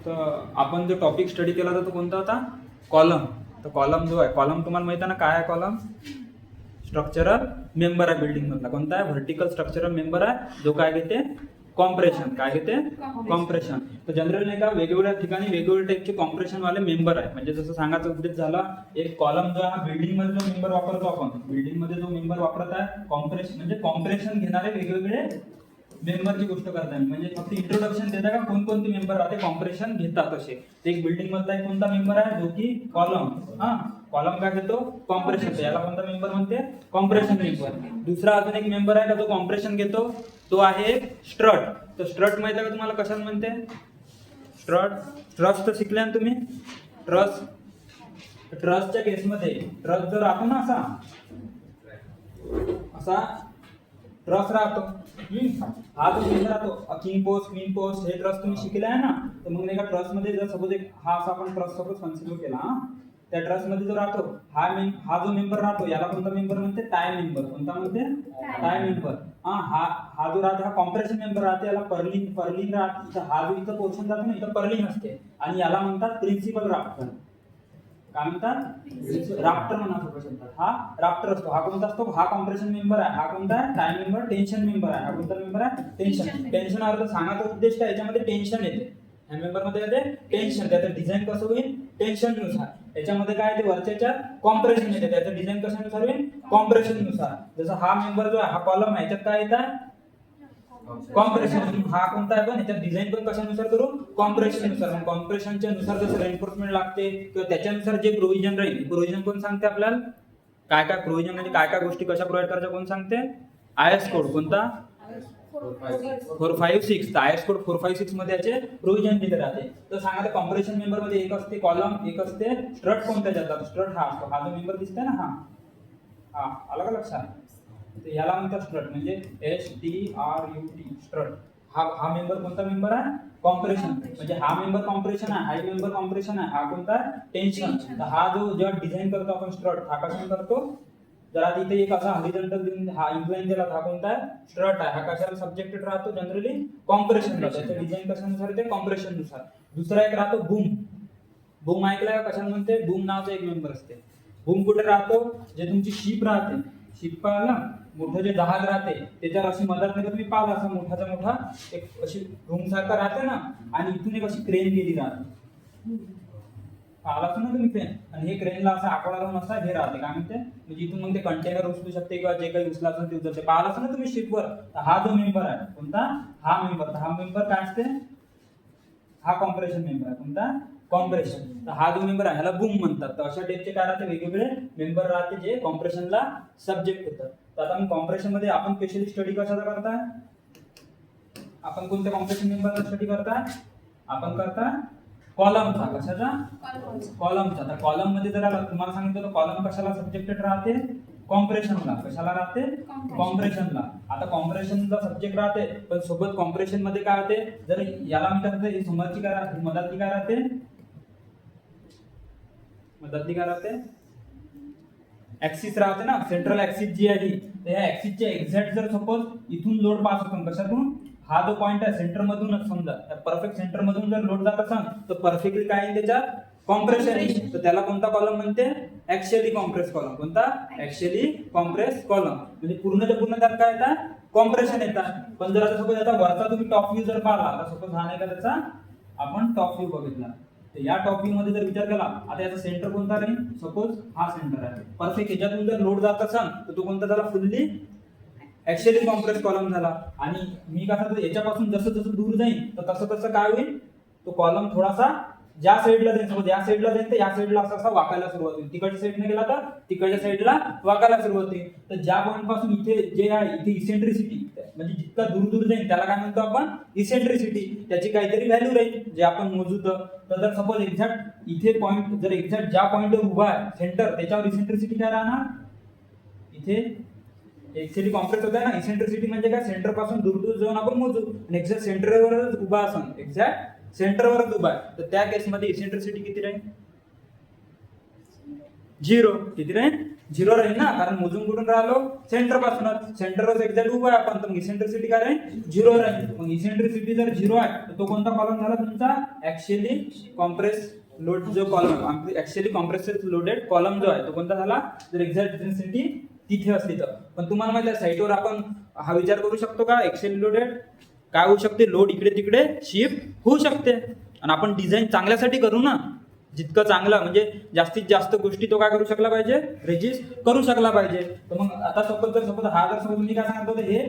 तर आपण जो टॉपिक स्टडी केला होता तो कोणता होता? कॉलम. तर कॉलम जो आहे, कॉलम तुम्हाला माहिती आहे ना काय आहे कॉलम? स्ट्रक्चरल मेंबर आहे बिल्डिंग मधला. कोणता आहे? व्हर्टिकल स्ट्रक्चरल मेंबर आहे, जो काय घेते? कॉम्प्रेशन. काय घेते? कॉम्प्रेशन. तर जनरल नाही का वेगवेगळ्या ठिकाणी वेगवेगळ्या टाईपचे कॉम्प्रेशन वाले मेंबर आहे. म्हणजे जसं सांगायचं उद्देश झाला, एक कॉलम जो आहे बिल्डिंग मध्ये जो मेंबर वापरतो आपण, बिल्डिंग मध्ये जो मेंबर वापरत आहे कॉम्प्रेशन, म्हणजे कॉम्प्रेशन घेणारे वेगवेगळे मेंबरची गोष्ट करताय. म्हणजे फक्त इंट्रोडक्शन देता का कोणकोणते मेंबर राहते कॉम्प्रेशन घेतात असे. एक बिल्डिंग मधला एक कोणता मेंबर आहे जो की कॉलम. हा, कॉलम काय घेतो? कॉम्प्रेशन. याला कोणता मेंबर म्हणते? Compression member. दुसरा अजून एक मेंबर आहे का जो कॉम्प्रेशन घेतो, तो आहे स्ट्रट. तर स्ट्रट माहिती आहे का तुम्हाला कशाला म्हणते? स्ट्रट. ट्रस तर शिकले ना तुम्ही? ट्रस. ट्रसच्या केसमध्ये ट्रस जर राहतो ना असा असा ट्रस राहतो, हा जो मेंबर राहतो किंग पोस्ट, क्वीन पोस्ट, हे ट्रस तुम्ही शिकले आहे ना. तर मग एका ट्रस मध्ये जर सपोज एक हा असा आपण ट्रस सपोज कन्सिडर केला, त्या ट्रस मध्ये जो राहतो हा जो मेंबर राहतो याला कोणता मेंबर म्हणते? Tie member. कोणता म्हणते? Tie member. हा जो राहतो हा कॉम्प्रेशन मेंबर राहते, याला पर्लिंग राहते. हा जो इथं पोर्शन जातो ना, इथं पर्लिंग असते आणि याला म्हणतात प्रिन्सिपल राफ्टर. काय म्हणतात? राफ्टर म्हणा शब्दात. हा राफ्टर असतो. हा कोणता असतो? हा कॉम्प्रेशन मेंबर आहे. हा कोणता आहे? Tie member. टेन्शन मेंबर आहे. हा कोणता मेंबर आहे? टेन्शन. टेन्शन अर्थ सांगायचा उद्देश काय, याच्यामध्ये टेन्शन येते. ह्या मेंबर मध्ये येते टेन्शन. त्याचं डिझाईन कसं होईल? टेन्शन नुसार. याच्यामध्ये काय येते? वरच्या कॉम्प्रेशन येते. त्याचं डिझाईन कशानुसार होईल? कॉम्प्रेशन नुसार. जसं हा मेंबर जो आहे हा कॉलम आहे, याच्यात काय येतात? कॉम्प्रेशन. हा कोणता आहे? पण याच्यात डिझाईन पण कशानुसार करू? कॉम्प्रेशन नुसार. कॉम्प्रेशनच्या नुसार जसं रेन्फोर्समेंट लागते किंवा त्याच्यानुसार जे प्रोव्हिजन राहील, प्रोव्हिजन कोण सांगते आपल्याला? काय काय प्रोव्हिजन म्हणजे काय काय गोष्टी कशा प्रोव्हाइड करायच्या कोण सांगते? IS code. कोणता? 456. आयएस कोड 456 मध्ये याचे प्रोव्हिजन दिले राहते. तर सांगा कॉम्प्रेशन मेंबर मध्ये एक असते कॉलम, एक असते स्ट्रट. कोणत्या जातात? स्ट्रट हा असतो. हा जो मेंबर दिसतोय ना, हा आला का लक्षात? तर याला म्हणतात स्ट्रट, म्हणजे STRUT स्ट्रट. हा मेंबर कोणता मेंबर आहे? कॉम्प्रेशन. म्हणजे हा मेंबर कॉम्प्रेशन आहे, हा मेंबर कॉम्प्रेशन आहे. हा कोणता? टेन्शन. तर हा जो जेव्हा डिझाईन करतो आपण स्ट्रट, हा कशाने करतो? जरा तिथे एक असा हॉरिझॉन्टल देऊन हा इन्क्लाइन दिला, हा कोणता? स्ट्रट आहे. हा कशाला सब्जेक्टेड राहतो? जनरली कॉम्प्रेशन राहतो. त्याचं डिझाईन कशानुसार? ते कॉम्प्रेशन नुसार. दुसरा एक राहतो बूम. बूम ऐकलाय का? कशाला म्हणते? बूम नावाचा एक मेंबर असते. बूम कुठे राहतो? जे तुमची शिप राहते, शिप पाहिला मोठं जे जहाज राहते त्याच्यावर अशी मदत नाही, तुम्ही पाहिला असा मोठाचा मोठा एक अशी रूम सारखा राहते ना, आणि इथून एक अशी क्रेन गेली राहते. पाहिला ना तुम्ही क्रेन, आणि हे क्रेनला असा आकडा लावून असा हे राहते. काय म्हणते? म्हणजे इथून मग ते कंटेनर उचलू शकते किंवा जे काही उचलायचं ते उचलते. पाहिला ना तुम्ही शिपवर. तर हा जो मेंबर आहे कोणता? हा मेंबर. हा मेंबर काय असते? हा कॉम्प्रेशन मेंबर आहे. कोणता? कॉम्प्रेशन. तर हा जो मेंबर आहे ह्याला बूम म्हणतात. तर अशा टाइपचे काय राहते? वेगवेगळे मेंबर राहते जे कॉम्प्रेशनला सब्जेक्ट होतात. तर आता कॉम्प्रेशन मध्ये आपण स्पेशली स्टडी कशाचा करताय? आपण कोणत्या कॉम्प्रेशन मेंबरचा स्टडी करताय? आपण करता कॉलमचा. कशाचा? कॉलमचा. तर कॉलम मध्ये जर तुम्हाला सांगितलं तर कॉलम कशाला सब्जेक्टेड राहते? कॉम्प्रेशनला. कशाला राहते? कॉम्प्रेशनला. आता कॉम्प्रेशनचा सब्जेक्ट राहते, पण सोबत कॉम्प्रेशन मध्ये काय होते? जर याला मी काय ही समजची काय राहते? मदतली काय राहते? मदतली काय राहते? ऍक्सिस राहते ना, सेंट्रल ऍक्सिस जी आहे, तर या ऍक्सिसच्या एक्झॅक्ट जर सपोज इथून लोड पास होतो कशातून? हा जो पॉइंट आहे सेंटर मधूनच, समजा परफेक्ट सेंटर मधून जर लोड जात असेल तर परफेक्टली काय आहे त्याच्यात? कॉम्प्रेशन आहे. तर त्याला कोणता कॉलम म्हणते? ऍक्सिअली कॉम्प्रेस कॉलम. कोणता? ऍक्सिअली कॉम्प्रेस कॉलम. म्हणजे पूर्णच्या पूर्ण त्यात काय येतात? कॉम्प्रेशन येतात. पण जर आता सपोज आता वरचा तुम्ही टॉप व्ह्यू जर पाहिला, आता सपोज हा नाही का त्याचा आपण टॉप व्ह्यू बघितला, तर या टॉप व्ह्यू मध्ये जर विचार केला, आता याचा सेंटर कोणता राहील? सपोज हा सेंटर आहे. परफेक्ट याच्यातून जर लोड जात असेल तर तो कोणता झाला? फुल्ली ऍक्सिअली कॉम्प्रेस कॉलम झाला. आणि मी काय सांगतो, याच्यापासून जसं जसं दूर जाईल तर तसं तसं काय होईल? तो कॉलम थोडासा ज्या साईडला जाईल, सपोज या साईडला जाईल तर या साईडला असा वाकायला सुरुवात होईल. तिकडच्या साईडने गेला तर तिकडच्या साईडला वाकायला सुरुवात होईल. तर ज्या पॉईंट पासून इथे जे आहे इथे इसेंट्रिसिटी, म्हणजे जितका दूर दूर जाईल त्याला काय म्हणतो आपण? इसेंट्रिसिटी. त्याची काहीतरी व्हॅल्यू राहील जे आपण मोजतो. तर जर सपोज एक्झॅक्ट इथे पॉईंट, जर एक्झॅक्ट ज्या पॉईंटवर उभा आहे सेंटर, त्याच्यावर इसेंट्रिसिटी काय राहणार? इथे ऍक्सिअली कॉम्प्रेस होत आहे ना, इसेंट्रिसिटी म्हणजे काय? सेंटर पासून दूर दूर जाऊन आपण मोजू. आणि एक्झॅक्ट सेंटरवरच उभा असेल, एक्झॅक्ट सेंटरवरच उभा आहे, तर त्या केसमध्ये इसेंट्रिसिटी किती राहील? झिरो. किती राहील? झिरो राहील ना, कारण मोजून कुठून राहिलो? सेंटर पासूनच. सेंटरवर एक्झॅक्ट उभा आहे आपण, तर इसेंट्रिसिटी काय राहील? झिरो राहील. मग इसेंट्रिसिटी जर झिरो आहे तर तो कोणता कॉलम झाला तुमचा? ऍक्च्युअली कॉम्प्रेस लोड जो column, actually compressive loaded column जो आहे तो कोणता झाला? जर एक्झॅक्ट इसेंट्रिसिटी तिथे असली तर. पण तुम्हाला माहिती आहे साईटवर आपण हा विचार करू शकतो का? ऍक्च्युअली लोडेड काय होऊ शकते? लोड इकडे तिकडे शिफ्ट होऊ शकते. आणि आपण डिझाईन चांगल्यासाठी करू ना, जितकं चांगलं म्हणजे जास्तीत जास्त गोष्टी तो काय करू शकला पाहिजे? रेजिस्ट करू शकला पाहिजे. तर मग आता सपोज हा जर समज मी काय सांगतो तर हे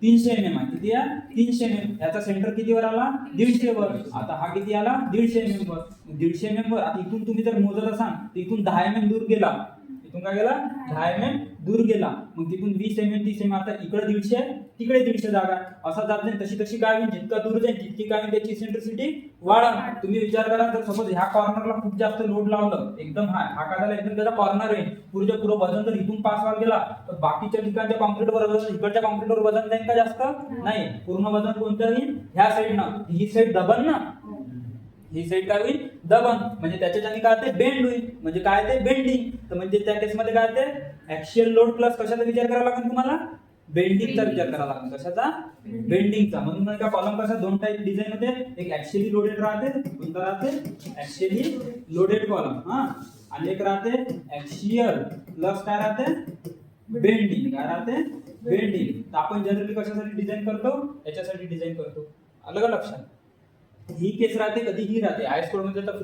300 mm आहे. किती आहे? 300 mm. याचा सेंटर कितीवर आला? 150 वर. आता हा किती आला? 150 mm वर. 150 mm वर. आता इथून तुम्ही जर मोजत असाल तर इथून 10 mm दूर गेला. इथून काय गेला? 10 mm दूर गेला. मग तिथून 20 mm 30 mm. आता इकडे 150 तिकडे 150 जागा असा जात नाही. तशी तशी काय होईल? जितका दूर जाईल तितकी काय त्याची इसेंट्रिसिटी वाढणार. तुम्ही विचार करा, जर सपोज ह्या कॉर्नरला खूप जास्त लोड लावलं एकदम हा काय झाला? एकदम त्याचा कॉर्नर आहे, पुढच्या पुढे वजन जर इथून पास व्हायला गेला तर बाकीच्या ठिकाणच्या कॉन्क्रीटवर वजन, इकडच्या कॉन्क्रीटवर वजन जाईल का जास्त? नाही. पूर्ण वजन कोणतं येईल? ह्या साईडनं. ही साईड दबन ना, ही साईड काय होईल? दबन. म्हणजे त्याच्याने काय ते बेंड होईल. म्हणजे काय ते? बेंडिंग. तर म्हणजे त्या केसमध्ये काय ते? ऍक्सियल लोड प्लस कशाचा विचार करावा लागेल तुम्हाला? बेंडिंगचा विचार करावा लागेल. कशाचा? बेंडिंगचा. म्हणून का कॉलम कसा दोन टाईप डिझाइन होते. एक ऍक्सियली लोडेड राहते, कोणता राहते? ऍक्सियली लोडेड कॉलम. हा. आणि एक राहते ऍक्सियल प्लस काय राहते? बेंडिंग. काय राहते? बेंडिंग. तर आपण जनरली कशासाठी डिझाइन करतो? याच्यासाठी डिझाइन करतो. आलं का लक्षात? ही केस राहते, कधी ही राहते. आयएस कोड मध्ये तर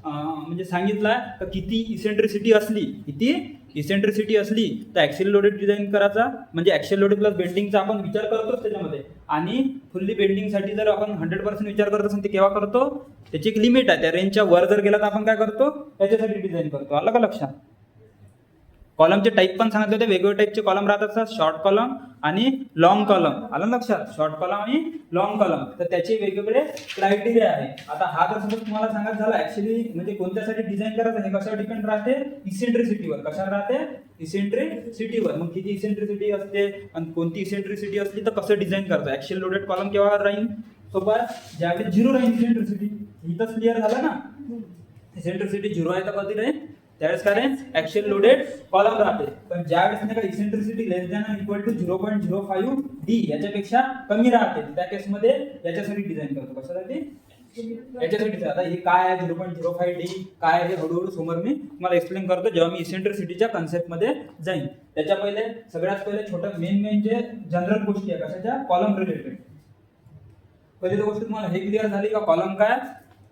म्हणजे सांगितलं तर किती इसेंट्रिसिटी असली, किती इसेंट्रिसिटी असली तर ऍक्सियल लोडेड डिझाइन करायचा. म्हणजे ऍक्सियल लोडेड प्लस बेंडिंगचा आपण विचार करतोच त्याच्यामध्ये. आणि फुल्ली बेंडिंगसाठी जर आपण 100% विचार करत असेल ते केव्हा करतो? त्याची एक लिमिट आहे. त्या रेंजच्या वर जर गेला तर आपण काय करतो? त्याच्यासाठी डिझाइन करतो. आलं का लक्षात? कॉलमचे टाईप पण सांगितले होते. वेगवेगळे टाईपचे कॉलम राहतात, शॉर्ट कॉलम आणि लॉंग कॉलम. आलं लक्षात? शॉर्ट कॉलम आणि लॉंग कॉलम. तर त्याचे वेगवेगळे क्रायटेरिया आहे. आता हा जर समज तुम्हाला सांगायचं झाला ऍक्च्युअली म्हणजे कोणत्यासाठी डिझाइन करायचं हे कशावर डिपेंड राहते? इसेंट्रिसिटीवर. कशावर राहते? इसेंट्रिसिटीवर. मग किती इसेंट्रिसिटी असते आणि कोणती इसेंट्रिसिटी असली तर कसं डिझाइन करायचं? ऍक्च्युअल लोडेड कॉलम केव्हा राहील? सोबत ज्यावेळी झिरो राहील इसेंट्रिसिटी. इथंच क्लिअर झालं ना? इसेंट्रिसिटी झिरो आहे तर कधी राहील? त्यावेळेस काय राहील? ऍक्च्युअल लोडेड कॉलम राहते. पण ज्यावेळेस नाही का eccentricity less than equal to 0.05 D याच्यापेक्षा कमी राहते त्या केसमध्ये याच्यासाठी डिझाइन करतो. कशासाठी? याच्यासाठी. आता हे काय आहे 0.05 डी काय आहे हळूहळू समोर मी तुम्हाला एक्सप्लेन करतो जेव्हा मी इसेंट्रिसिटीच्या कन्सेप्ट मध्ये जाईन. त्याच्या पहिले सगळ्यात पहिले छोटं मेन जे जनरल गोष्टी आहे कशाच्या? Column related. पहिली गोष्ट तुम्हाला हे क्लिअर झाली का कॉलम काय?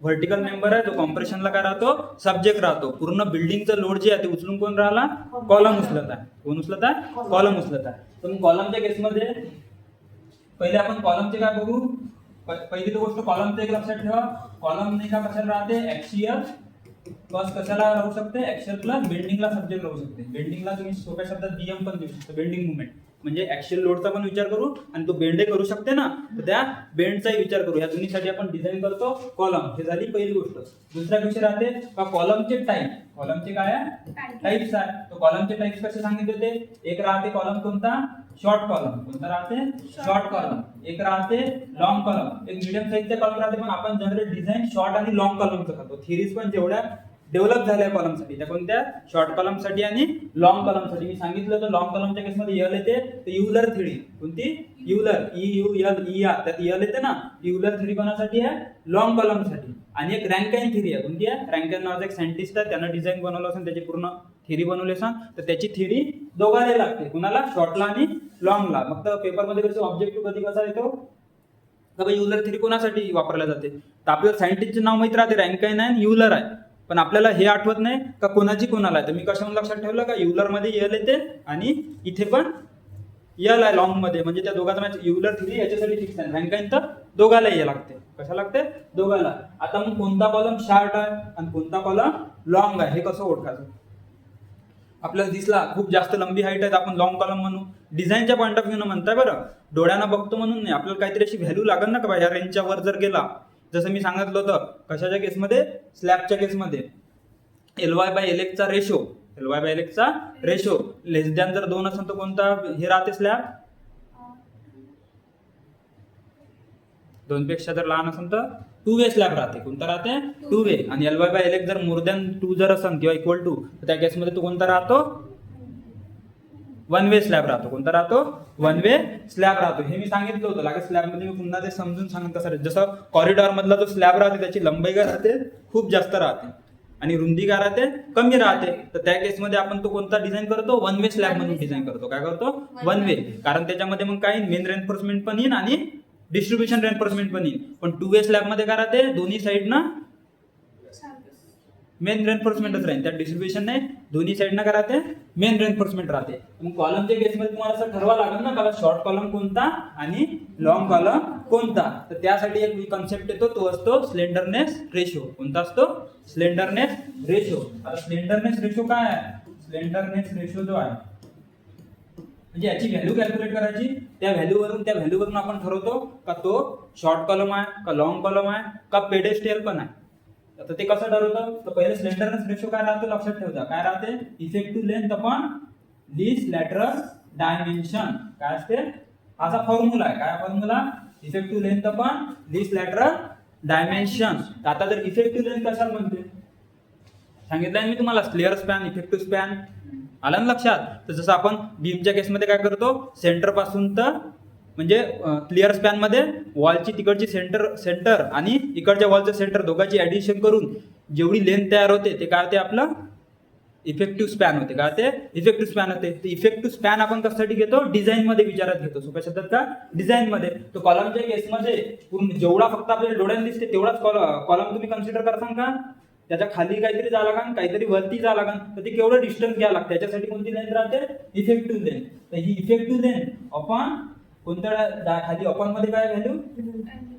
व्हर्टिकल मेंबर आहे जो कॉम्प्रेशनला काय राहतो? सब्जेक्ट राहतो. पूर्ण बिल्डिंगचं लोड जे आहे ते उचलून कोण राहिला? कॉलम उचलत आहे. कोण उचलत आहे? कॉलम उचलत आहे. तर मग कॉलमच्या केसमध्ये पहिले आपण कॉलमचे काय बघू? पहिली तर गोष्ट कॉलमचं एक लक्षात ठेवा. कॉलम नाही का कशाला राहते? ऍक्सियल प्लस कशाला राहू शकते? ऍक्सियल प्लस बेंडिंगला सब्जेक्ट राहू शकते. बेंडिंगला तुम्ही सोप्या शब्दात बीएम पण देऊ शकता, बेंडिंग मुवमेंट. म्हणजे ऍक्सियल लोडचा पण विचार करू आणि तो बेंड करू शकते ना, तर त्या बेंडचाही विचार करू. या दोन्हीसाठी आपण डिझाइन करतो कॉलम. हे झाली पहिली गोष्ट. दुसरा विषय राहते का कॉलमचे टाईप. कॉलमचे काय आहे? टाईप्स आहे. तो कॉलमचे टाईप्स कसे सांगितले होते? एक राहते कॉलम कोणता? Short column. कोणता राहते? Short column. एक राहते लॉंग कॉलम. एक मीडियम साईजचा कॉलम राहते. पण आपण जनरल डिझाइन शॉर्ट आणि लॉंग कॉलमचं करतो. थिअरीज पण जेवढ्या डेव्हलप झाल्या कॉलमसाठी त्या कोणत्या? शॉर्ट कॉलमसाठी आणि लॉंग कॉलमसाठी. मी सांगितलं होतं लॉंग कॉलमच्या केसमध्ये यल येते तर युलर थ्योरी. कोणती? युलर. EULER. त्यात यल येते ना. युलर थ्योरी कोणासाठी आहे? लॉंग कॉलमसाठी. आणि एक रँकाइन थ्योरी आहे. कोणती आहे? रँकाइन नावाचा एक सायंटिस्ट आहे, त्यानं डिझाइन बनवलं असेल, त्याची पूर्ण थ्योरी बनवली असेल, तर त्याची थ्योरी दोघांना लागते. कुणाला? शॉर्टला आणि लॉंगला. फक्त पेपरमध्ये कसं ऑब्जेक्टिव्ह कधी कसा येतो का भाई युलर थ्योरी कोणासाठी वापरल्या जाते? तर आपल्याला सायंटिस्टचे नाव माहित राहते, रँकाइन आहे आणि युलर आहे. पण आपल्याला हे आठवत नाही का कोणाची कोणाला आहे. तर मी कशावर लक्षात ठेवलं का युलर मध्ये यल येते आणि इथे पण यल आहे लॉंग मध्ये. म्हणजे त्या दोघांचा मॅच युलर थ्योरी याच्यासाठी फिक्स आहे. रँकाइन तर दोघाला ये लागते. कशा लागते? दोघाला. आता मग कोणता कॉलम शॉर्ट आहे आणि कोणता कॉलम लॉंग आहे हे कसं ओळखायचं? आपल्याला दिसला खूप जास्त लंबी हाईट आहे आपण लॉंग कॉलम म्हणू. डिझाईनच्या पॉईंट ऑफ व्ह्यू न म्हणताय बरं, डोळ्यांना बघतो म्हणून नाही. आपल्याला काहीतरी अशी व्हॅल्यू लागेल ना का ह्या रेंजच्या वर जर गेला, जसं मी सांगितलं होतं कशाच्या केसमध्ये? स्लॅबच्या केसमध्ये LY/LX चा रेशो. LY/LX चा रेशो लेस दॅन जर 2 असेल तर कोणता हे राहते स्लॅब? 2 पेक्षा जर लहान असेल तर टू वे स्लॅब राहते. कोणता राहते? Two way. आणि LY/LX जर मोर दॅन 2 जर असेल किंवा इक्वल टू, तर त्या केसमध्ये तो कोणता राहतो? वन वे स्लॅब राहतो. कोणता राहतो? वन वे स्लॅब राहतो. हे मी सांगितलं होतं. लागेल स्लॅब मध्ये मी पुन्हा ते समजून सांगत असं. जसं कॉरिडॉर मधला जो स्लॅब राहते त्याची लंबाई काय राहते? खूप जास्त राहते आणि रुंदी काय राहते? कमी राहते. तर त्या केसमध्ये आपण तो कोणता डिझाईन करतो? वन वे स्लॅब म्हणून डिझाईन करतो. काय करतो? One way. कारण त्याच्यामध्ये मग काय मेन रेन्फोर्समेंट पण येईल आणि डिस्ट्रीब्युशन रेन्फोर्समेंट पण येईल. पण टू वे स्लॅब मध्ये काय राहते? दोन्ही साईडनं मेन रेन्फोर्समेंटच राहील. त्या डिस्ट्रीब्युशन नाही, दोन्ही साईडनं काय राहते? मेन रेन्फोर्समेंट राहते. मग कॉलमच्या केसमध्ये तुम्हाला असं ठरवा लागेल ना, मला शॉर्ट कॉलम कोणता आणि लॉंग कॉलम कोणता. तर त्यासाठी एक कन्सेप्ट येतो, तो असतो स्लेंडरनेस रेशो. कोणता असतो? Slenderness ratio. आता स्लेंडरनेस रेशो काय आहे? स्लेंडरनेस रेशो जो आहे म्हणजे याची व्हॅल्यू कॅल्क्युलेट करायची. त्या व्हॅल्यूवरून आपण ठरवतो का तो शॉर्ट कॉलम आहे का लॉंग कॉलम आहे का पेडेस्ट्रियल पण आहे. आता ते कसं ठरवतं? तर पहिले स्लेंडरनेस रेशो काय राहतो लक्षात ठेवता. काय राहते? Effective length upon least lateral dimension. काय असते? असा फॉर्म्युला आहे. काय formula? Effective length upon least lateral dimension. आता जर इफेक्टिव्ह लेंथ कशाला म्हणते सांगितलंय मी तुम्हाला, क्लिअर स्पॅन, इफेक्टिव्ह स्पॅन. आलं ना लक्षात? तर जसं आपण बीमच्या केसमध्ये काय करतो, सेंटर पासून तर म्हणजे क्लिअर स्पॅन मध्ये वॉलची तिकडची सेंटर आणि इकडच्या वॉलचं सेंटर दोघांची ऍडिशन करून जेवढी लेंथ तयार होते ते काय होते? आपलं इफेक्टिव्ह स्पॅन होते. काय ते? इफेक्टिव्ह स्पॅन होते. तर इफेक्टिव्ह स्पॅन आपण कशासाठी घेतो? डिझाईन मध्ये विचारात घेतो. सोप्या शब्दात का? डिझाईन मध्ये. तो कॉलमच्या केसमध्ये पूर्ण जेवढा फक्त आपल्याला डोळ्याने दिसते तेवढाच कॉलम तुम्ही कन्सिडर करसान का? त्याच्या खाली काहीतरी जा लागन, काहीतरी वरती जा लागन, तर ते केवढं डिस्टन्स घ्यावं लागतं. त्याच्यासाठी कोणती लेंथ राहते? Effective length. तर ही इफेक्टिव्ह लेंथ अपॉन कोणत्या खाली अपॉन मध्ये काय व्हॅल्यू?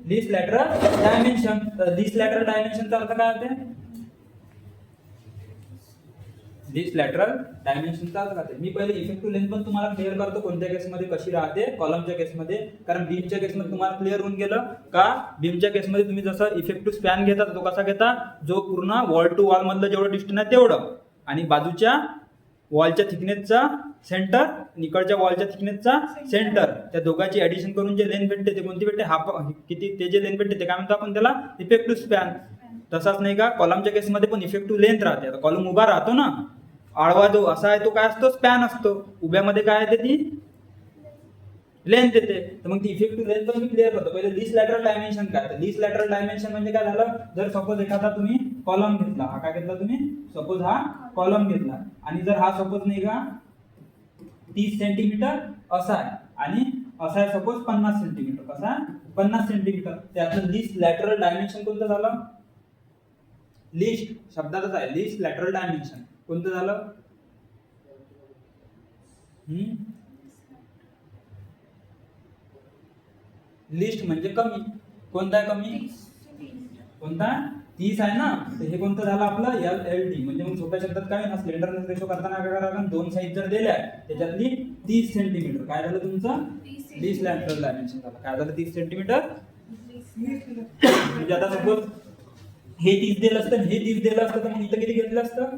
Least lateral dimension. तर लीस्ट लॅटरल डायमेन्शनचा अर्थ काय होते? लीस्ट लॅटरल डायमेन्शनचा अर्थ काय? मी पहिले इफेक्टिव्ह लेंथ पण तुम्हाला क्लिअर करतो कोणत्या केसमध्ये कशी राहते कॉलमच्या केसमध्ये. कारण बीमच्या केसमध्ये तुम्हाला क्लिअर होऊन गेलं का बीमच्या केसमध्ये तुम्ही जसं इफेक्टिव्ह स्पॅन घेता तो कसा घेता? जो पूर्ण वॉल टू वॉल मधलं जेवढं डिस्टन्स आहे तेवढं आणि बाजूच्या वॉलच्या थिकनेसचा सेंटर, इकडच्या वॉलच्या थिकनेसचा सेंटर, त्या दोघांची ऍडिशन करून जे लेंथ भेटते ते कोणती भेटते? हाफ किती ते जे लेंथ भेटते ते काय म्हणतो आपण? त्याला इफेक्टिव्ह स्पॅन. तसाच नाही का कॉलमच्या केसमध्ये पण इफेक्टिव्ह लेंथ राहते. आता कॉलम उभा राहतो ना, आडवा जो असा आहे तो काय असतो? स्पॅन असतो. उभ्यामध्ये काय येते? ती लेंथ येते. तर मग ती इफेक्टिव्ह लेंथ पण मी क्लिअर करतो. पहिले लीस्ट लॅटरल डायमेन्शन काय? तर लीस्ट लॅटरल डायमेन्शन म्हणजे काय झालं? जर सपोज एखादा तुम्ही कॉलम घेतला, हा काय घेतला तुम्ही? सपोज हा कॉलम घेतला आणि जर हा सपोज नाही का 30 सेंटीमीटर असा आहे आणि असा आहे सपोज 50 सेंटीमीटर. कसा? 50 सेंटीमीटर. त्याचं लीस्ट लॅटरल डायमेन्शन कोणतं झालं? लिस्ट शब्दातच आहे. लिस्ट लॅटरल डायमेन्शन कोणतं झालं? लिस्ट म्हणजे कमी. कोणता आहे कमी? कोणता? 30 आहे ना. तर हे कोणतं झालं आपलं? LLD. म्हणजे मग सोप्या शब्दात काय ना, स्लेंडरनेस रेशो करताना काय करायला? दोन साईड जर दिल्या त्याच्यातली 30 सेंटीमीटर काय झालं तुमचं? लिस्ट लॅटरल डायमेन्शन झालं. काय झालं? 30 सेंटीमीटर. म्हणजे आता सपोज हे 30 दिलं असतं, हे 30 दिलं असतं, तर मग इथं किती घेतलं असतं?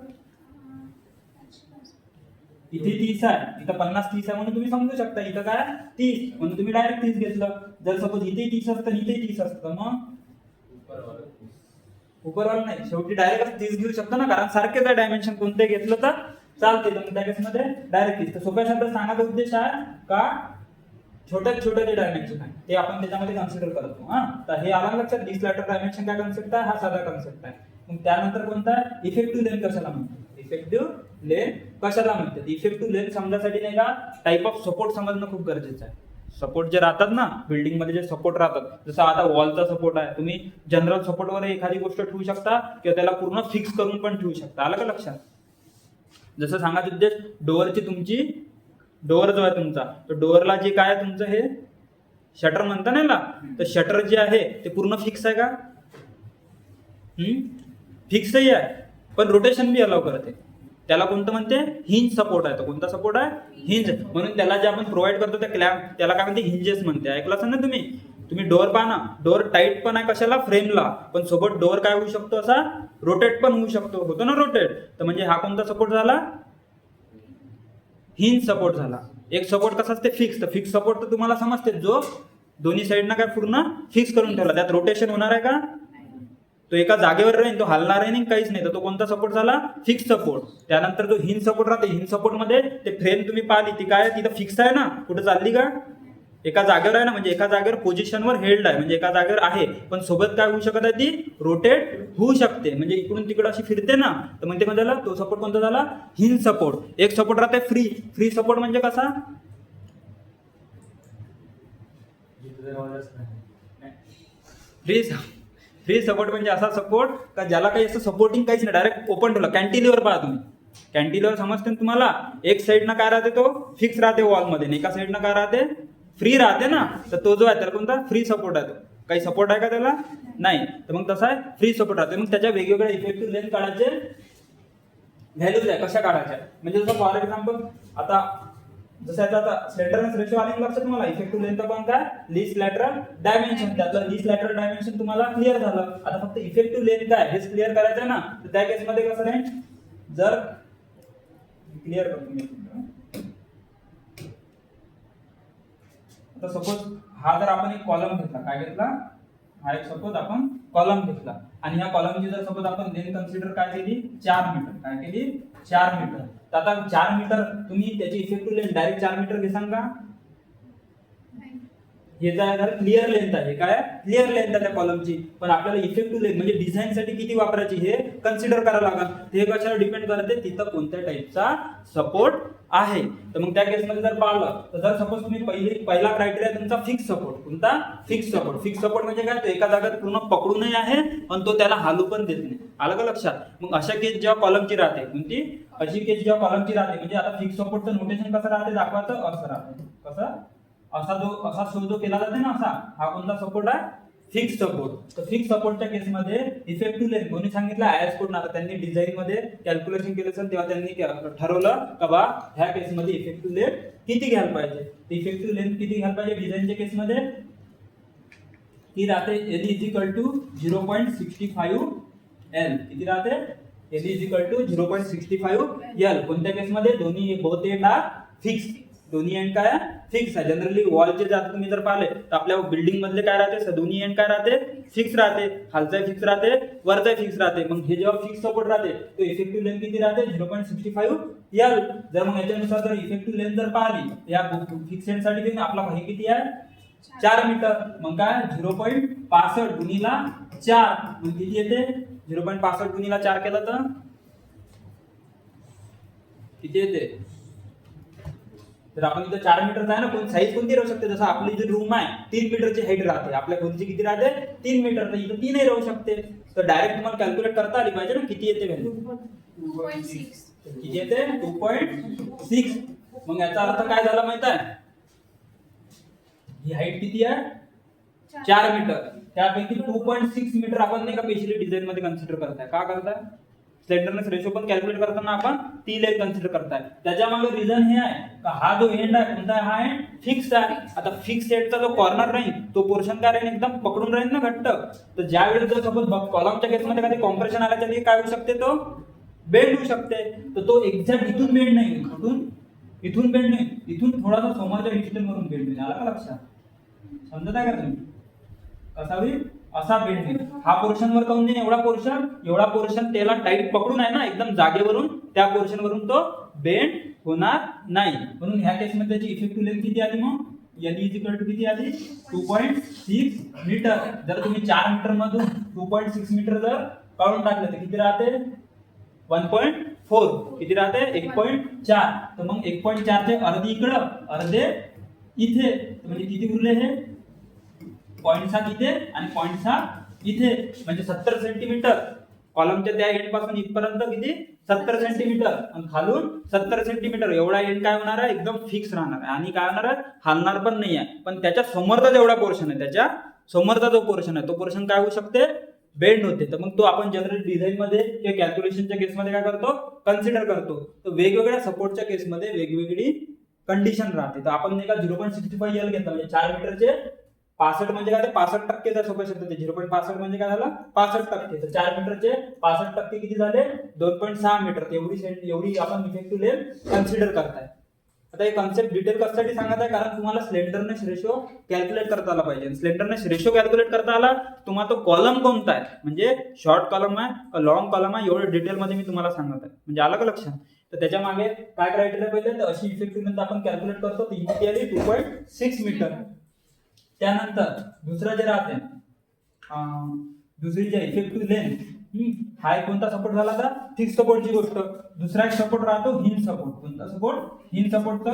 इथे 30 आहे, इथं 50-30 आहे म्हणून तुम्ही समजू शकता इथं काय 30 म्हणून तुम्ही डायरेक्ट 30 घेतलं. जर सपोज इथे 30 असतं इथे 30 असतं मग उपरवाला नाही, शेवटी डायरेक्ट 30 घेऊ शकतो ना, कारण सारखेच आहे डायमेन्शन. कोणते घेतलं तर चालते. तर त्या केसमध्ये डायरेक्ट 30. तर सोप्या शब्दात सांगायचा उद्देश आहे का छोट्यात छोटे जे डायमेन्शन आहे ते आपण त्याच्यामध्ये कन्सिडर करतो. हा, तर हे आलं लक्षात. लीस्ट लॅटरल डायमेन्शन काय कन्सेप्ट आहे? हा साधा कन्सेप्ट आहे. मग त्यानंतर कोणता आहे? इफेक्टिव्ह लेंथ कशाला म्हणतात? इफेक्टिव्ह लेंथ कशाला म्हणतात? इफेक्टिव्ह लेंथ समजायसाठी नाही का टाइप ऑफ सपोर्ट समजणं खूप गरजेचं आहे. सपोर्ट जे राहतात ना बिल्डिंग मध्ये, जे सपोर्ट राहतात, जसं आता वॉलचा सपोर्ट आहे, तुम्ही जनरल सपोर्टवर एखादी गोष्ट ठेवू शकता किंवा त्याला पूर्ण फिक्स करून पण ठेवू शकता. आलं का लक्षात? जसं सांगायचं उद्देश, डोअरची तुमची डोअर जो आहे तुमचा, तर डोअरला जे काय आहे तुमचं हे शटर म्हणता नाही ना, तर शटर जे आहे ते पूर्ण फिक्स आहे का? फिक्सही आहे पण रोटेशन बी अलाव करते. त्याला कोणतं म्हणते? हिंज सपोर्ट आहे. तो कोणता सपोर्ट आहे? हिंज. म्हणून त्याला जे आपण प्रोव्हाइड करतो त्या क्लॅम्प त्याला काय म्हणते? हिंजेस म्हणते. ऐकलं असेल ना तुम्ही. तुम्ही डोअर पहा ना, डोअर टाईट पण आहे कशाला? फ्रेमला. पण सोबत डोअर काय होऊ शकतो? असा रोटेट पण होऊ शकतो. होतो ना रोटेट. तर म्हणजे हा कोणता सपोर्ट झाला? हिंज सपोर्ट झाला. एक सपोर्ट कसा असते? फिक्स. तर फिक्स सपोर्ट तर तुम्हाला समजते, जो दोन्ही साईडनं काय पूर्ण फिक्स करून ठेवला. त्यात रोटेशन होणार आहे का? तो एका जागेवर राहील, तो हलणार नाही काहीच नाही. तर तो कोणता सपोर्ट झाला? Fix support. त्यानंतर जो हिंज सपोर्ट राहते, हिंज सपोर्ट मध्ये ते फ्रेम तुम्ही पाहिली ती काय तिथं फिक्स आहे ना, कुठे चालली का? एका जागेवर आहे ना, म्हणजे एका जागेवर पोझिशनवर हेल्ड आहे, म्हणजे एका जागेवर आहे. पण सोबत काय होऊ शकत आहे? ती रोटेट होऊ शकते, म्हणजे इकडून तिकडे अशी फिरते ना. तर म्हणजे कोणता झाला? तो सपोर्ट कोणता झाला? Hinge support. एक सपोर्ट राहते फ्री. फ्री सपोर्ट म्हणजे कसा? फ्री सपोर्ट म्हणजे असा सपोर्ट का ज्याला काही असं सपोर्टिंग काहीच नाही, डायरेक्ट ओपन ठेवला. कॅन्टिलीवर पहा तुम्ही, कॅन्टिलीवर समजते ना तुम्हाला? एक साईडनं काय राहते? तो फिक्स राहते वॉलमध्ये, एका साईडनं काय राहते? फ्री राहते ना. तर तो जो आहे त्याला कोणता? फ्री सपोर्ट आहे. तो काही सपोर्ट आहे का त्याला? नाही. तर मग तसा आहे फ्री सपोर्ट राहते. मग त्याच्या वेगवेगळ्या इफेक्टिव्ह लेंथ काढायचे व्हॅल्यूज आहे, कशा काढायच्या म्हणजे जसं फॉर एक्झाम्पल आता जसं आता स्लेंडरनेस रेशो आले लक्षात तुम्हाला. इफेक्टिव्ह लेंथ पण काय? Least lateral dimension. त्यातलं लीस्ट लॅटरल डायमेन्शन तुम्हाला क्लिअर झालं. आता फक्त इफेक्टिव्ह लेंथ काय हेच क्लिअर करायचं आहे ना. तर त्या केसमध्ये कसं राहील? जर क्लिअर करतो आता सपोज हा जर आपण एक कॉलम घेतला, काय घेतला? हा एक सपोज आपण कॉलम घेतला आणि ह्या कॉलमची जर सपोज आपण लेंथ कन्सिडर काय केली? 4 मीटर. काय केली? 4 मीटर. तर आता 4 मीटर तुम्ही त्याची इफेक्टिव्ह लेंथ डायरेक्ट 4 मीटर घेसान का? हे जर क्लिअर लेंथ आहे, काय क्लिअर लेंथ आहे त्या कॉलमची, पण आपल्याला इफेक्टिव्ह लेंथ म्हणजे डिझाईन साठी किती वापरायची हे कन्सिडर करावं लागेल. ते कशावर डिपेंड करते? तिथं कोणत्या टाईपचा सपोर्ट आहे. तर मग त्या केसमध्ये जर पाहिलं तर जर सपोज तुम्ही पहिला क्रायटेरिया तुमचा फिक्स सपोर्ट. कोणता? Fix support. फिक्स सपोर्ट म्हणजे काय? तो एका जागेत पूर्ण पकडूनही आहे आणि तो त्याला हालू पण देत नाही. आलं का लक्षात? मग अशा केस जेव्हा कॉलमची राहते, कोणती? अशी केस जेव्हा कॉलमची राहते, म्हणजे आता फिक्स सपोर्टचं नोटेशन कसं राहते दाखवायचं? असं राहते. कसं? असा शो जो केला जाते ना, असा हा कोणता सपोर्ट आहे? Fix support. तर फिक्स सपोर्टच्या केसमध्ये इफेक्टिव्ह लेंथ कोणी सांगितलं? IS code. त्यांनी डिझाईन मध्ये कॅल्क्युलेशन केलं असेल तेव्हा त्यांनी ठरवलं का बा ह्या केसमध्ये इफेक्टिव्ह लेंथ किती घ्यायला पाहिजे. इफेक्टिव्ह लेंथ किती घ्यायला पाहिजे डिझाईनच्या केसमध्ये? ती राहते L is equal to 0.65 L. किती राहते? L is equal to 0.65 L. कोणत्या केसमध्ये? दोन्ही बोथ एंड आर फिक्स. दोन्ही एंड काय फिक्स आहे. जनरली वॉलचे जर तुम्ही जर पाहिले तर आपल्या बिल्डिंग मधले काय राहते? दोन्ही एंड काय राहते? फिक्स राहते. खालचा फिक्स राहते, वरचा फिक्स राहते. मग हे जेव्हा फिक्स सपोर्ट राहते तो इफेक्टिव्ह लेंथ किती राहते? 0.65 एल. जर मग याच्यानुसार जर इफेक्टिव्ह लेंथ जर पाहिली या फिक्स एंड साठी आपला हे किती आहे? 4 मीटर. मग काय? 0.65 गुणिला 4 मग किती येते? 0.65 गुणिला 4 केलं तर किती येते? तर आपण इथं 4 मीटरचा आहे ना, पण साईज कोणती राहू शकते? जसं आपली जी रूम आहे 3 मीटरची हाईट राहते, आपल्या खोलीची किती राहते? 3 मीटर. तर इथं 3 राहू शकते. तर डायरेक्ट तुम्हाला कॅल्क्युलेट करता आली पाहिजे ना किती येते व्हॅल्यू. 2.6. किती येते? 2.6. मग याचा अर्थ काय झाला माहित आहे? ही हाईट किती आहे? 4 मीटर. त्यापैकी 2.6 मीटर आपण नाही का स्पेशली डिझाईन मध्ये कन्सिडर करताय. का करताय? स्लेंडरनेस रेशो पण कॅल्क्युलेट करताना आपण ती लेंथ कन्सिडर करताय. त्याच्या मागे रिझन हे आहे का हा जो एंड आहे कोणता? हा एंड फिक्स आहे. आता फिक्स एंडचा जो कॉर्नर राहील तो पोर्शन काय राहील? एकदम पकडून राहील ना घट्ट. तर ज्या वेळेस जर सपोज कॉलमच्या केसमध्ये कधी कॉम्प्रेशन आल्याच्या वेळी काय होऊ शकते? तो बेंड होऊ शकते. तर तो एक्झॅक्ट इथून बेंड नाही, इथून बेंड नाही, इथून थोडासा समोरच्या डिस्टन्स वरून बेंड होईल. आला का लक्षात? समजत आहे का तुम्ही? कसा होईल? असा बेंड होईल. हा पोर्शन वर काऊन नाही? एवढा पोर्शन त्याला टाईट पकडून आहे ना एकदम जागेवरून, त्या पोर्शन वरून तो बेंड होणार नाही. म्हणून ह्या केसमध्ये त्याची इफेक्टिव्ह लेंथ किती आली? मग एल इज इक्वल टू किती आली? 2.6 मीटर. जर तुम्ही 4 मीटर मधून 2.6 मीटर जर काढून टाकलं तर किती राहते? 1.4. किती राहते? 1.4. तर मग 1.4 चे अर्धे इकडं अर्धे इथे, म्हणजे किती उरले हे? 0.7 इथे आणि 0.7 इथे, म्हणजे 70 सेंटीमीटर. कॉलमच्या त्या एंड पासून इथपर्यंत किती? 70 सेंटीमीटर. आणि खालून 70 सेंटीमीटर. एवढा एंड काय होणार आहे? एकदम फिक्स राहणार आहे आणि काय होणार आहे? हलणार पण नाही आहे. पण त्याच्या समोरचा जेवढा पोर्शन आहे, त्याच्या समोरचा जो पोर्शन आहे तो पोर्शन काय होऊ शकते? बेंड होते. तर मग तो आपण जनरल डिझाईन मध्ये किंवा कॅल्क्युलेशनच्या केसमध्ये काय करतो? कन्सिडर करतो. तर वेगवेगळ्या सपोर्टच्या केसमध्ये वेगवेगळी कंडिशन राहते. तर आपण नाही का 0.65 एल घेतला, म्हणजे 4 मीटरचे 65 म्हणजे काय? 65% सोपे शब्द. 0.65 म्हणजे काय झालं? 65%. तर 4 मीटरचे 65% किती झाले? 2.6 मीटर. एवढी आपण इफेक्टिव्ह लेंथ कन्सिडर करताय. आता हे कॉन्सेप्ट डिटेल कशासाठी सांगत आहे, कारण तुम्हाला स्लेंडरनेस रेशो कॅल्क्युलेट करता आला पाहिजे. स्लेंडरनेस रेशो कॅल्क्युलेट करता आला, तुम्हाला तो कॉलम कोणता आहे, म्हणजे शॉर्ट कॉलम आहे लॉंग कॉलम आहे, एवढं डिटेलमध्ये मी तुम्हाला सांगत आहे. म्हणजे आलं का लक्षात. तर त्याच्या मागे काय क्रायटेरिया पाहिजे, तर अशी इफेक्टिव्हनेस आपण कॅल्क्युलेट करतो, ती किती आली 2.6 मीटर. त्यानंतर दुसरा जे राहते दुसरी जे इफेक्टिव्ह लेंथ, हा एक कोणता सपोर्ट झाला आता, फिक्स सपोर्टची गोष्ट. दुसरा एक सपोर्ट राहतो हिंज सपोर्ट. कोणता सपोर्ट, हिंज सपोर्टचं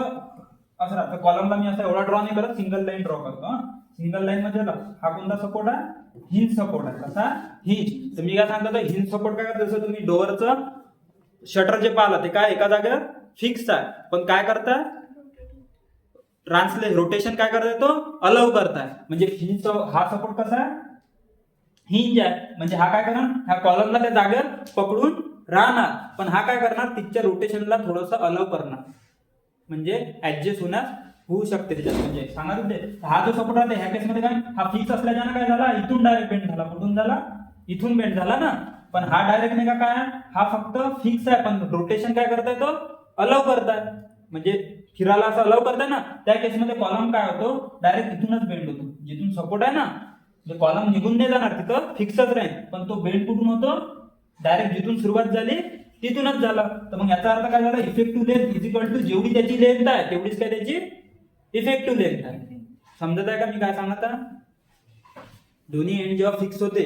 असं राहतं. कॉलमला मी असा एवढा ड्रॉ नाही करत, सिंगल लाईन ड्रॉ करतो. सिंगल लाईन मध्ये हा कोणता सपोर्ट आहे, हिंज सपोर्ट आहे. कसा, हिंज. तर मी काय सांगतो, हिंज सपोर्ट काय करतो, जसं तुम्ही डोअरचं शटर जे पाहिलं ते काय एका जागेवर फिक्स आहे, पण काय करताय, रोटेशन काय करताय, तो अलाउ करताय. म्हणजे हिंज हा सपोर्ट कसा आहे, हिंज आहे. म्हणजे हा काय करणार, ह्या कॉलमला त्या जागेवर पकडून राहणार, पण हा काय करणार, तिच्या रोटेशनला थोडंसं अलाउ करणार, म्हणजे ऍडजस्ट होऊ शकते त्याच्यात. म्हणजे सांगा तुमचे हा जो सपोर्ट आहे ह्या केसमध्ये काय, हा फिक्स असल्याच्यानं काय झाला, इथून डायरेक्ट बेंड झाला. कुठून झाला, इथून बेंड झाला ना. पण हा डायरेक्ट नाही का, काय हा फक्त फिक्स आहे, पण रोटेशन काय करताय, तो अलाउ करताय. म्हणजे फिरायला असं अलाउ करताय ना. त्या केसमध्ये कॉलम काय होतो, डायरेक्ट इथूनच बेंड होतो. जिथून सपोर्ट आहे ना, कॉलम निघून नाही जाणार, तिथं फिक्सच राहील, पण तो बेंड कुठून होतो, डायरेक्ट जिथून सुरुवात झाली तिथूनच झाला. तर मग याचा अर्थ काय झाला, effective length is equal to जेवढी त्याची लेंथ आहे तेवढीच काय त्याची इफेक्टिव्ह लेंथ आहे. समजत आहे का मी काय सांगत आहे. दोन्ही एंड जेव्हा फिक्स होते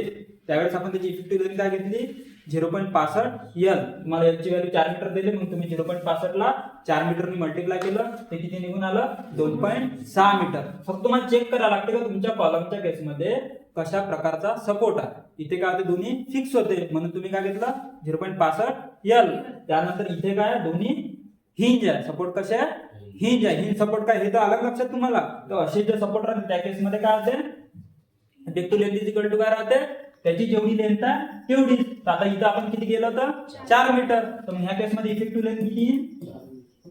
त्यावेळेस आपण त्याची इफेक्टिव्ह लेंथ काय घेतली, 0.65 L. तुम्हाला याची व्हॅल्यू 4 मीटर दिली, मग तुम्ही 0.65 ला 4 मीटरनी मल्टिप्लाय केलं, ते किती निघून आलं, 2.6 मीटर. फक्त तुम्हाला चेक करायला लागते का तुमच्या कॉलमच्या केसमध्ये कशा प्रकारचा सपोर्ट आहे. इथे काय होते, दोन्ही फिक्स होते, म्हणून तुम्ही काय घेतलं 0.65 L. त्यानंतर इथे काय, दोन्ही हिंज आहे. सपोर्ट कसे आहे, हिंज आहे. हिंज सपोर्ट काय, हे तर अलग लक्षात तुम्हाला. तर असे जे सपोर्ट राहते त्या केसमध्ये काय होते, effective length is equal to काय राहते, त्याची जेवढी लेंथ आहे तेवढीच. आता इथं आपण किती केलं होतं, 4 मीटर. तर मग ह्या केसमध्ये इफेक्टिव्ह लेंथ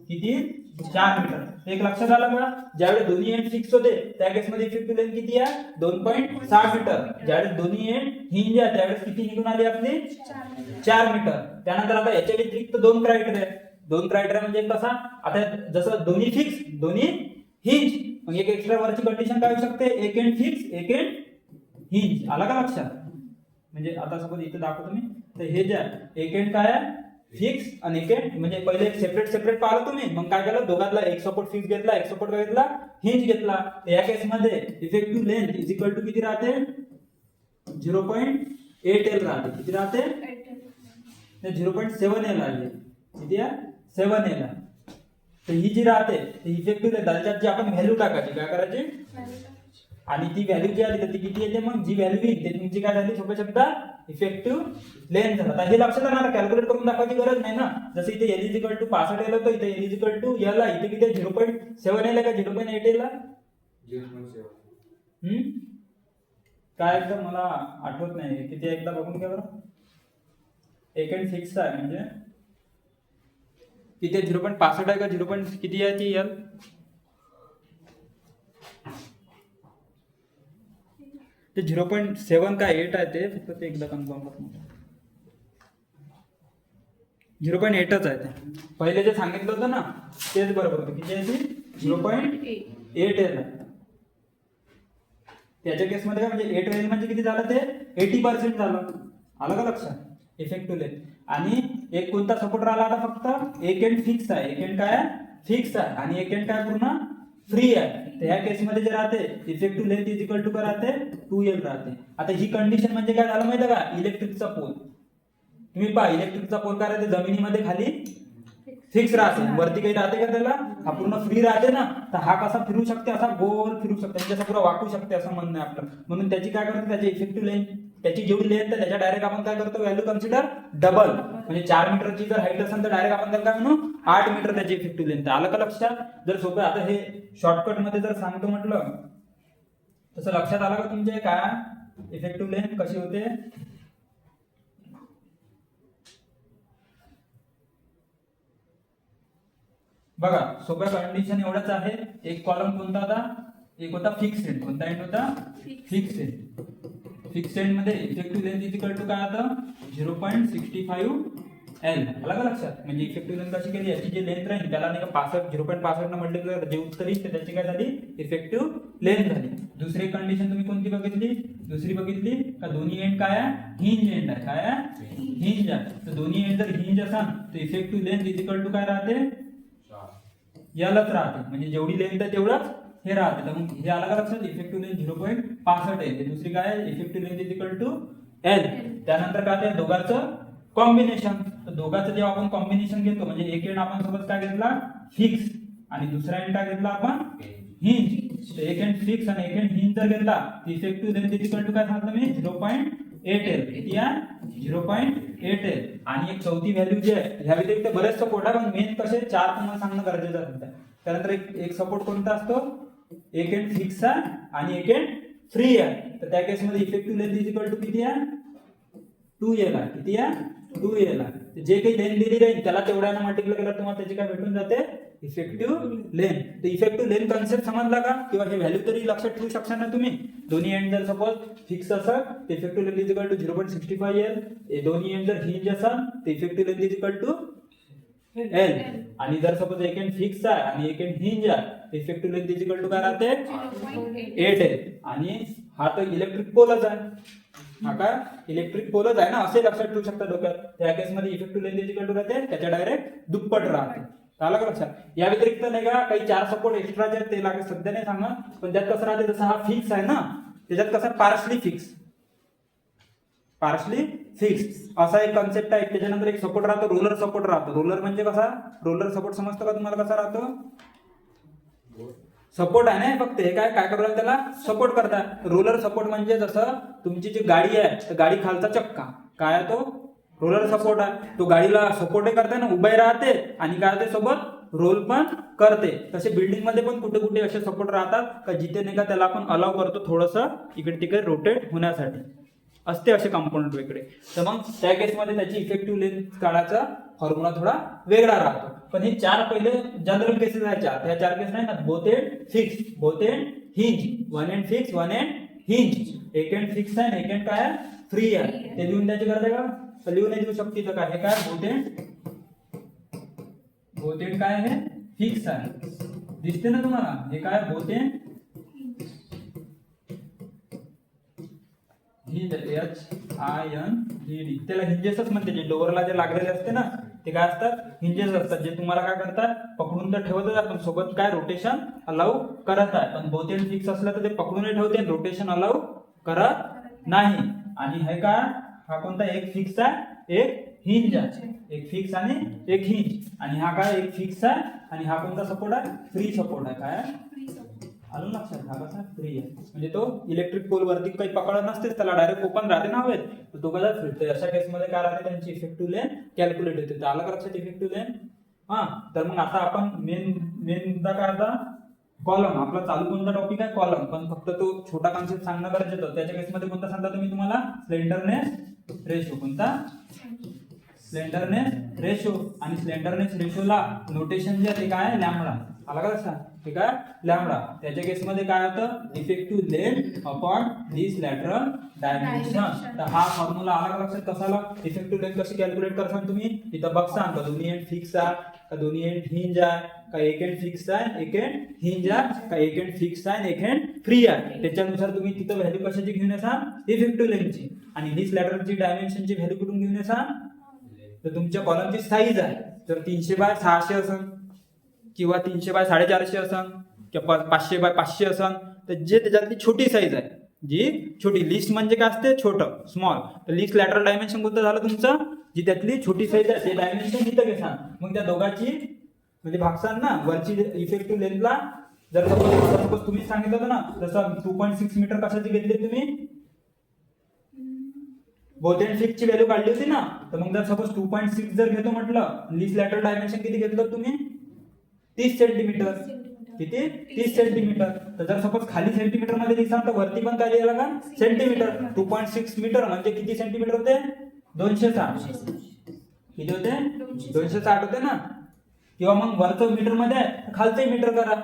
किती 4 मीटर. एक लक्षात आलं का. ज्यावेळेस दोन्ही एंड फिक्स होते त्या केसमध्ये इफेक्टिव्ह लेंथ किती आहे, 2.6 मीटर. ज्यावेळेस दोन्ही एंड हिंज आहे त्यावेळेस किती निघून आली आपली, 4 मीटर. त्यानंतर आता याच्या व्यतिरिक्त दोन क्रायटेरिया म्हणजे कसा, आता जसं दोन्ही फिक्स दोन्ही हिंज, मग एक एक्स्ट्रा वरची कंडिशन काय होऊ शकते, एक एंड फिक्स एक एंड हिंज. आला का लक्षात. म्हणजे आता सपोज इथे दाखवतो मी, तर हे जे एक एंड काय आहे, फिक्स आणि एक एंड, म्हणजे पहिले एक सेपरेट पाहिलं तुम्ही, मग काय केलं, दोघातला एक सपोर्ट फिक्स घेतला, एक सपोर्ट घेतला हिंज घेतला. तर या केसमध्ये effective length is equal to किती राहते, 0.8 L राहते. किती राहते, 0.7 L आहे. किती आहे, 7 L आहे. तर ही जी राहते इफेक्टिव्ह लेंथ, त्याच्यात जी आपण व्हॅल्यू टाकायची, काय करायची, आणि ती व्हॅल्यू जी आली तर ती किती येते, मग जी व्हॅल्यू येईल ते तुमची काय झाली, सोप्या शब्दात इफेक्टिव्ह लेंथ झाला. आता हे लक्षात राहणार, कॅल्क्युलेट करून दाखवायची गरज नाही ना. जसं इथे L is equal to 65 L होतं, इथे L is equal to L आहे. इथे किती 0.7 L का 0.8 L, 0.7. काय एकदम मला आठवत नाही किती, एकदा बघून घ्या बरं. एक एंड फिक्स आहे म्हणजे तिथे 0.65 आहे का 0. किती आहे ती L, ते 0.7 का 8 आहे. ते फक्त ते एकदा कन्फर्म करतो, 0.8च आहे. ते पहिले जे सांगितलं होतं ना तेच बरोबर होतं. किती आहे ती, 0.8 L. त्याच्या केसमध्ये काय, म्हणजे 8 L म्हणजे किती झालं, ते 80% झालं. आलं का लक्षात, इफेक्टिव्ह लेंथ. आणि एक कोणता सपोर्ट राहिला आता, फक्त एक एंड फिक्स आहे. एक एंड काय फिक्स आहे आणि एक एंड काय पूर्ण फ्री आहे. तर ह्या केसमध्ये जे राहते effective length is equal to काय राहते, 2L राहते. आता ही कंडिशन म्हणजे काय झालं माहिती का, इलेक्ट्रिकचा पोल. तुम्ही पहा, इलेक्ट्रिकचा पोल काय राहते, जमिनीमध्ये खाली फिक्स राहते, वरती काही राहते का त्याला, हा पूर्ण फ्री राहते ना. तर हा कसा फिरू शकते, असा गोल फिरू शकते, म्हणजे असा पुरा वाकू शकते असं म्हणणं आहे आपलं. म्हणून त्याची काय करते, त्याची इफेक्टिव्ह लेंथ, त्याची जेवढी लेंथ आहे त्याच्या डायरेक्ट आपण काय करतो, व्हॅल्यू कन्सिडर डबल. म्हणजे 4 मीटरची जर हाईट असेल तर डायरेक्ट आपण त्याला काय म्हणू, 8 मीटर त्याची इफेक्टिव्ह लेंथ. आलं का लक्षात. जर सोपं आता हे शॉर्टकट मध्ये जर सांगतो म्हटलं तसं लक्षात आलं का तुमच्या, काय इफेक्टिव्ह लेंथ कशी होते. बघा सोप्या कंडिशन एवढंच आहे. एक कॉलम कोणता होता, एक होता फिक्स एंड. कोणता एंड होता, फिक्स एंड. फिक्स एंड मध्ये effective length is equal to काय होतं, 0.65 एल. आला का लक्षात? म्हणजे इफेक्टिव्ह लेंथ कशी केली, याची जी लेंथ राहील त्याला नाही का 0.65 न मल्टिप्लाय जे उत्तर येईल ते त्याची काय झाली, इफेक्टिव्ह लेंथ झाली. दुसरी कंडिशन तुम्ही कोणती बघितली, दुसरी बघितली का दोन्ही एंड काय आहे, हिंज एंड आहे. काय आहे, हिंज आहे. तर दोन्ही एंड जर हिंज असाल तर effective length is equal to काय राहते, यालाच राहते. म्हणजे जेवढी लेंथ आहे तेवढंच हे राहते. तर मग हे आला का लक्षात, इफेक्टिव्ह लेंथ 0.65 आहे. दुसरी काय आहे, effective length is equal to L. त्यानंतर काय आहे, दोघांचं कॉम्बिनेशन. तर दोघांचं जेव्हा आपण कॉम्बिनेशन घेतो म्हणजे एक एंड आपण सोबत काय घेतला, फिक्स, आणि दुसरा एंड काय घेतला आपण, हिंज. तर एक एंड फिक्स आणि एक एंड हिंज जर घेतला तर effective length is equal to काय सांगितलं मी, 0.8 एल. किती आहे, 0.8 एल. आणि एक चौथी व्हॅल्यू जी आहे, ह्या व्यतिरिक्त बरेच सपोर्ट आहे पण मेन कसे चार तुम्हाला सांगणं गरजेचं आहे. त्यानंतर एक सपोर्ट कोणता असतो, एक एंड फिक्स आहे आणि एक एंड फ्री आहे. तर त्या केसमध्ये effective length is equal to किती आहे, 2L आहे. किती आहे, 2L आहे. जे काही लेंथ दिली राहील त्याला तेवढ्यानं मल्टिप्लाय केलं तुम्हाला त्याची काय भेटून जाते, इफेक्टिव्ह लेंथ. तर इफेक्टिव्ह लेंथ कन्सेप्ट समजला का, किंवा हे व्हॅल्यू तरी लक्षात ठेवू शकता ना तुम्ही. दोन्ही एंड जर सपोज फिक्स असेल तर effective length is equal to 0.65 L. दोन्ही एंड जर हिंज असेल तर effective length is equal to L. आणि जर सपोज एक एंड फिक्स आहे आणि एक एंड हिंज आहे, effective length is equal to काय राहते, 8 एल. आणि हा तर इलेक्ट्रिक पोलच आहे, हा काय इलेक्ट्रिक पोलच आहे ना, असे लक्षात ठेवू शकता डोक्यात. त्या केसमध्ये effective length is equal to राहते त्याच्या डायरेक्ट दुप्पट राहते. आला का लक्षात? या व्यतिरिक्त नाही का काही चार सपोर्ट एक्स्ट्राचे आहेत ते लागेल सध्या नाही सांगत, पण त्यात कसं राहते, जसं हा फिक्स आहे ना त्याच्यात कसं पार्शली फिक्स असा एक कन्सेप्ट आहे. त्याच्यानंतर एक सपोर्ट राहतो, रोलर सपोर्ट राहतो. रोलर म्हणजे कसा, रोलर सपोर्ट समजतो का तुम्हाला कसा राहतो, सपोर्ट आहे ना फक्त, हे काय करू राहिलं त्याला सपोर्ट करता. रोलर सपोर्ट म्हणजे जसं तुमची जी गाडी आहे तर गाडी खालचा चक्का काय आहे, तो रोलर सपोर्ट आहे. तो गाडीला सपोर्टही करते ना, उभे राहते आणि काय ते सोबत रोल पण करते. तसे बिल्डिंग मध्ये पण कुठे कुठे असे सपोर्ट राहतात का जिथे नाही का त्याला आपण अलाव करतो थोडंसं इकडे तिकडे रोटेट होण्यासाठी असते असे कंपोनंट वेगळे. तर मग त्या केसमध्ये त्याची इफेक्टिव्ह लेंथ काढायचा फॉर्म्युला थोडा वेगळा राहतो. पण हे चार पहिले जनरल केसेस आहेत, त्या चार केस नाही ना, both end fix, both end hinge, one end fix, one end hinge. एक एंड फिक्स आहे, एक एंड काय फ्री आहे. ते लिहून द्यायची गरज आहे का, लिहून नाही देऊ शकते. तर काय हे काय बोथ एंड काय आहे, फिक्स आहे. दिसते ना तुम्हाला, हे काय बोथ एंड हिंज, HINGD. त्याला हिंजेसच म्हणते. जे डोअरला जे लागलेले असते ना ते काय असतात, हिंजेस असतात. जे तुम्हाला काय करतात, पकडून तर ठेवतच आपण सोबत काय रोटेशन अलाउ करत आहे. पण बोथ एंड फिक्स असलं तर ते पकडूनही ठेवते, रोटेशन अलाउ करत नाही. आणि हे काय, हा कोणता, एक फिक्स आहे एक हिंज आहे, एक फिक्स आणि एक हिंज. आणि हा काय, एक फिक्स आहे आणि हा कोणता सपोर्ट आहे, फ्री सपोर्ट आहे. काय आलं लक्षात, हा कसा फ्री आहे. म्हणजे तो इलेक्ट्रिक पोल वरती काही पकडत नसतेच, त्याला डायरेक्ट ओपन राहते ना हवेत, तर तो कसा फिरते. अशा केसमध्ये काय राहते, त्यांची इफेक्टिव्ह लेंथ कॅल्क्युलेट होते. तर आलं का लक्षात इफेक्टिव्ह लेंथ. हा, तर मग आता आपण मेन मुद्दा काय, आता कॉलम. आपला चालू कोणता टॉपिक आहे, कॉलम. पण फक्त तो छोटा कॉन्सेप्ट सांगणं गरजेचं होतं. त्याच्या केसमध्ये कोणता सांगता तुम्ही, तुम्हाला स्लेंडरनेस रेशो. कोणता, स्लेंडरनेस रेशो. आणि स्लेंडरनेस रेशोला नोटेशन जे आहे ते काय, लॅम्बडा. आला का लक्षात, ठीक आहे, लॅम्बडा. त्याच्या केसमध्ये काय होतं, इफेक्टिव्ह लेंथ अपॉन दिस लॅटरल डायमेन्शन. तर हा फॉर्म्युला आला का लक्षात, कसा आला, इफेक्टिव्ह लेंथ कशी कॅल्क्युलेट करसान तुम्ही. इथं बघसान का दोन्ही एंड फिक्स आहे का दोन्ही एंड हिंज आहे का एक एंड फिक्स आहे एक एंड हिंज आहे का एक एंड फिक्स आहे एक एंड फ्री आहे. त्याच्यानुसार तुम्ही तिथं व्हॅल्यू कशाची घेऊन येसान, इफेक्टिव्ह लेंथची. आणि दिस लॅटरलची डायमेन्शनची व्हॅल्यू कुठून घेऊन येसान, तर तुमच्या कॉलमची साईज आहे. तर 300x600 असन किंवा 300x450 असन किंवा 500x500 असन, तर जे त्याच्यातली छोटी साईज आहे, जी छोटी लिस्ट म्हणजे काय असते, छोटं स्मॉल. तर लिस्ट लॅटरल डायमेन्शन कोणतं झालं तुमचं, जी त्यातली छोटी साईज आहे ते डायमेन्शन इथं घेसान. मग त्या दोघांची म्हणजे भागसान ना, वरची इफेक्टिव्ह लेंथला. जर सपोज तुम्ही सांगितलं होतं ना, जसं 2.6 मीटर कशाची घेतली तुम्ही, बोथ एंड फिक्सची व्हॅल्यू काढली होती ना. तर मग जर सपोज 2.6 जर घेतो म्हटलं, लिस्ट लॅटरल डायमेन्शन किती घेतलं तुम्ही, 30 सेंटीमीटर. किती, 30 सेंटीमीटर. तर जर सपोज खाली सेंटीमीटर मध्ये लिहिसाल तर वरती पण काय लिहायला का, सेंटीमीटर. 2.6 मीटर म्हणजे किती सेंटीमीटर होते, 260. किती होते, 260 होते ना. किंवा मग वरचं मीटर मध्ये आहे, खालचं मीटर करा.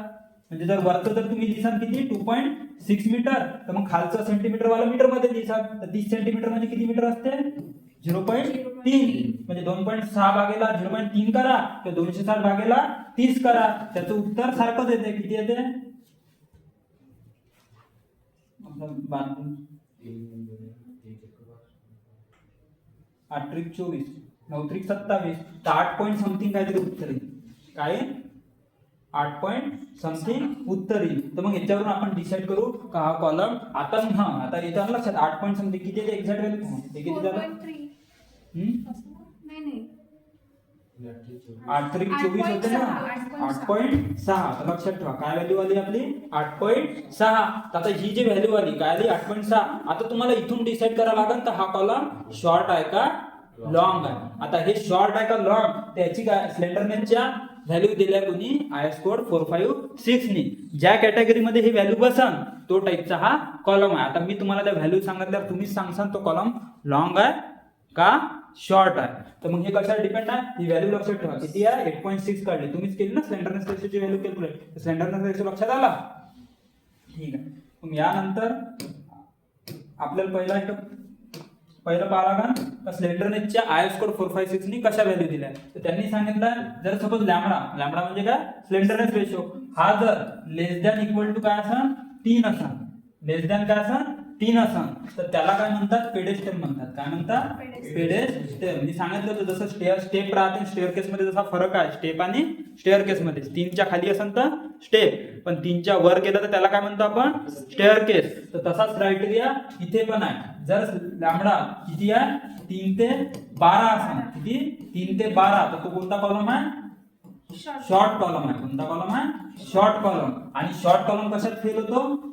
म्हणजे जर वरचं जर तुम्ही लिहिसाल किती, 2.6 मीटर, तर मग खालचं सेंटीमीटर वाला मीटर मध्ये लिहिसाल तर 30 सेंटीमीटर म्हणजे किती मीटर असते, 0.3 म्हणजे 2.6 भागेला 0.3 करा किंवा 260 भागेला 30 करा, त्याचं उत्तर सारखंच येते. किती येते? आठ त्रिक 24, 9 त्रिक 27, तर 8 पॉईंट समथिंग काहीतरी उत्तर येईल. काय 8 पॉईंट समथिंग उत्तर येईल. तर मग याच्यावरून आपण डिसाईड करू का हा कॉलम आता इथं लक्षात 8 पॉईंट समथिंग किती येते एक्झॅक्ट व्हॅल्यू हे किती झालं? 8 त्रिक 24 होते ना, 8.6. तर लक्षात ठेवा काय व्हॅल्यू आली आपली 8.6. आता ही जी व्हॅल्यू आली काय आली 8.6. आता तुम्हाला इथून डिसाईड करावं लागेल तर हा कॉलम शॉर्ट आहे का लॉंग आहे. आता हे शॉर्ट आहे का लॉंग त्याची काय स्लेंडरनेसच्या व्हॅल्यू दिल्या कोणी IS कोड 456 नी. ज्या कॅटेगरीमध्ये ही व्हॅल्यू बसन तो टाईपचा हा कॉलम आहे. आता मी तुम्हाला त्या व्हॅल्यू सांगितल्यावर तुम्हीच सांगसान तो कॉलम लॉंग आहे का शॉर्ट आहे. तर मग हे कशावर डिपेंड आहे ही व्हॅल्यू लक्षात ठेवा. किती आहे 8.6 काढली तुम्हीच केली ना स्लेंडरनेस रेशोची व्हॅल्यू कॅल्क्युलेट. स्लेंडरनेस रेशो लक्षात आला. ठीक आहे. मग यानंतर आपल्याला पहिलं पाहा लागेल स्लेंडरनेसच्या IS कोड 456 नी कशा व्हॅल्यू दिल्या. तर त्यांनी सांगितलं जर सपोज लॅम्बडा म्हणजे काय स्लेंडरनेस रेशो हा जर लेस दॅन इक्वल टू काय असन 3 असन, लेस दॅन काय असन 3 असन, तर त्याला काय म्हणतात पेडेस्टल म्हणतात. काय म्हणतात पेडेस्टल. मी सांगितलं होतं जसं स्टेप राहते स्टेअरकेस मध्ये जसा फरक आहे स्टेप आणि स्टेअरकेस मध्ये. 3च्या खाली असन तर स्टेप, पण 3च्या वर गेलं तर त्याला काय म्हणतो आपण स्टेअरकेस. तर तसाच क्रायटेरिया इथे पण आहे. जर लॅम्बडा किती आहे 3 ते 12 असन, किती 3 ते 12, तर तो कोणता कॉलम आहे शॉर्ट कॉलम आहे. कोणता कॉलम आहे शॉर्ट कॉलम. आणि शॉर्ट कॉलम कशात फेल होतो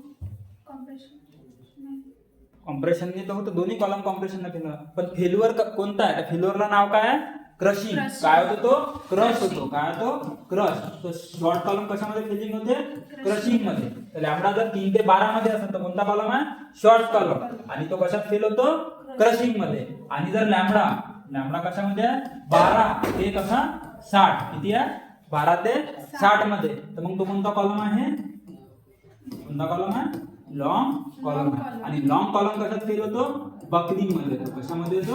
कॉम्प्रेशनने तर होतं. दोन्ही कॉलम कॉम्प्रेशन फेल. पण फेल्युअर कोणता आहे त्या फेल्युअरला नाव काय आहे क्रशिंग. काय होतो तो क्रश होतो. काय होतो क्रश. तो शॉर्ट कॉलम कशामध्ये फेलिंग होते क्रशिंग मध्ये. तर लॅम्बडा जर 3 ते 12 मध्ये असेल तर कोणता कॉलम आहे शॉर्ट कॉलम आणि तो कशात फेल होतो क्रशिंग मध्ये. आणि जर लॅम्बडा कशामध्ये आहे 12 ते कसा 60, किती आहे 12 ते 60 मध्ये, तर मग तो कोणता कॉलम आहे कोणता कॉलम आहे लॉंग कॉलम आहे. आणि लॉंग कॉलम कशात फेल होतो बकलिंग मध्ये होतो. कशामध्ये होतो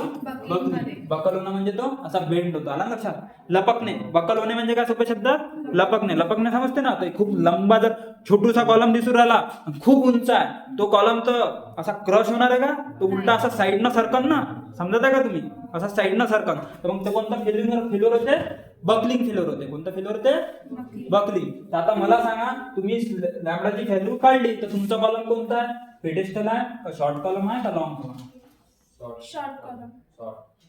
बकल होणं म्हणजे तो असा बेंड होतो. आला लक्षात. लपकणे बकल होणे म्हणजे काय सोपे शब्द लपकणे समजते ना. तर खूप लंबा जर छोटूसा कॉलम दिसून राहिला खूप उंच आहे तो कॉलम तर असा क्रश होणार आहे का तो उलटा असा साईडनं सरकन ना. समजत आहे का तुम्ही असा साईडनं सरकन. तर मग तो कोणता फेल्युअर होते बकलिंग फेल्युअर होते. कोणतं फेल्युअर होते बकलिंग. तर आता मला सांगा तुम्ही लॅम्बडाची व्हॅल्यू काढली तर तुमचा कॉलम कोणता आहे पेडेस्टल आहे का शॉर्ट कॉलम आहे का लॉंग कॉलम. Short column.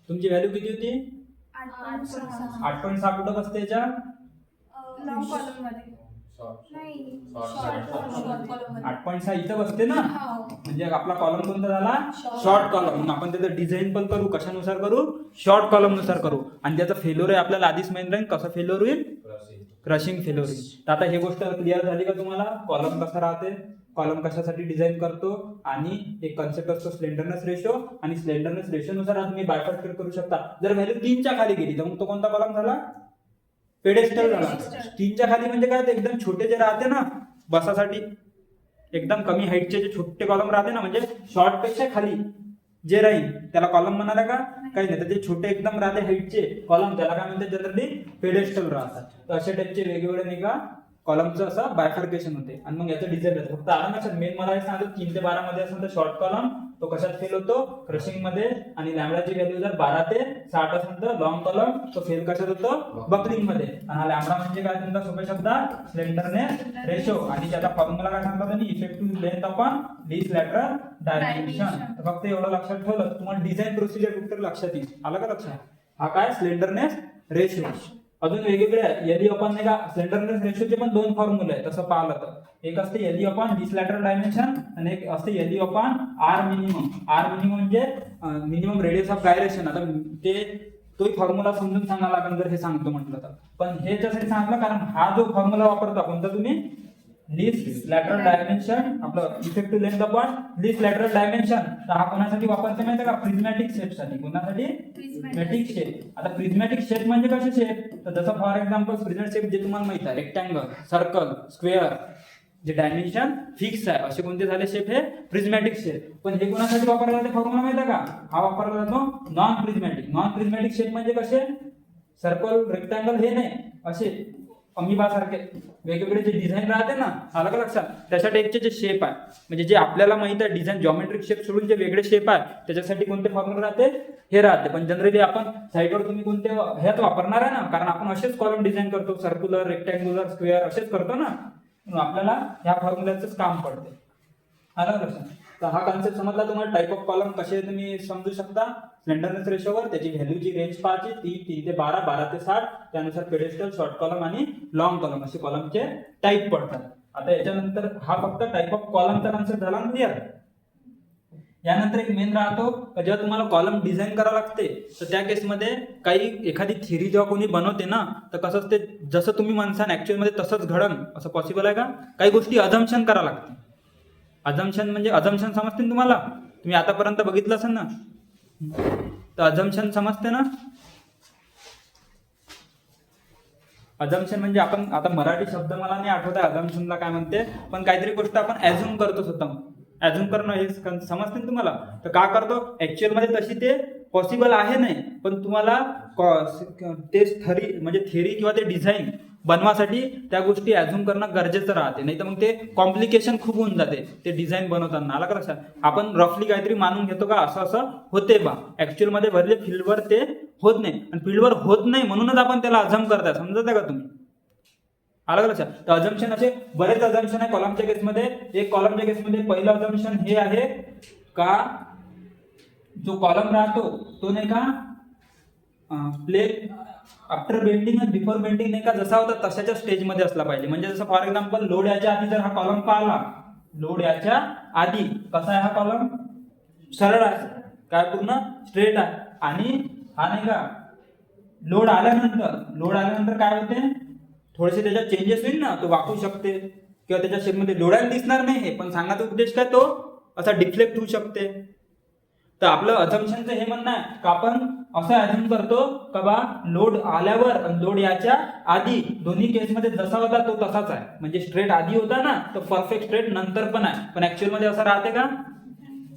तुमची व्हॅल्यू किती होती 8.6 कुठं बसते याच्या लॉंग कॉलम मध्ये नाही शॉर्ट कॉलम 8.6 इथं बसते ना. म्हणजे आपला कॉलम कोणता झाला शॉर्ट कॉलम. मग आपण त्याचं डिझाईन पण करू कशानुसार करू शॉर्ट कॉलम नुसार करू. आणि त्याचं फेल्युअर आहे आपल्याला आधीच माहित राहील कसं फेल्युअर होईल क्रशिंग फेल्युअर होईल. तर आता हे गोष्ट क्लिअर झाली का तुम्हाला कॉलम कसा राहते कॉलम कशासाठी डिझाईन करतो. आणि एक कन्सेप्ट असतो स्लेंडरनेस रेशो. आणि स्लेंडरनेस रेशो नुसार तुम्ही बायफर्केट करू शकता. जर व्हॅल्यू 3च्या खाली गेली तर मग तो कोणता कॉलम झाला पेडेस्टल झाला. 3च्या खाली म्हणजे काय ते एकदम छोटे जे राहते ना बसासाठी एकदम कमी हाईटचे जे छोटे कॉलम राहते ना म्हणजे शॉर्ट पेक्षा खाली जे राहील त्याला कॉलम म्हणणार का काही नाही. तर जे छोटे एकदम राहते हाईटचे कॉलम त्याला काय म्हणतात जनरली पेडेस्टल राहतात. तर अशा टाईपचे वेगवेगळे नाही का कॉलमचं असं बायफर्केशन होते. आणि मग याचं डिझाईन येतं. फक्त आला लक्षात मेन मला हे सांगतो 3 ते 12 मध्ये असेल तर शॉर्ट कॉलम तो कशात फेल होतो क्रशिंग मध्ये. आणि लॅम्बडाची व्हॅल्यू जर 12 ते 60 असेल तर लॉंग कॉलम तो फेल कशात होतो बकलिंग मध्ये. आणि हा लॅम्बडा म्हणजे काय तुमचा सोप्या शब्दात स्लेंडरनेस रेशो. आणि त्याचा फॉर्म्युला काय सांगतात त्यांनी effective length upon least lateral dimension. फक्त एवढं लक्षात ठेवलं तुम्हाला डिझाईन प्रोसिजर कुठे लक्षात येईल. आलं का लक्षात. हा काय स्लेंडरनेस रेशो. अजून वेगवेगळे एलई अपॉन नाही का स्लेंडरनेस रेशोचे पण 2 फॉर्म्युले आहेत तसं पाहिलं तर. एक असते L E upon least lateral dimension आणि एक असते L E upon R minimum. R minimum म्हणजे मिनिमम रेडियस ऑफ गायरेशन. आता ते तोही फॉर्म्युला समजून सांगायला लागेल जर हे सांगतो म्हटलं तर. पण हे त्यासाठी सांगितलं कारण हा जो फॉर्म्युला वापरता कोणता तुम्ही लीस्ट लॅटरल डायमेन्शन आपलं effective length upon least lateral dimension. तर हा कोणासाठी वापरते माहिती का प्रिझमॅटिक शेप साठी. कोणासाठी प्रिझमॅटिक शेप. आता प्रिझमॅटिक शेप म्हणजे कसे शेप तर जसं फॉर एक्झाम्पल प्रिझमॅटिक शेप जे तुम्हाला माहित आहे रेक्टँगल सर्कल स्क्वेअर जे डायमेन्शन फिक्स आहे असे कोणते झाले शेप हे प्रिझमॅटिक शेप. पण हे कोणासाठी वापरला जाते फॉर्म्युला माहिती आहे का? हा वापरला जातो non prismatic. Non prismatic shape म्हणजे कसे? सर्कल, रेक्टँगल हे नाही, असे अमिबा सारखे वेगवेगळे जे डिझाईन राहते ना, आलं का लक्षात? त्याच्या टाईपचे जे शेप आहे म्हणजे जे आपल्याला माहित आहे डिझाईन जॉमेट्रिक शेप सोडून जे वेगळे शेप आहे त्याच्यासाठी कोणते फॉर्म्युला राहते हे राहते. पण जनरली आपण साईडवर तुम्ही कोणते ह्यात वापरणार आहे ना, कारण आपण असेच कॉलम डिझाईन करतो, सर्क्युलर, रेक्टँग्युलर, स्क्वेअर असेच करतो ना, म्हणून आपल्याला ह्या फॉर्म्युल्याचंच काम पडते. आलं का लक्षात? तर हा कॉन्सेप्ट समजला तुम्हाला. टाईप ऑफ कॉलम कसे तुम्ही समजू शकता. स्लेंडरनेस रेशोवर त्याची व्हॅल्यूची रेंज पाहायची 3 ते 12, 12 ते 60, त्यानुसार पेडेस्टल, शॉर्ट कॉलम आणि लॉंग कॉलम असे कॉलमचे टाईप पडतात. आता याच्यानंतर हा फक्त टाईप ऑफ कॉलमचा कॉन्सेप्ट झाला क्लिअर. यानंतर एक मेन राहतो जेव्हा तुम्हाला कॉलम डिझाईन करावं लागते तर त्या केसमध्ये काही एखादी थिअरी जेव्हा कोणी बनवते ना तर कसं ते जसं तुम्ही म्हणसान ऍक्च्युअल मध्ये तसंच घडन असं पॉसिबल आहे का? काही गोष्टी अझम्पशन करावं लागते. अझम्पशन म्हणजे अझम्पशन समजते ना तुम्हाला? तुम्ही आतापर्यंत बघितलं असेल ना, तर अझम्पशन समजते ना? अझम्पशन म्हणजे आपण आता मराठी शब्द मला नाही आठवत आहे अझम्पशनला काय म्हणते, पण काहीतरी गोष्ट आपण ऍझ्युम करतो स्वतः. ऍझ्युम करणं हे समजते तुम्हाला? तर का करतो ऍक्च्युअल मध्ये तशी ते पॉसिबल आहे नाही, पण तुम्हाला ते थिअरी किंवा ते डिझाईन बनवासाठी त्या गोष्टी ऍझ्युम करणं गरजेचं राहते. नाही तर मग ते कॉम्प्लिकेशन खूप होऊन जाते ते डिझाईन बनवताना. आला का लक्षात? आपण रफली काहीतरी मानून घेतो का असं असं होते बा, ऍक्च्युअल मध्ये भरले फील्डवर ते होत नाही, आणि फील्डवर होत नाही म्हणूनच आपण त्याला अझम करताय. समजत का तुम्ही? आलं का लक्षात? तर अझम्पशन असे बरेच अझम्पशन आहे कॉलमच्या केसमध्ये. एक कॉलमच्या केसमध्ये पहिलं अझम्पशन हे आहे का जो कॉलम राहतो तो नाही का प्लेन आफ्टर बेंडिंग आणि बिफोर बेंडिंग नाही का जसा होता तशाच्या स्टेजमध्ये असला पाहिजे. म्हणजे जसं फॉर एक्झाम्पल लोड याच्या आधी जर हा कॉलम पाहिला, लोड याच्या आधी कसा आहे हा कॉलम? सरळ आहे, काय पूर्ण स्ट्रेट आहे. आणि हा नाही का लोड आल्यानंतर काय होते? थोडेसे त्याच्यात चेंजेस होईल ना, तो वाकू शकते किंवा त्याच्या शेपमध्ये लोडायला दिसणार नाही हे, पण सांगायचा उद्देश काय तो असा डिफ्लेक्ट होऊ शकते. तर आपलं अझम्पशनचं हे म्हणणं आहे का आपण असं अझ्युम करतो का बा लोड आल्यावर आणि लोड याच्या आधी दोन्ही केसमध्ये जसा होता तो तसाच आहे. म्हणजे स्ट्रेट आधी होता ना तर परफेक्ट स्ट्रेट नंतर पण आहे. पण ऍक्च्युअल मध्ये असं राहते का?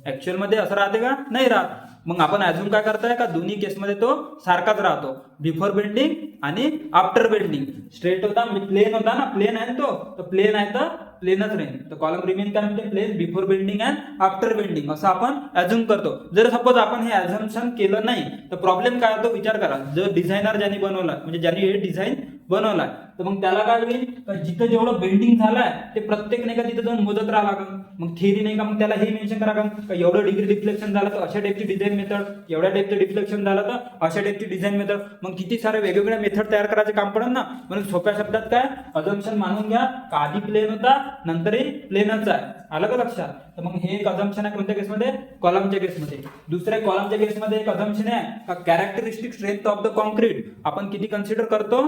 ऍक्च्युअल मध्ये असं राहते का? नाही राहत. मग आपण अजून काय करताय का दोन्ही केसमध्ये तो सारखाच राहतो, बिफोर बेंडिंग आणि आफ्टर बेंडिंग. स्ट्रेट होता म्हणजे प्लेन होता ना, प्लेन आहे तो, तर प्लेन आहे तर प्लेनच राहील. तर कॉलम रिमेन काय म्हणजे plane before bending and after bending असं आपण अझ्युम करतो. जर सपोज आपण हे अझम्पशन केलं नाही तर प्रॉब्लेम काय होतो विचार करा. जर डिझायनर ज्यांनी बनवला म्हणजे ज्यांनी हे डिझाईन बनवलाय तर मग त्याला काय होईल तर जिथं जेवढं बेंडिंग झालाय ते प्रत्येक नाही का तिथं जाऊन मोजत राहा लागेल. मग थिअरी नाही का मग त्याला हे मेन्शन करा का एवढं डिग्री डिफ्लेक्शन झालं तर अशा टाईपची डिझाईन मेथड, एवढ्या टाईपचं डिफ्लेक्शन झालं तर अशा टाईपची डिझाईन मेथड. मग किती सारे वेगवेगळ्या मेथड तयार करायचे काम पडेल ना. म्हणून सोप्या शब्दात काय अझम्पशन मानून घ्या का आधी प्लेन होता नंतरही प्लेनच आहे. आलं का लक्षात? तर मग हे एक अझम्पशन आहे कोणत्या केसमध्ये? कॉलमच्या केसमध्ये. दुसऱ्या कॉलमच्या केसमध्ये एक अझम्पशन आहे का characteristic strength of the concrete आपण किती कन्सिडर करतो?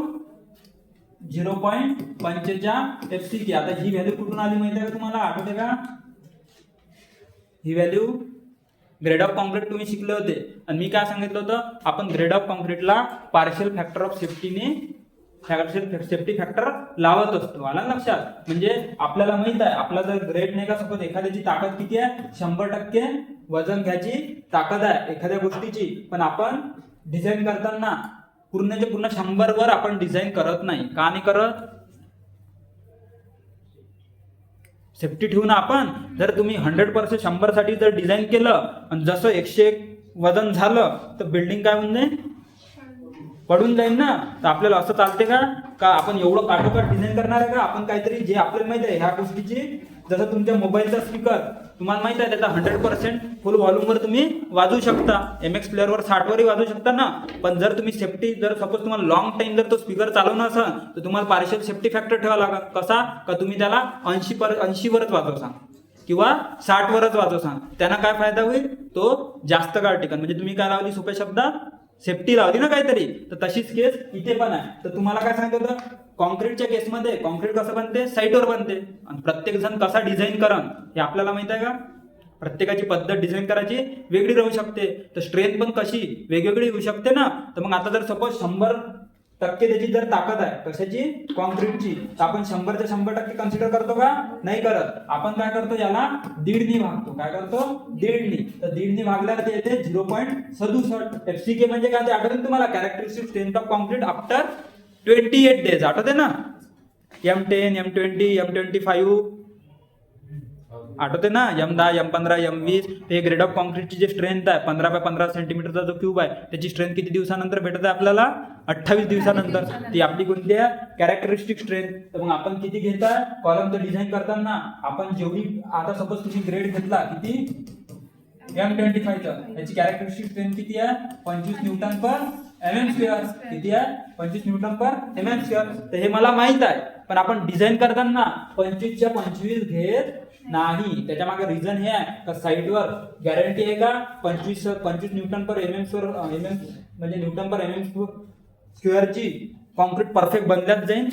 0.5 FCK. आता ही व्हॅल्यू कुठून आली माहिती आहे का तुम्हाला? आठवते का? ही व्हॅल्यू ग्रेड ऑफ कॉन्क्रीट तुम्ही शिकले होते आणि मी काय सांगितलं होतं आपण ग्रेड ऑफ कॉन्क्रीटला partial factor of safety factor लावत असतो. आला लक्षात? म्हणजे आपल्याला माहित आहे आपला जर ग्रेड नाही का सपोज एखाद्याची ताकद किती आहे 100% वजन घ्यायची ताकद आहे एखाद्या गोष्टीची, पण आपण डिझाईन करताना पूर्णचे पूर्ण 100 वर आपण डिझाईन करत नाही. का नाही करत? सेफ्टी ठेवून आपण जर तुम्ही 100% 100 साठी जर डिझाईन केलं आणि जसं 101 वजन झालं तर बिल्डिंग काय होऊन जाईल? पडून जाईल ना. तर आपल्याला असं चालते का आपण एवढं काटोकाट डिझाईन करणार आहे का? आपण काहीतरी जे आपल्याला माहित आहे ह्या गोष्टीची, जसं तुमच्या मोबाईलचा स्पीकर तुम्हाला माहित आहे त्याचा 100% फुल व्हॉल्यूमवर तुम्ही वाजवू शकता, MX प्लेअरवर 60 वरही वाजवू शकता ना. पण जर तुम्ही सेफ्टी जर सपोज तुम्हाला लॉंग टाइम जर तो स्पीकर चालवणं असेल तर तुम्हाला पार्शियल सेफ्टी फॅक्टर ठेवावा लागेल. कसा? का तुम्ही त्याला 80 वरच वाजवू सांग किंवा 60 वरच वाजवू सांग. त्यांना काय फायदा होईल? तो जास्त काळ टिकन. म्हणजे तुम्ही काय लावली सोप्या शब्दात? सेफ्टी लावली ना काहीतरी. तर तशीच केस इथे पण आहे. तर तुम्हाला काय सांगितलं होतं कॉन्क्रीटच्या केसमध्ये कॉन्क्रीट कसं बनते? साईटवर बनते. आणि प्रत्येक जण कसा डिझाईन करण हे आपल्याला माहित आहे का? प्रत्येकाची पद्धत डिझाईन करायची वेगळी राहू शकते. तर स्ट्रेंथ पण कशी वेगवेगळी होऊ शकते ना. तर मग आता जर सपोज टक्के त्याची जर ताकद आहे कशाची, कॉन्क्रीटची, तर आपण 100च्या 100% कन्सिडर करतो का, नाही करत. आपण काय करतो, याला दीडनी भागतो. काय करतो, दीडनी. तर दीडनी भागल्यावर ते येते 0.67. FCK म्हणजे काय ते आठवतं तुम्हाला, characteristic strength of concrete after 28 days. आठवते ना, M10, M20, M25 आठवते ना, M10, M15, M20. हे ग्रेड ऑफ कॉन्क्रीटची जी स्ट्रेंथ आहे 15 बाय 15 सेंटीमीटरचा जो क्यूब आहे त्याची स्ट्रेंथ किती दिवसानंतर भेटत आहे आपल्याला, 28 दिवसानंतर. ती आपली कोणती आहे, कॅरेक्टरिस्टिक स्ट्रेंथ. तर मग आपण किती घेताय, कॉलमचं डिझाईन करताना आपण जेवढी, आता सपोज तुम्ही ग्रेड घेतला किती, M25 चा, याची कॅरेक्टरिस्टिक स्ट्रेंथ किती आहे, 25 न्यूटन पर mm स्क्वेअर. किती आहे, 25 न्यूटन पर mm स्क्वेअर. तर हे मला माहित आहे, पण आपण डिझाईन करताना 25च्या 25 घेत नाही. त्याच्या मागे रिझन हे आहे का, साईटवर गॅरंटी आहे का 25 न्यूटन पर mm म्हणजे न्यूटन पर mm स्क्वेअरची कॉन्क्रीट परफेक्ट बनल्याच जाईल,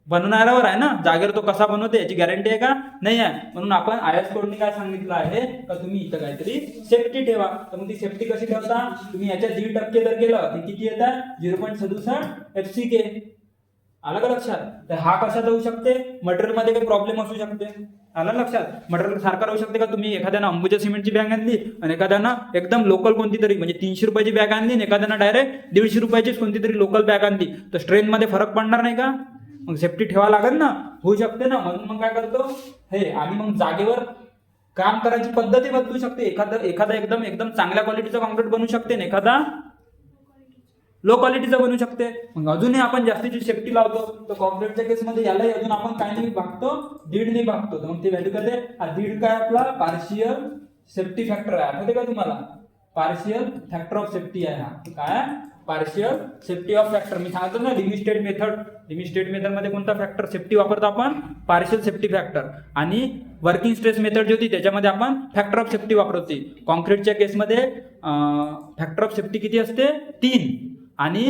बनवणाऱ्यावर आहे ना, जागेवर तो कसा बनवते याची गॅरंटी आहे का, नाही आहे. म्हणून आपण IS कोडने काय सांगितलं आहे का, तुम्ही इथं काहीतरी सेफ्टी ठेवा. तर मग ती सेफ्टी कशी ठेवता, तुम्ही याच्या 1.5% जर केलं तर किती येतात, 0.67 FCK. आलं का लक्षात. तर हा कसा जाऊ शकते, मटेरियल मध्ये काही प्रॉब्लेम असू शकते. आलं लक्षात. मटेरियल सारखं राहू शकते का, तुम्ही एखाद्यानं अंबुजा सिमेंटची बॅग आणली आणि एखाद्यानं एकदम लोकल कोणती तरी म्हणजे 300 रुपयाची बॅग आणली आणि एखाद्यानं डायरेक्ट 150 रुपयाचीच कोणती तरी लोकल बॅग आणली, तर स्ट्रेंथ मध्ये फरक पडणार नाही का, मग सेफ्टी ठेवा लागेल ना, होऊ शकते ना. म्हणून मग काय करतो हे, आणि मग जागेवर काम करायची पद्धती बदलू शकते. एखादा एकदम चांगल्या क्वालिटीचा कॉन्क्रीट बनवू शकते आणि एखादा लो क्वालिटीचा बनवू शकते. मग अजूनही आपण जास्तीची सेफ्टी लावतो. तर कॉन्क्रीटच्या केसमध्ये यालाही अजून आपण काय नाही भागतो, दीडने भागतो. तर मग ती व्हॅल्यू काय, हा दीड काय आपला पार्शियल सेफ्टी फॅक्टर आहे. आठवते का तुम्हाला, पार्शियल फॅक्टर ऑफ सेफ्टी आहे. हा काय, पार्शियल सेफ्टी ऑफ फॅक्टर. मी सांगतो ना, लिमिटेड मेथड मध्ये कोणता फॅक्टर सेफ्टी वापरतो आपण, पार्शियल सेफ्टी फॅक्टर. आणि वर्किंग स्ट्रेस मेथड जी होती त्याच्यामध्ये आपण फॅक्टर ऑफ सेफ्टी वापरतो. कॉन्क्रीटच्या केसमध्ये फॅक्टर ऑफ सेफ्टी किती असते, 3, आणि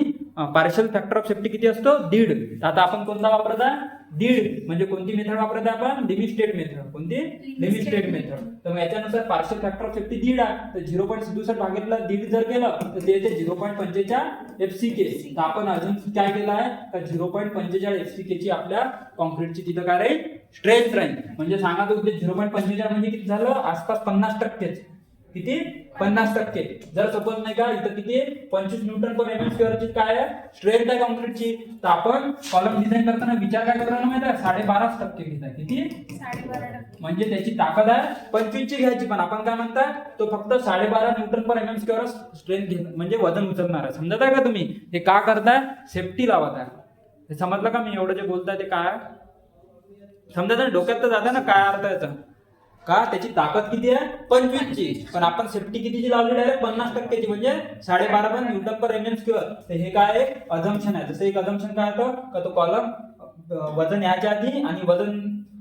पार्शियल फॅक्टर ऑफ सेफ्टी किती असतो, 1.5. आता आपण कोणता वापरत आहे, 1.5. म्हणजे कोणती मेथड वापरत आहे आपण, लिमिटेड मेथड. कोणती, लिमिटेड मेथड. तर मग याच्यानुसार पार्शियल फॅक्टर ऑफ सेफ्टी 1.5 आहे. तर 0.67 भागितला 1.5 जर केलं तर ते येते 0.45 FCK. तर आपण अजून काय केलं आहे, तर 0.45 FCK ची आपल्या कॉन्क्रीटची तिथं काय राहील, स्ट्रेंथ राहील. म्हणजे सांगा तो 0.45 म्हणजे किती झालं, आसपास 50%. किती, 50%. जर सपोज नाही का इथं किती 25 न्यूटन पर mm स्क्वेअरची काय आहे, स्ट्रेंथ आहे कॉन्क्रीटची, तर आपण कॉलम डिझाईन करताना विचार काय करायला माहिती आहे, 12.5% घेत आहे. किती, 12.5%. म्हणजे त्याची ताकद आहे 25 ची घ्यायची, पण आपण काय म्हणताय, तो फक्त 12.5 न्यूटन पर mm स्क्वेअर स्ट्रेंथ घेत, म्हणजे वजन उचलणार आहे. समजत आहे का तुम्ही, हे का करताय, सेफ्टी लावत आहे. हे समजलं का, मी एवढं जे बोलताय ते काय समजत आहे, डोक्यात तर जाते ना काय अर्थ याचा, का त्याची ताकद किती आहे 25 ची, पण आपण सेफ्टी कितीची लावली, डायरेक्ट 50% ची, म्हणजे 12.5 न्यूटन पर mm स्क्वेअर. तर हे काय एक अझम्पशन आहे. जसं एक अझम्पशन काय होतं का, तो कॉलम वजन याच्या आधी आणि वजन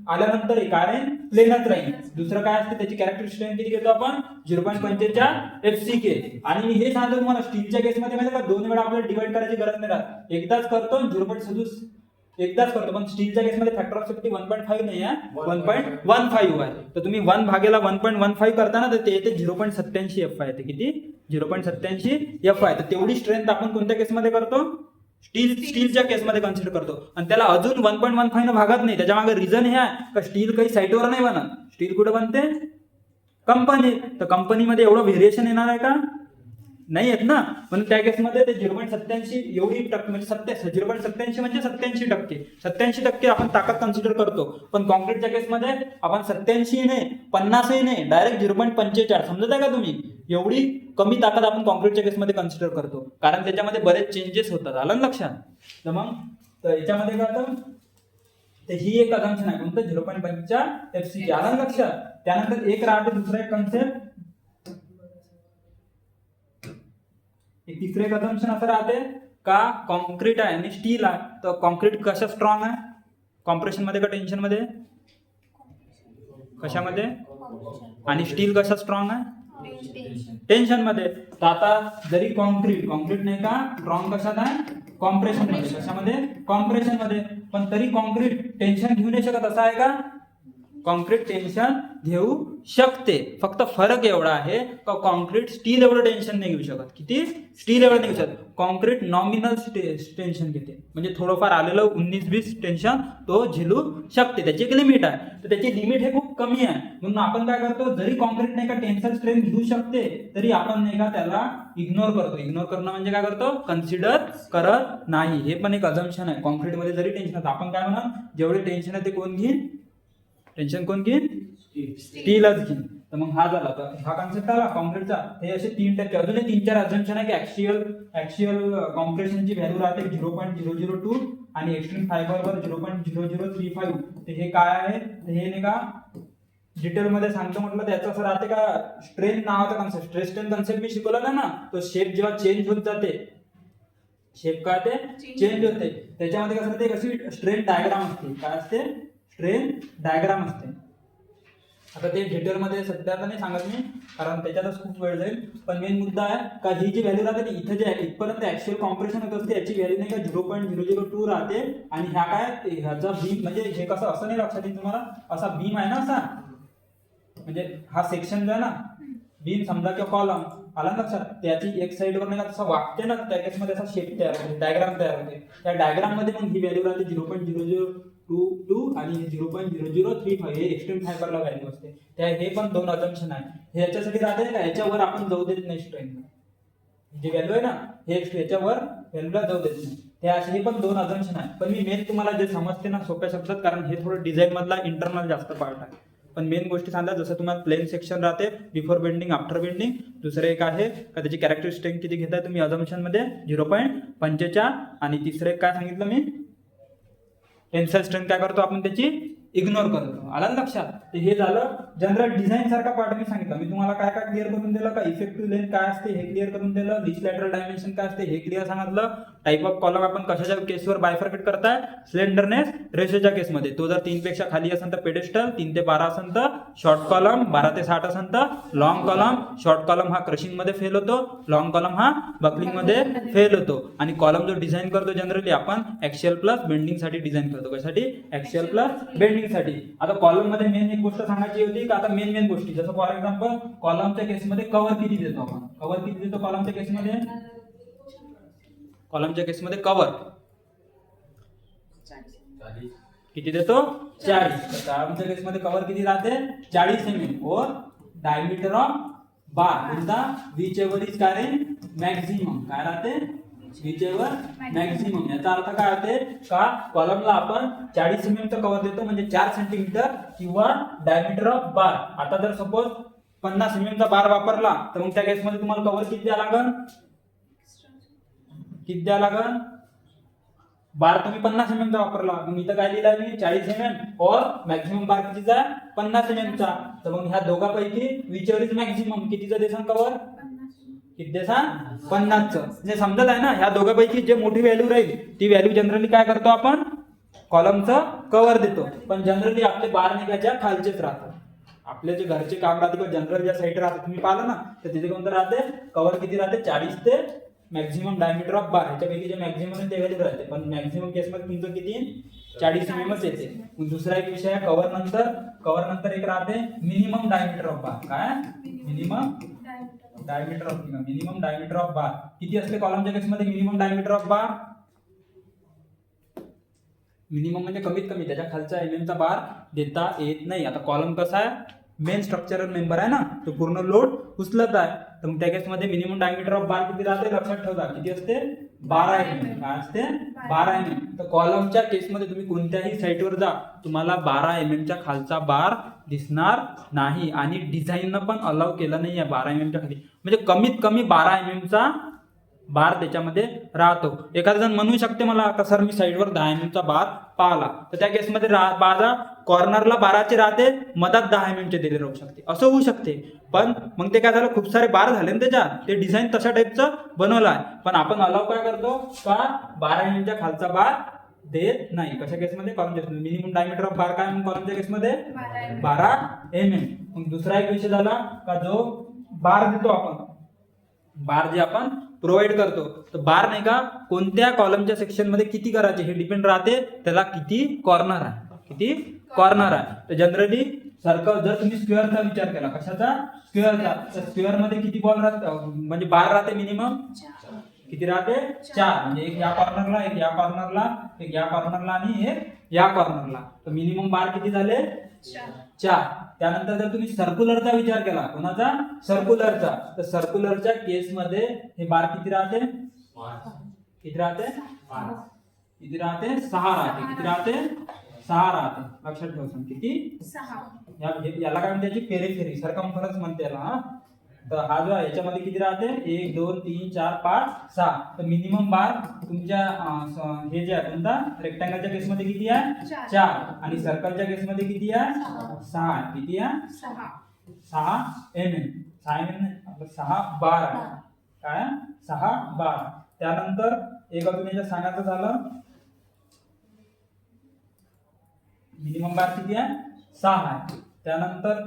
आल्यानंतर काय राहील, प्लेनच राहील. दुसरं काय असते, त्याची कॅरेक्टरिस्टिक स्ट्रेंथ किती घेतो आपण, 0.45 FCK. आणि मी हे सांगतो तुम्हाला, स्टीलच्या केसमध्ये माहिती का, 2 वेळा आपल्याला डिवाइड करायची गरज नाही राहत, एकदाच करतो 0.67 एकदाच करतो. पण स्टीलच्या केसमध्ये फॅक्टर ऑफ सेफ्टी 1.5 नाही आहे, 1.15 आहे. तर तुम्ही 1 भागेला 1.15 करताना तर ते येते 0.87 F आहे. ते किती, 0.87 F आहे. तर तेवढी स्ट्रेंथ आपण कोणत्या केसमध्ये करतो, स्टीलच्या केसमध्ये कन्सिडर करतो. आणि त्याला अजून 1.15 न भागत नाही. त्याच्या मागे रिझन हे आहे का, स्टील काही साईटवर नाही बनत, स्टील कुठे बनते, कंपनी. तर कंपनीमध्ये एवढं व्हेरिएशन येणार आहे का, नाही येत ना. म्हणून त्या केसमध्ये ते 0.87 एवढी टक्के, म्हणजे 0.87 म्हणजे 87%. 87% आपण ताकद कन्सिडर करतो. पण कॉन्क्रीटच्या केसमध्ये आपण 87 नाही, 50 नाही, डायरेक्ट 0.45. समजत आहे का तुम्ही, एवढी कमी ताकद आपण कॉन्क्रीटच्या केसमध्ये कन्सिडर करतो, कारण त्याच्यामध्ये बरेच चेंजेस होतात. आलं ना लक्षात. तर मग तर याच्यामध्ये काय होतं, तर ही एक अझम्पशन आहे, कोणतं, 0.45 FCK. आलं ना लक्षात. त्यानंतर एक राहते दुसरा एक कन्सेप्ट, तिसरे एक अझम्पशन असं राहते का, कॉन्क्रीट आहे आणि स्टील आहे, तर कॉन्क्रीट कशा स्ट्रॉंग आहे, कॉम्प्रेशन मध्ये का टेन्शन मध्ये, कशामध्ये, आणि स्टील कशा स्ट्रॉंग आहे, टेन्शन मध्ये. तर आता जरी कॉन्क्रीट नाही का स्ट्रॉंग कशात आहे, कॉम्प्रेशन मध्ये. कशामध्ये, कॉम्प्रेशन मध्ये. पण तरी कॉन्क्रीट टेन्शन घेऊ नाही शकत, असं आहे का, कॉन्क्रीट टेन्शन घेऊ शकते. फक्त फरक एवढा आहे का कॉन्क्रीट स्टील एवढं टेन्शन नाही घेऊ शकत. किती? स्टील एवढं नाही घेऊ शकत. कॉन्क्रीट नॉमिनल टेन्शन घेते, म्हणजे थोडंफार आलेलं 19-20 टेन्शन तो झेलू शकते. त्याची एक लिमिट आहे, तर त्याची लिमिट हे खूप कमी आहे. म्हणून आपण काय करतो, जरी कॉन्क्रीट नाही का टेन्शन स्ट्रेंथ घेऊ शकते तरी आपण नाही का त्याला इग्नोर करतो. इग्नोर करणं म्हणजे काय करतो, कन्सिडर करत नाही. हे पण एक अजम्पशन आहे. कॉन्क्रीटमध्ये जरी टेन्शन आहे आपण काय म्हणा, जेवढे टेन्शन आहे ते कोण घेईन, टेन्शन कोण घेईन, स्टीलच घेईन. तर मग हा झाला, तर हा कॉन्सेप्ट आला कॉन्क्रीटचा. हे असे 3 टक्के. अजून 3-4 अजम्पशन आहे की ऍक्च्युअल कॉम्प्रेशनची व्हॅल्यू राहते 0.002 आणि एक्स्ट्रीम फायबरवर 0.0035. तर हे काय आहे, तर हे नाही का डिटेल मध्ये सांगतो म्हटलं त्याचं असं राहते का, स्ट्रेन नावाचा कॉन्सेप्ट, स्ट्रेस स्ट्रेन कॉन्सेप्ट मी शिकवला ना, तो शेप जेव्हा चेंज होत जाते, शेप काय ते चेंज होते, त्याच्यामध्ये कसं राहते, कशी स्ट्रेन डायग्राम असते. काय असते, स्ट्रेन डायग्राम असते. आता ते डिटेलमध्ये सध्या तर नाही सांगत मी, कारण त्याच्यातच खूप वेळ जाईल. पण मेन मुद्दा आहे का ही जी व्हॅल्यू राहते इथं जे आहे इथपर्यंत ऍक्च्युअल कॉम्प्रेशन होत असते, याची व्हॅल्यू नाही का 0.002 राहते. आणि ह्या काय, ह्याचा बीम म्हणजे हे कसं असं नाही लक्षात येईल तुम्हाला, असा बीम आहे ना, असा म्हणजे हा सेक्शन जो आहे ना, बीम समजा किंवा कॉलम आला ना लक्षात, त्याची एक साइडवर नाही का तसं वागते ना, त्या केसमध्ये असा शेप तयार होते, डायग्राम तयार होते. त्या डायग्राम मध्ये मग ही व्हॅल्यू राहते 0.0022 आणि 0.0035. हे एक्स्ट्रीम फायबरला व्हॅल्यू असते. त्या हे पण 2 अजम्पशन आहे. हे याच्यासाठी राहते का, याच्यावर आपण जाऊ देत नाही स्ट्रेंथ, जी व्हॅल्यू आहे ना हे याच्यावर व्हॅल्यूला जाऊ देत नाही. त्या असे हे पण 2 अजम्पशन आहे. पण मी मेन तुम्हाला जे समजते ना सोप्या शब्दात, कारण हे थोडं डिझाईन मधला इंटरनल जास्त पार्ट आहे. पण मेन गोष्टी सांगा, जसं तुम्हाला प्लेन सेक्शन राहते बिफोर बेंडिंग आफ्टर बेंडिंग. दुसरं एक आहे का त्याची कॅरेक्टरिस्टिक किती घेताय तुम्ही अजम्पशन मध्ये 0.45. आणि तिसरं एक काय सांगितलं मी, टेन्साइल स्ट्रेंथ काय करतो आपण त्याची इग्नोर करतो. आला लक्षात. तर हे झालं जनरल डिझाईन सारखा पार्ट मी सांगितलं. मी तुम्हाला काय काय क्लिअर करून दिलं, का इफेक्टिव्ह लेंथ काय असते हे क्लिअर करून दिलं, लिस्ट लॅटरल डायमेन्शन काय असते हे क्लिअर सांगितलं, टाइप ऑफ कॉलम आपण कशाच्या केसवर बायफर्केट करताय, स्लेंडरनेस रेशोच्या केसमध्ये. तो जर 3 पेक्षा खाली असेल तर पेडेस्टल, 3 ते 12 असेल तर शॉर्ट कॉलम, 12 ते 60 असेल तर लॉंग कॉलम. शॉर्ट कॉलम हा क्रशिंग मध्ये फेल होतो, लॉंग कॉलम हा बकलिंग मध्ये फेल होतो. आणि कॉलम जो डिझाईन करतो जनरली आपण ऍक्सियल प्लस बेंडिंग साठी डिझाईन करतो. कशासाठी, ऍक्सियल प्लस बेंडिंग साठी. आता कॉलम मध्ये मेन एक गोष्ट सांगायची होती का, आता मेन गोष्टी जसं फॉर एक्झाम्पल कॉलमच्या केसमध्ये कव्हर किती देतो आपण, कव्हर किती देतो कॉलमच्या केसमध्ये, कॉलमच्या केसमध्ये कव्हर किती देतो, 40. कॉलमच्या केसमध्ये कव्हर किती राहते, 40 mm और डायमीटर ऑफ बार कोणता, व्हिचएव्हर इज काय रे, मॅक्झिमम काय राहते, व्हिचएव्हर मॅक्झिमम. याचा अर्थ काय होते का, कॉलमला आपण 40 mm चा कव्हर देतो, म्हणजे 4 सेंटीमीटर किंवा डायमीटर ऑफ बार. आता जर सपोज 50 mm चा बार वापरला तर मग त्या केसमध्ये तुम्हाला कव्हर किती द्यावं लागेल, किती द्यावं लागेल, बार तुम्ही 50 mm चा वापरला, मग इथं काय लिहिलंय मी 40 mm और मॅक्झिमम बार कितीचा 50 mm चा. तर मग ह्या दोघांपैकी व्हिचएव्हर इज मॅक्झिमम कितीचा देसान कव्हर, किती देसान 50चं. म्हणजे समजत आहे ना, ह्या दोघांपैकी जे मोठी व्हॅल्यू राहील ती व्हॅल्यू जनरली काय करतो आपण, कॉलमचं कव्हर देतो. पण जनरली आपले बार निघायच्या खालचेच राहतात. आपले जे घरचे काम राहते किंवा जनरल ज्या साईड राहते तुम्ही पाहिलं ना, तर तिथे कोणतं राहते, कव्हर किती राहते 40 ते मॅक्झिमम डायमीटर ऑफ बार. ह्याच्यापैकी जे मॅक्झिमम ते व्हॅल्यू राहते, पण मॅक्झिमम केसमध्ये तुमचं किती 40 mm येते. मग दुसरा एक विषय आहे कव्हर नंतर एक राहते मिनिमम डायमीटर ऑफ बार. काय minimum diameter of minimum diameter of bar किती असते कॉलमच्या केसमध्ये, minimum diameter of bar, minimum म्हणजे कमीत कमी, त्याच्या खालचा mm चा बार देता येत नाही. आता कॉलम कसा आहे, मेन स्ट्रक्चरल मेंबर आहे ना, तो पूर्ण लोड उचलत आहे. तर मग त्या केसमध्ये मिनिमम डायमीटर ऑफ बार किती राहते, लक्षात ठेवा किती असते, 12 mm. काय असते, 12 mm. तर कॉलमच्या केसमध्ये तुम्ही कोणत्याही साईटवर जा, तुम्हाला 12 mm च्या खालचा बार दिसणार नाही. आणि डिझाईननं पण अलाउ केलं नाही आहे 12 mm च्या खाली, म्हणजे कमीत कमी 12 mm चा बार त्याच्यामध्ये राहतो. एखादा जण म्हणू शकते मला का सर मी साईडवर 10 mm चा बार पाहिला, तर त्या केसमध्ये बारा कॉर्नरला 12चे राहते, मधात 10 mm चे दिले राहू शकते, असं होऊ शकते. पण मग ते काय झालं, खूप सारे बार झाले ना त्याच्यात, ते डिझाईन तशा टाईपचं बनवलं आहे. पण आपण अलाउ काय करतो का 12 mm च्या खालचा बार देत नाही. कशा केसमध्ये, कॉलमच्या केसमध्ये. मिनिमम डायमीटर ऑफ बार काय कॉलमच्या केसमध्ये 12 mm. मग दुसरा एक विषय झाला का जो बार देतो आपण, बार जे आपण प्रोव्हाइड करतो, तर बार नाही का कोणत्या कॉलमच्या सेक्शन मध्ये किती करायचे हे डिपेंड राहते, त्याला किती कॉर्नर आहे, किती कॉर्नर आहे. तर जनरली सर्कल जर तुम्ही स्क्वेअरचा विचार केला, कशाचा स्क्वेअरचा, तर स्क्वेअर मध्ये किती बॉल राहतात म्हणजे बार राहते मिनिमम किती राहते 4 म्हणजे एक या कॉर्नरला एक या कॉर्नरला एक या कॉर्नरला आणि एक या कॉर्नरला. तर मिनिमम बार किती झाले 4. त्यानंतर जर तुम्ही सर्क्युलरचा विचार केला, कोणाचा सर्क्युलरचा, तर सर्क्युलरच्या केस मध्ये हे बार किती राहते किती राहते किती राहते 6 राहते. किती राहते 6 राहते. लक्षात ठेवा किती 6. याला काय म्हणते याची पेरिफेरी सर्कम्फरन्स म्हणते याला. हा तर हा जो आहे याच्यामध्ये किती राहते 1 2 3 4 5 6. तर मिनिमम बार तुमच्या हे जे आहे कोणता रेक्टँगलच्या केस मध्ये किती आहे 4 आणि सर्कलच्या केस मध्ये किती आहे 6. किती आहे 6 mm. 6 mm 6 बार आहे. काय 6 बार. त्यानंतर एक अजून याच्यात सांगायचं झालं मिनिमम बार किती आहे 6 आहे. त्यानंतर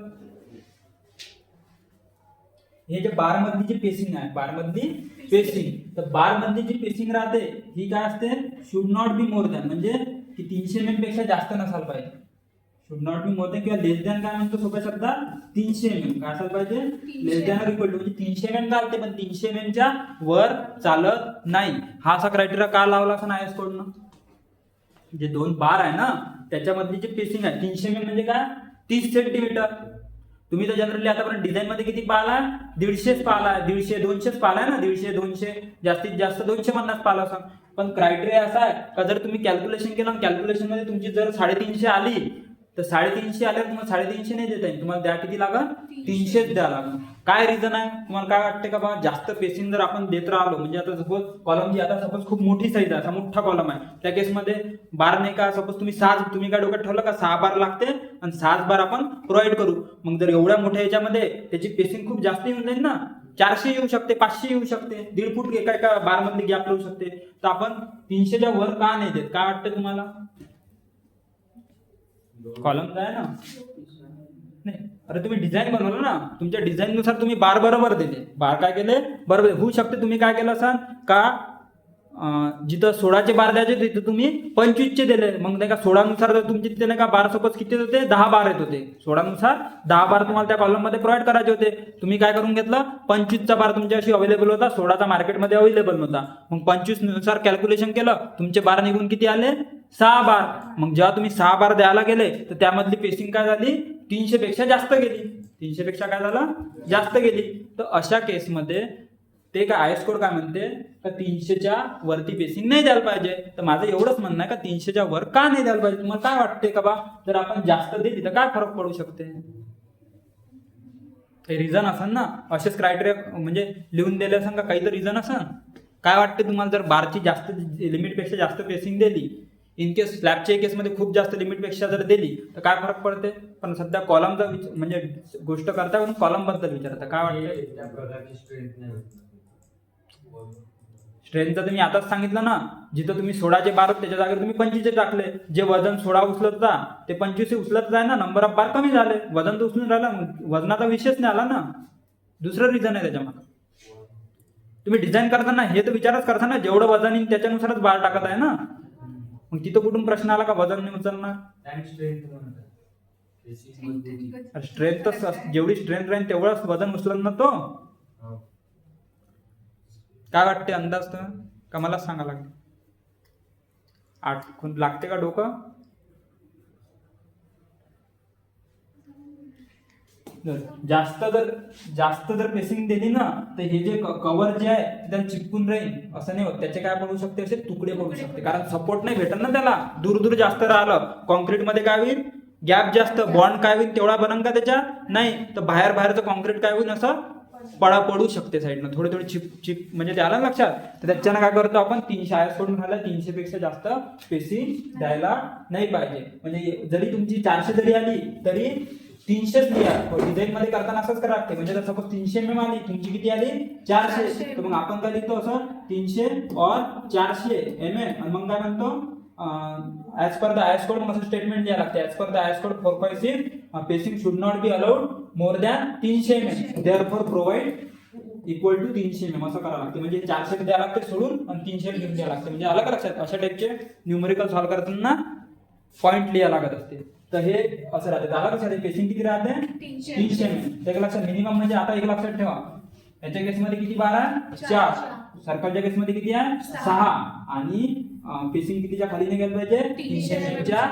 हे जे बार मधली जी पेसिंग आहे बार मधली पेसिंग, तर बार मधली जी पेसिंग राहते ही काय असते should not be more than म्हणजे की 300 mm पेक्षा जास्त नसायला पाहिजे. Should not be more than किंवा लेस दॅन काय म्हणतो सोप्या शब्दात 300 mm काय असायला पाहिजे लेस दॅन इक्वल टू म्हणजे 300 mm चालते पण 300 mm च्या वर चालत नाही. हा असा क्रायटेरिया का लावला असं आयएस कोडनं. जे दोन बार आहे ना त्याच्यामधली जी पेसिंग आहे 300 mm म्हणजे काय 30 सेंटीमीटर. तुम्ही तर जनरली आतापर्यंत डिझाईन मध्ये किती पाहिला 150 पाहिला 150 200 पाहिलाय ना 150 200 जास्तीत जास्त 250 पाहिला असा. पण क्रायटेरिया असा आहे का जर तुम्ही कॅल्क्युलेशन केलं कॅल्क्युलेशन मध्ये तुमची जर 350 आली तर 350 आल्यावर तुम्हाला 350 नाही देता येईल. तुम्हाला द्या किती लागल 300 द्या लागल. काय रिझन आहे तुम्हाला काय वाटते का बा जास्त पेसिंग जर आपण देत राहिलो म्हणजे आता सपोज कॉलमची आता सपोज खूप मोठी साईज आहे असा मोठा कॉलम आहे त्या केसमध्ये बार नाही का सपोज तुम्ही 6 तुम्ही काय डोक्यात ठेवलं का 6 बार लागते आणि 6 बार आपण प्रोव्हाइड करू. मग जर एवढ्या मोठ्या याच्यामध्ये त्याची पेसिंग खूप जास्त येऊन जाईल ना 400 येऊ शकते 500 येऊ शकते 1.5 फूट एका बार मधली गॅप येऊ शकते. तर आपण 300च्या वर का नाही देत काय वाटतं तुम्हाला. कॉलम आहे ना नाही अरे तुम्ही डिझाईन बनवलं ना तुमच्या डिझाईन नुसार तुम्ही बार बरोबर दिले. बार काय केले बरोबर होऊ शकते. तुम्ही काय केलं असाल का जिथं 16चे बार द्यायचे तिथं तुम्ही 25चे दिले. मग नाही का 16 नुसार जर तुमचे तिथे नाही का बार सपोज किती होते 10 बार येत होते 16 नुसार 10 बार तुम्हाला त्या कॉलम मध्ये प्रोव्हाइड करायचे होते. तुम्ही काय करून घेतलं 25चा बार तुमच्याशी अवेलेबल होता 16चा मार्केटमध्ये अवेलेबल नव्हता. मग 25 नुसार कॅल्क्युलेशन केलं तुमचे बार निघून किती आले 6 बार. मग जेव्हा तुम्ही 6 बार द्यायला गेले तर त्यामधली पेसिंग काय झाली 300 पेक्षा जास्त गेली. 300 पेक्षा काय झालं जास्त गेली. तर अशा केसमध्ये ते काय आयएस कोड काय म्हणते का 300च्या वरती पेसिंग नाही द्यायला पाहिजे. तर माझं एवढंच म्हणणं आहे का 300च्या वर का नाही द्यायला पाहिजे. तुम्हाला काय वाटते का बा जर आपण जास्त दिली तर काय फरक पडू शकते. काही रिझन असेल ना असेच क्रायटेरिया म्हणजे लिहून दिले असेल का काही तर रिझन असेल. काय वाटते तुम्हाला जर बारची जास्त लिमिटपेक्षा जास्त पेसिंग दिली इन केस स्लॅबच्या केसमध्ये खूप जास्त लिमिटपेक्षा जर दिली तर काय फरक पडते. पण सध्या कॉलमचा म्हणजे गोष्ट करता म्हणून कॉलम बद्दल विचारता काय वाटतं. स्ट्रेंथचं तुम्ही आताच सांगितलं ना जिथं तुम्ही 16चे बार त्याच्या जागेवर तुम्ही 25चे टाकले. जे वजन 16 उचलत जा ते 25 उचलत जाय ना नंबर ऑफ बार कमी झाले. वजन तर उचलून राहिला वजनाचा विषयच नाही आला ना. दुसरं रिझन आहे त्याच्यामध्ये. तुम्ही डिझाईन करताना हे तर विचारच करता ना जेवढं वजन येईल त्याच्यानुसारच बार टाकत आहे ना. मग तिथं कुठून प्रश्न आला का वजन नाही उचलणार. स्ट्रेंथ तर जेवढी स्ट्रेंथ राहील तेवढंच वजन उचलत ना तो. काय वाटते अंदाज तर का मला सांगा लागेल. 8 लागते का डोकं. जास्त जर पेसिंग दिली ना तर हे जे कव्हर जे आहे त्याला चिपकून राहील असं नाही होत. त्याचे काय पडू शकते असे तुकडे पडू शकते कारण सपोर्ट नाही भेटत ना त्याला. दूर जास्त राहिलं कॉन्क्रीट मध्ये काय होईल गॅप जास्त बॉन्ड काय होईल तेवढा बनन का त्याच्या नाही. तर बाहेरचं कॉन्क्रीट काय होईल असं पडू शकते साईडनं थोडी चिप म्हणजे त्याला लक्षात. तर त्याच्यानं काय करतो आपण 300 आयएस सोडून राहिला 300 पेक्षा जास्त पेसिंग द्यायला नाही पाहिजे. म्हणजे जरी तुमची 400 जरी आली तरी 300च लिहा. डिझाईन मध्ये करताना असंच करा लागते. म्हणजे जर सपोज 300 mm आली तुमची किती आली 400 तर मग आपण काय लिहितो असं 300 और 400 mm आणि मग काय म्हणतो as per the IS code मग असं स्टेटमेंट द्यायला लागते. As per the IS code 456 spacing should not be allowed more than 300 mm therefore provide equal to 300 mm असं करावं लागते. म्हणजे 400 द्यायला लागते सोडून आणि 300 घेऊन द्यायला लागते. म्हणजे आलं का लक्षात. अशा टाईपचे न्यूमेरिकल सॉल्व्ह करताना पॉईंट लिहा लागत असते. तर हे असं राहते. झालं लक्षात? पेसिंग किती राहते? 300 300 mm. एक लक्षात मिनिमम म्हणजे आता एक लक्षात ठेवा, याच्या केसमध्ये किती बार आहे? 4. सर्कलच्या केसमध्ये किती आहे? 6. आणि पेसिंग कितीच्या खाली नाही गेली पाहिजे? 300 mm च्या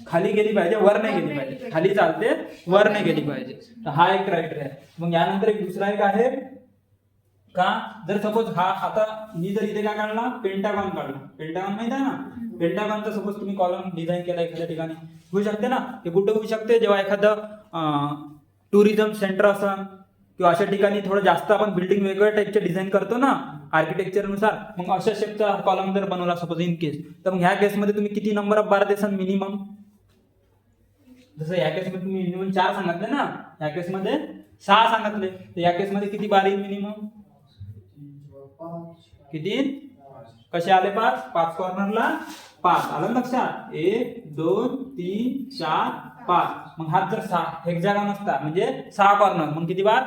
खाली गेली पाहिजे, वर नाही गेली पाहिजे. खाली चालते, वर नाही गेली पाहिजे. तर हा एक क्रायटेरिया आहे. मग यानंतर एक दुसरा एक आहे का, जर सपोज हा आता मी जर इथे काय काढला, पेंटागॉन काढला. पेंटागॉन माहित आहे ना? पेंटागॉनचा सपोज तुम्ही कॉलम डिझाईन केला एखाद्या ठिकाणी, होऊ शकते ना? ते कुठे होऊ शकते? जेव्हा एखादं टुरिझम सेंटर असं किंवा अशा ठिकाणी थोडं जास्त आपण बिल्डिंग वेगवेगळ्या टाईपचे डिझाईन करतो ना आर्किटेक्चरनुसार, मग अशा शेपचा कॉलम जर बनवला सपोज इन केस, तर मग ह्या केसमध्ये तुम्ही किती नंबर ऑफ बार देसाल मिनिमम? जसं या केसमध्ये तुम्ही मिनिमम 4 सांगितले ना, या केसमध्ये 6 सांगितले, तर या केसमध्ये किती बार येईल मिनिमम? किती? कसे आले 5? 5 कॉर्नरला 5. आलं लक्षात? 1 2 3 4 5. मग हा जर 6 हेक्सागॉन असता म्हणजे 6 कॉर्नर, मग किती बार?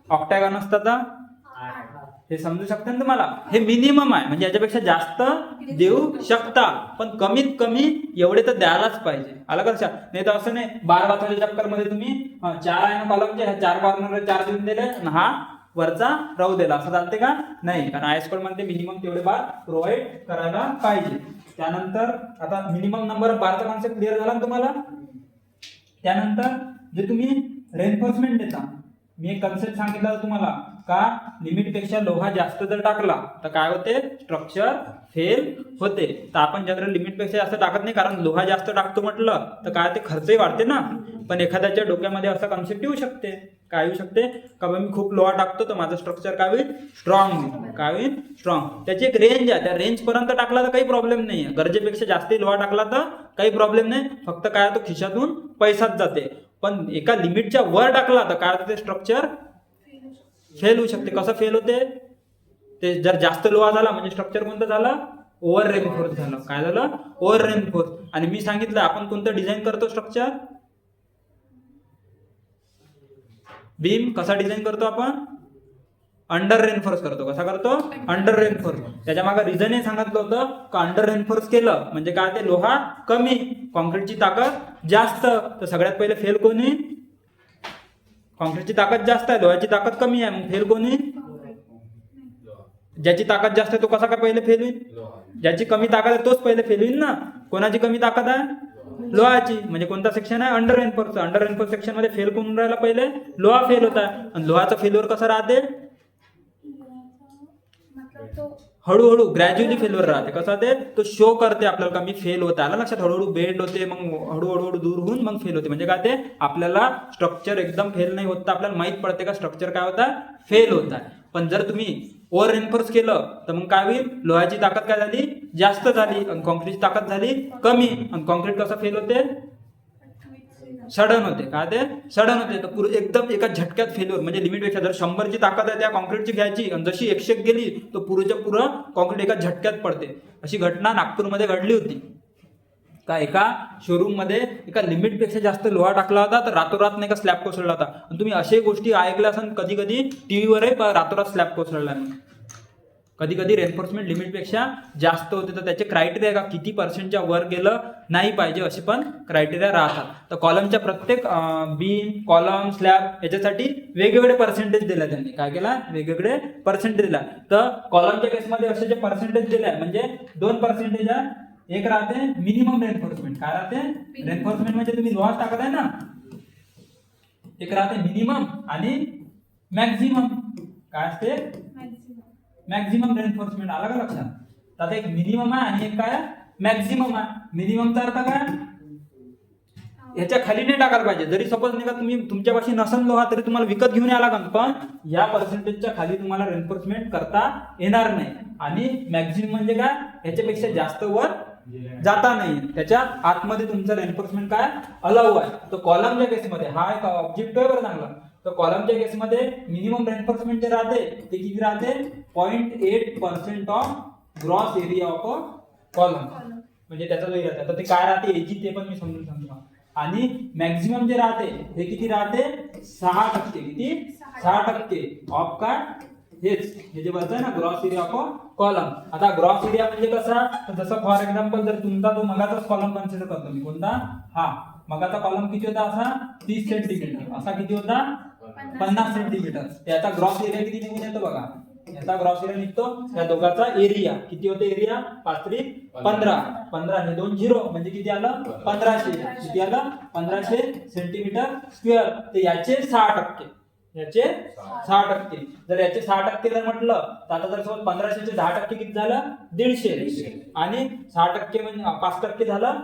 ऑक्टॅगॉन असता तर हे समजू शकता ना तुम्हाला? हे मिनिमम आहे, म्हणजे याच्यापेक्षा जास्त देऊ शकता, पण कमीत कमी एवढे तर द्यायलाच पाहिजे. आलं का लक्षात? नाही तर असं नाही, बार वाचवायच्या चक्कर मध्ये तुम्ही 4 आहे ना कॉलमचे, ह्या 4 कॉर्नर 4 देऊन दिले आणि हा वरचा राहू दिला, असं चालते का? नाही, कारण आयएस कोड मध्ये मिनिमम तेवढे बार प्रोव्हाइड करायला पाहिजे. त्यानंतर आता मिनिमम नंबर ऑफ बारचा कॉन्सेप्ट क्लिअर झाला ना तुम्हाला? त्यानंतर जे तुम्ही रेन्फोर्समेंट देता, मी एक कन्सेप्ट सांगितला तुम्हाला का, लिमिट पेक्षा लोहा जास्त जर टाकला तर काय होते? स्ट्रक्चर फेल होते. तर आपण जनरल लिमिट पेक्षा जास्त टाकत नाही, कारण लोहा जास्त टाकतो म्हटलं तर काय ते खर्चही वाढते ना. पण एखाद्याच्या डोक्यामध्ये असा कन्सेप्ट येऊ शकते, काय येऊ शकते का, मी खूप लोहा टाकतो तर माझं स्ट्रक्चर काय होईल? स्ट्रॉंग होईल. काय होईल? स्ट्रॉंग. त्याची एक रेंज आहे, त्या रेंज पर्यंत टाकला तर काही प्रॉब्लेम नाही आहे. गरजेपेक्षा जास्त लोहा टाकला तर काही प्रॉब्लेम नाही, फक्त काय तो खिशातून पैसाच जाते. पण एका लिमिटच्या वर टाकला तर काय होते? स्ट्रक्चर फेल होऊ शकते. कसं फेल होते? ते जर जास्त लोहा झाला म्हणजे स्ट्रक्चर कोणतं झालं? ओव्हर रेनफोर्स झालं. काय झालं? Over reinforce. आणि मी सांगितलं आपण कोणतं डिझाईन करतो स्ट्रक्चर? बीम कसा डिझाईन करतो आपण? अंडर रेनफोर्स करतो. कसा करतो? Under reinforce. त्याच्या मागे रिझन हे सांगितलं होतं का अंडर रेनफोर्स केलं म्हणजे काय, ते लोहा कमी, कॉन्क्रीटची ताकद जास्त. तर सगळ्यात पहिले फेल कोणी? कॉन्क्रीटची ताकद जास्त आहे, लोह्याची ताकद कमी आहे, मग फेल कोणी? ज्याची ताकद जास्त आहे तो कसा काय पहिले फेल होईल? ज्याची कमी ताकद आहे तोच पहिले फेल होईल ना. कोणाची कमी ताकद आहे? लोहाची. म्हणजे कोणता सेक्शन आहे? Under reinforce. Under reinforce section मध्ये फेल कोण राहिला? पहिले लोहा फेल होता. आणि लोहाचा फेल्युअर कसा राहते? हळूहळू ग्रॅज्युअली फेल्युअर राहते. कसा ते? तो शो करते आपल्याला का मी फेल होत आहे. लक्षात? हळूहळू बेंड होते, मग हळूहळू दूर होऊन मग फेल होते. म्हणजे काय ते आपल्याला स्ट्रक्चर एकदम फेल नाही होत, आपल्याला माहित पडते का स्ट्रक्चर काय होता? फेल होत आहे. पण जर तुम्ही ओव्हर रेनफोर्स केलं तर मग काय होईल? लोहाची ताकद काय झाली? जास्त झाली, आणि कॉन्क्रीटची ताकद झाली कमी. आणि कॉन्क्रीट कसं फेल होते? सडन होते. काय ते? सडन होते. तर पुढे एकदम एका झटक्यात फेल्युअर. म्हणजे लिमिटपेक्षा जर 100ची ताकद आहे त्या कॉन्क्रीटची घ्यायची, आणि जशी 100 गेली तो पुरेच्या पुरं कॉन्क्रीट एका झटक्यात पडते. अशी घटना नागपूरमध्ये घडली होती का, एका शोरूम मध्ये एका लिमिट पेक्षा जास्त लोहा टाकला होता तर रातोरात नाही का स्लॅब कोसळला होता. आणि तुम्ही असे गोष्टी ऐकल्या असाल कधी कधी टीव्हीवरही, रातोरात स्लॅब कोसळला. कधी कधी रेन्फोर्समेंट लिमिटपेक्षा जास्त होते तर त्याचे क्रायटेरिया का, किती पर्सेंटच्या वर गेलं नाही पाहिजे असे पण क्रायटेरिया राहतात. तर कॉलमच्या प्रत्येक बीम, कॉलम, स्लॅब याच्यासाठी वेगवेगळे पर्सेंटेज दिला त्यांनी. काय केला? वेगवेगळे पर्सेंटेज दिला. तर कॉलमच्या केसमध्ये असे जे पर्सेंटेज दिले म्हणजे 2% आहे. एक राहते मिनिमम रेन्फोर्समेंट. काय राहते? रेन्फोर्समेंट म्हणजे तुम्ही लोहा टाकत आहे ना. एक राहते मिनिमम आणि मॅक्झिमम. काय असते? Maximum reinforcement. आला का लक्षात? तर आता एक मिनिमम आहे आणि एक काय? मॅक्झिमम आहे. मिनिममचा अर्थ काय? ह्याच्या खाली नाही टाकायला पाहिजे. जरी सपोज नाही का तुम्ही तुमच्यापाशी नसन लोहा तरी तुम्हाला विकत घेऊन यायला लागेल, पण या पर्सेंटेजच्या खाली तुम्हाला रेन्फोर्समेंट करता येणार नाही. आणि मॅक्झिमम म्हणजे काय? ह्याच्यापेक्षा जास्त वर जाता नाही, त्याच्या आतमध्ये तुमचं रेन्फोर्समेंट काय अलाउ आहे. तर कॉलमच्या केसमध्ये हा एक ऑब्जेक्टिव्ह आहे बरं चांगला. तर कॉलमच्या केसमध्ये मिनिमम रेन्फोर्समेंट जे राहते ते किती राहते? 0.8% of gross area of a column. म्हणजे त्याचा जो एरिया तर ते काय राहते एजी ते पण मी समजून सांगतो. आणि मॅक्झिमम जे राहते हे किती राहते? 6%. किती? 6% ऑफ काय? हेच हे जे वरचं आहे ना ग्रॉस एरिया ऑफ कॉलम. आता ग्रॉस एरिया म्हणजे कसा, तर जसं फॉर एक्झाम्पल जर तुमचा तो मगाचाच कॉलम कन्सिडर करतो मी, कोणता हा मगाचा कॉलम किती होता असा 30 सेंटीमीटर, असा किती होता 50 सेंटीमीटर. याचा ग्रॉस एरिया किती निघून येतो बघा, याचा ग्रॉस एरिया निघतो या दोघाचा एरिया किती होते, एरिया 5×15 15 हे 2 0 म्हणजे किती आलं 1500, किती आलं 1500 सेंटीमीटर स्क्वेअर. तर याचे 6%, याचे 6%. जर याचे 6% जर म्हटलं तर आता जर समज 1500 चे 10% किती झालं 150, आणि 6% म्हणजे 5% झालं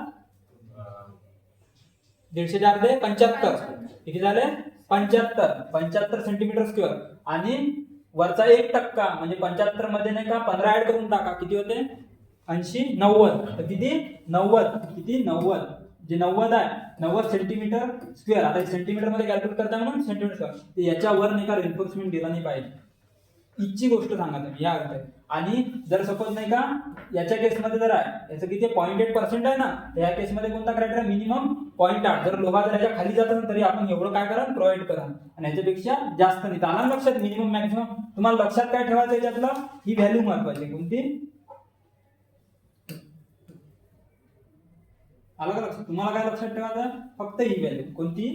150 चे अर्धे 75, किती झाले 75 सेंटीमीटर स्क्वेअर. आणि वरचा 1% म्हणजे 75 मध्ये नाही का 15 ऍड करून टाका, किती होते 80 90. तर किती 90, किती 90, जे 90 आहे 90 सेंटीमीटर स्क्वेअर. आता सेंटीमीटर मध्ये कॅल्क्युलेट करता म्हणून सेंटीमीटर स्क्वेअर. तर याच्यावर नाही का रेन्फोर्समेंट दिला नाही पाहिजे, इथची गोष्ट सांगा तुम्ही या अर्थ. आणि जर सपोज नाही का याच्या केसमध्ये जर आहे याचं किती 0.8% आहे ना, तर या केसमध्ये कोणता क्रायटेरिया मिनिमम 0.8. जर लोहा जर याच्या खाली जात असेल तरी आपण एवढं काय करा प्रोव्हाइड करा, आणि याच्यापेक्षा जास्त नाही. आला लक्षात मिनिमम मॅक्सिमम. तुम्हाला लक्षात काय ठेवायचं याच्यातलं, ही व्हॅल्यू महत्वाची. कोणती आलं का लक्षात, तुम्हाला काय लक्षात ठेवायचं फक्त ही व्हॅल्यू कोणती,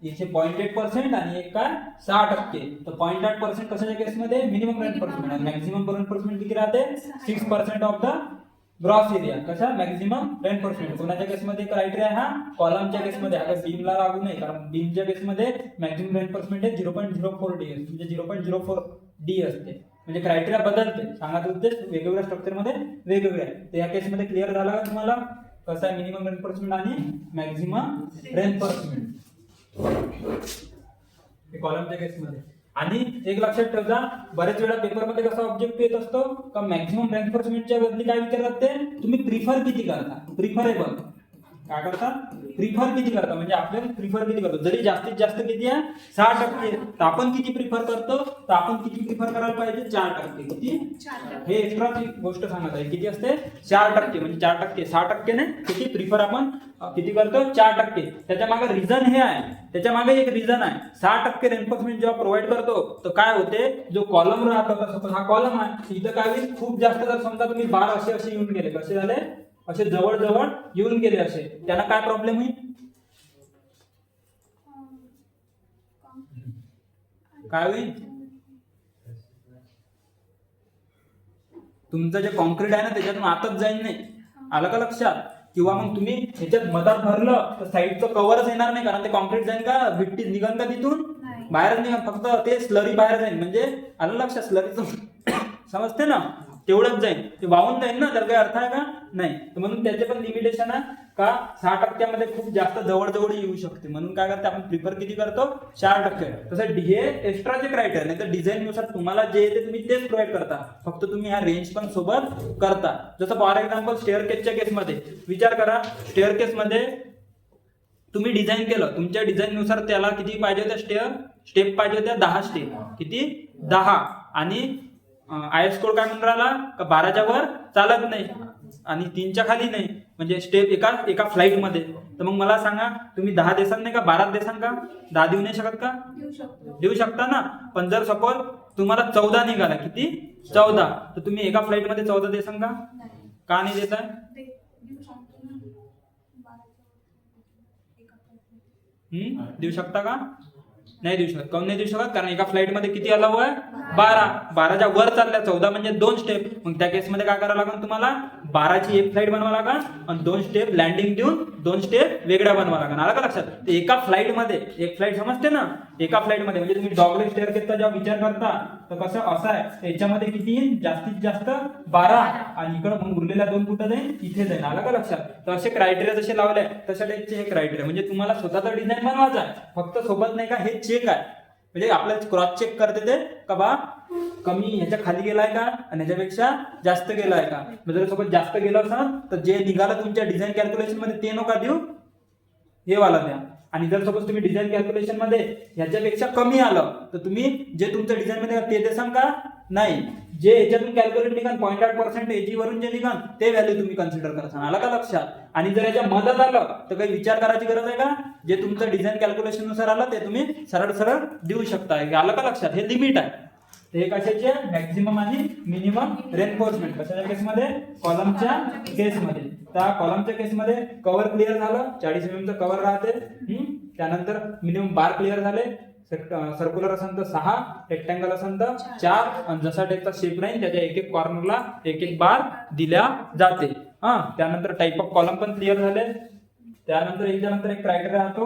इथे 0.8% आणि एक काय 6%. तर 0.8% कशाच्या केसमध्ये मिनिमम रेन्फोर्समेंट आणि मॅक्सिमम रेन्फोर्समेंट किती राहते 6% ऑफ द ग्रॉस एरिया. कशा मॅक्सिमम रेन्फोर्समेंट. कोणाच्या केसमध्ये क्रायटेरिया हा कॉलमच्या केसमध्ये, आता बीमला लागू नाही, कारण बीमच्या केसमध्ये मॅक्सिमम रेन्फोर्समेंट हे 0.04 डी म्हणजे 0.04 डी असते. म्हणजे क्रायटेरिया बदलते, सांगायचं उद्देश वेगवेगळ्या स्ट्रक्चर मध्ये वेगवेगळे आहे. तर या केसमध्ये क्लिअर झाला का तुम्हाला कसं आहे मिनिमम रेन्फोर्समेंट आणि मॅक्सिमम रेन्फोर्समेंट कॉलमच्या केसमध्ये. आणि एक लक्षात ठेवा, बरेच वेळा पेपरमध्ये कसा ऑब्जेक्टिव्ह येत असतो का मॅक्सिमम रेन्फोर्समेंटच्या बदली काय विचारतात ते तुम्ही प्रिफर किती करता, प्रिफरेबल काय करता प्रिफर किती करता, म्हणजे आपल्याला प्रिफर किती करतो. जरी जास्तीत जास्त किती आहे 6%, तर आपण किती प्रिफर करतो, तर आपण किती प्रिफर करायला पाहिजे 4%. किती हे एक्स्ट्रा गोष्ट सांगत आहे, किती असते 4%, म्हणजे 4% 6% ने किती प्रिफर आपण किती करतो 4%. त्याच्या मागे रिझन हे आहे, त्याच्या मागे एक रिझन आहे. 6% रेन्फोर्समेंट जेव्हा प्रोव्हाइड करतो तर काय होते, जो कॉलम राहतो सपोज हा कॉलम आहे, इथं काय होईल खूप जास्त जर समजा तुम्ही बार असे असे येऊन गेले, कसे झाले असे जवळ जवळ येऊन गेले असे, त्यांना काय प्रॉब्लेम होईल, काय होईल तुमचं जे कॉन्क्रीट आहे ना त्याच्यातून आतच जाईल नाही. आलं का लक्षात. किंवा मग तुम्ही ह्याच्यात मधात भरलं तर साईडचं कव्हरच येणार नाही, कारण ते कॉन्क्रीट जाईल का भिट्टी निघन का तिथून बाहेर निघन, फक्त ते स्लरी बाहेर जाईल. म्हणजे आलं लक्षात स्लरीचं समजते ना, तेवढंच जाईल, ते वाहून जाईल ना, तर काही अर्थ आहे का नाही. तर म्हणून त्याचे पण लिमिटेशन आहे का 6% खूप जास्त जवळ जवळ येऊ शकते. म्हणून काय करते आपण प्रिफर किती करतो 4%. तसं हे एक्स्ट्राचे क्रायटेरिया नाही, तर डिझाईन नुसार तुम्हाला जे येते तुम्ही तेच प्रोव्हाइड करता, फक्त तुम्ही ह्या रेंज पण सोबत करता. जसं फॉर एक्झाम्पल स्टेअरकेसच्या केसमध्ये विचार करा, स्टेअरकेसमध्ये तुम्ही डिझाईन केलं, तुमच्या डिझाईन नुसार त्याला किती पाहिजे होत्या स्टेप पाहिजे होत्या 10 स्टेप, किती 10. आणि आयएस कोड काय म्हणून राहिला का 12च्या वर चालत नाही आणि 3च्या खाली नाही, म्हणजे स्टेप एका फ्लाईट मध्ये. तर मग मला सांगा तुम्ही 10 देसान नाही का 12 देसान का, 10 देऊ नाही शकत का, देऊ शकता ना. पण जर सपोज तुम्हाला 14 निघाला, किती 14, तर तुम्ही एका फ्लाईट मध्ये 14 देसान का नाही देताय, देऊ शकता का, नाही देऊ शकत. काऊन नाही देऊ शकत, कारण एका फ्लाईट मध्ये किती अलाव आहे 12च्या वर चालल्या 14 म्हणजे 2 स्टेप. मग त्या केसमध्ये काय करावं लागेल तुम्हाला 12ची एक फ्लाईट बनवा लागेल आणि 2 स्टेप लँडिंग देऊन 2 स्टेप वेगळ्या बनवा लागेल. आला का लक्षात. एका फ्लाईट मध्ये एक फ्लाईट समजते ना, एका फ्लाईट मध्ये म्हणजे तुम्ही डॉगलेग स्टेअरकेसचा जेव्हा विचार करता तर कसं असं आहे, याच्यामध्ये किती येईल जास्तीत जास्त 12 आणि इकडे मग उरलेल्या 2 कुठं जाईल इथे जाईल. आला का लक्षात. तर असे क्रायटेरिया जसे लावले तशा टाईपचे हे क्रायटेरिया, म्हणजे तुम्हाला स्वतःचा डिझाईन बनवायचा आहे, फक्त सोबत नाही का हे चेक आहे, म्हणजे आपल्याला क्रॉस चेक करते ते का बा कमी ह्याच्या खाली गेलाय का आणि ह्याच्यापेक्षा जास्त गेलाय का. म्हणजे जर सोबत जास्त गेलं असेल तर जे निघालं तुमच्या डिझाईन कॅल्क्युलेशन मध्ये ते नका देऊ, हे वाला द्या. आणि जर सपोज तुम्ही डिझाईन कॅल्क्युलेशन मध्ये ह्याच्यापेक्षा कमी आलं तर तुम्ही जे तुमच्या डिझाईन मध्ये ते देसान का नाही, जे याच्यातून कॅल्क्युलेट निघाल 0.8% एजी वरून जे निघाल ते व्हॅल्यू तुम्ही कन्सिडर करता. आला का लक्षात. आणि जर याच्या मदत आलं तर काही विचार करायची गरज आहे का, जे तुमचं डिझाईन कॅल्क्युलेशन नुसार आलं ते तुम्ही सरळ सरळ देऊ शकता. आलं का लक्षात. हे लिमिट आहे. ते कशाचे मॅक्झिमम आणि मिनिमम रेनफोर्समेंट कशाच्या केसमध्ये कॉलमच्या केसमध्ये. त्या कॉलमच्या केसमध्ये कव्हर क्लिअर झालं 40 mm चं कव्हर राहते. त्यानंतर मिनिमम बार क्लिअर झाले. सर्क्युलर असेल तर 6, रेक्टँगल असेल तर 4 आणि जसा टाईपचा शेप राहील त्याच्या एक एक कॉर्नरला एक एक बार दिल्या जाते. त्यानंतर टाईप ऑफ कॉलम पण क्लिअर झाले. त्यानंतर एक क्रायटेरिया राहतो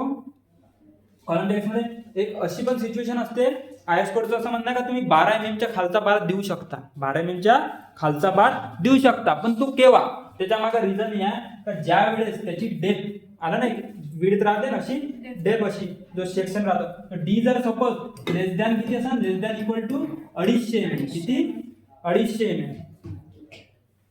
कॉलम टेक्स्टमध्ये. एक अशी पण सिच्युएशन असते आयएस कोडचं असं म्हणणं का तुम्ही 12 mm च्या खालचा बार देऊ शकता. 12 mm च्या खालचा बार देऊ शकता, पण तो केव्हा? त्याच्या मागे रिझन हे आहे का ज्या वेळेस त्याची डेप्थ आला नाही विड्थ राहते ना अशी डेप्थ अशी जो सेक्शन राहतो डी जर सपोज लेस दॅन किती असेल लेस दॅन इक्वल टू 250 mm. किती 250 mm.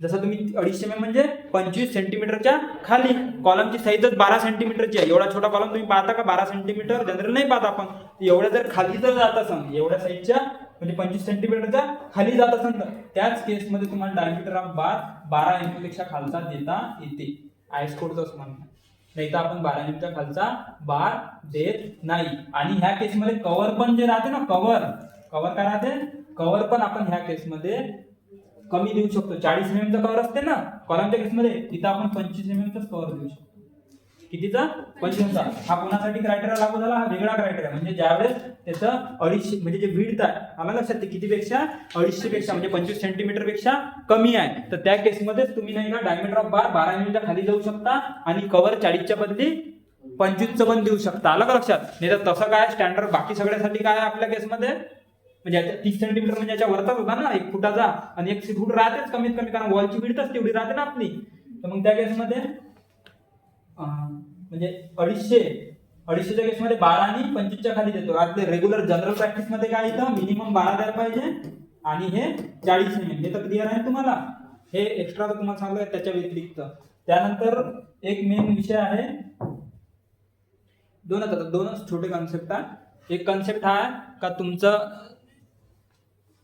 जसं तुम्ही 250 mm म्हणजे 25 सेंटीमीटरच्या खाली. कॉलमची साईजच 12 सेंटीमीटरची आहे. एवढा छोटा कॉलम तुम्ही पाहता का 12 सेंटीमीटर जनरल नाही पाहता आपण. एवढ्या जर खाली जर जात असेल एवढ्या साईजच्या म्हणजे 25 सेंटीमीटरच्या खाली जात असेल तर त्याच केसमध्ये तुम्हाला डायमीटर ऑफ बार 12 mm पेक्षा खालचा देता येते. आयएस कोडचं असं म्हणणं. नाही तर आपण 12 mm च्या खालचा बार देत नाही. आणि ह्या केसमध्ये कव्हर पण जे राहते ना कव्हर काय राहते कव्हर पण आपण ह्या केसमध्ये कमी देऊ शकतो. 40 mm चा कव्हर असते ना कॉलमच्या केसमध्ये तिथं आपण 25 mm चा कव्हर देऊ शकतो. कितीचा 25 चा. हा कोणासाठी क्रायटेरिया लागू झाला? हा वेगळा क्रायटेरिया म्हणजे ज्यावेळेस त्याचं 250 म्हणजे जे विड्थ आहे आला लक्षात ते कितीपेक्षा 250 पेक्षा म्हणजे 25 सेंटीमीटर पेक्षा कमी आहे. तर त्या केसमध्ये तुम्ही नाही का डायमीटर ऑफ बार 12 mm च्या खाली जाऊ शकता आणि कव्हर 40 च्या बदली 25 चं पण देऊ शकता. आलं का लक्षात? नाही तर तसं काय स्टँडर्ड बाकी सगळ्यासाठी काय आपल्या केसमध्ये म्हणजे 30 सेंटीमीटर म्हणजे याच्या वरचाच होता ना 1 फुटाचा आणि 1 फूट राहतेच कमीत कमी कारण वॉलची विड्थच तेवढी राहते ना आपली. तर मग त्या केसमध्ये म्हणजे 250च्या केसमध्ये 12 आणि 25 च्या खाली देतो. आता रेग्युलर जनरल प्रॅक्टिस मध्ये काय येतं मिनिमम 12 द्यायला पाहिजे आणि हे 40 mm. हे तर क्लिअर आहे तुम्हाला. हे एक्स्ट्रा तर तुम्हाला सांगलं त्याच्या व्यतिरिक्त. त्यानंतर एक मेन विषय आहे दोनच छोटे कॉन्सेप्ट आहे. एक कॉन्सेप्ट हा आहे का तुमचं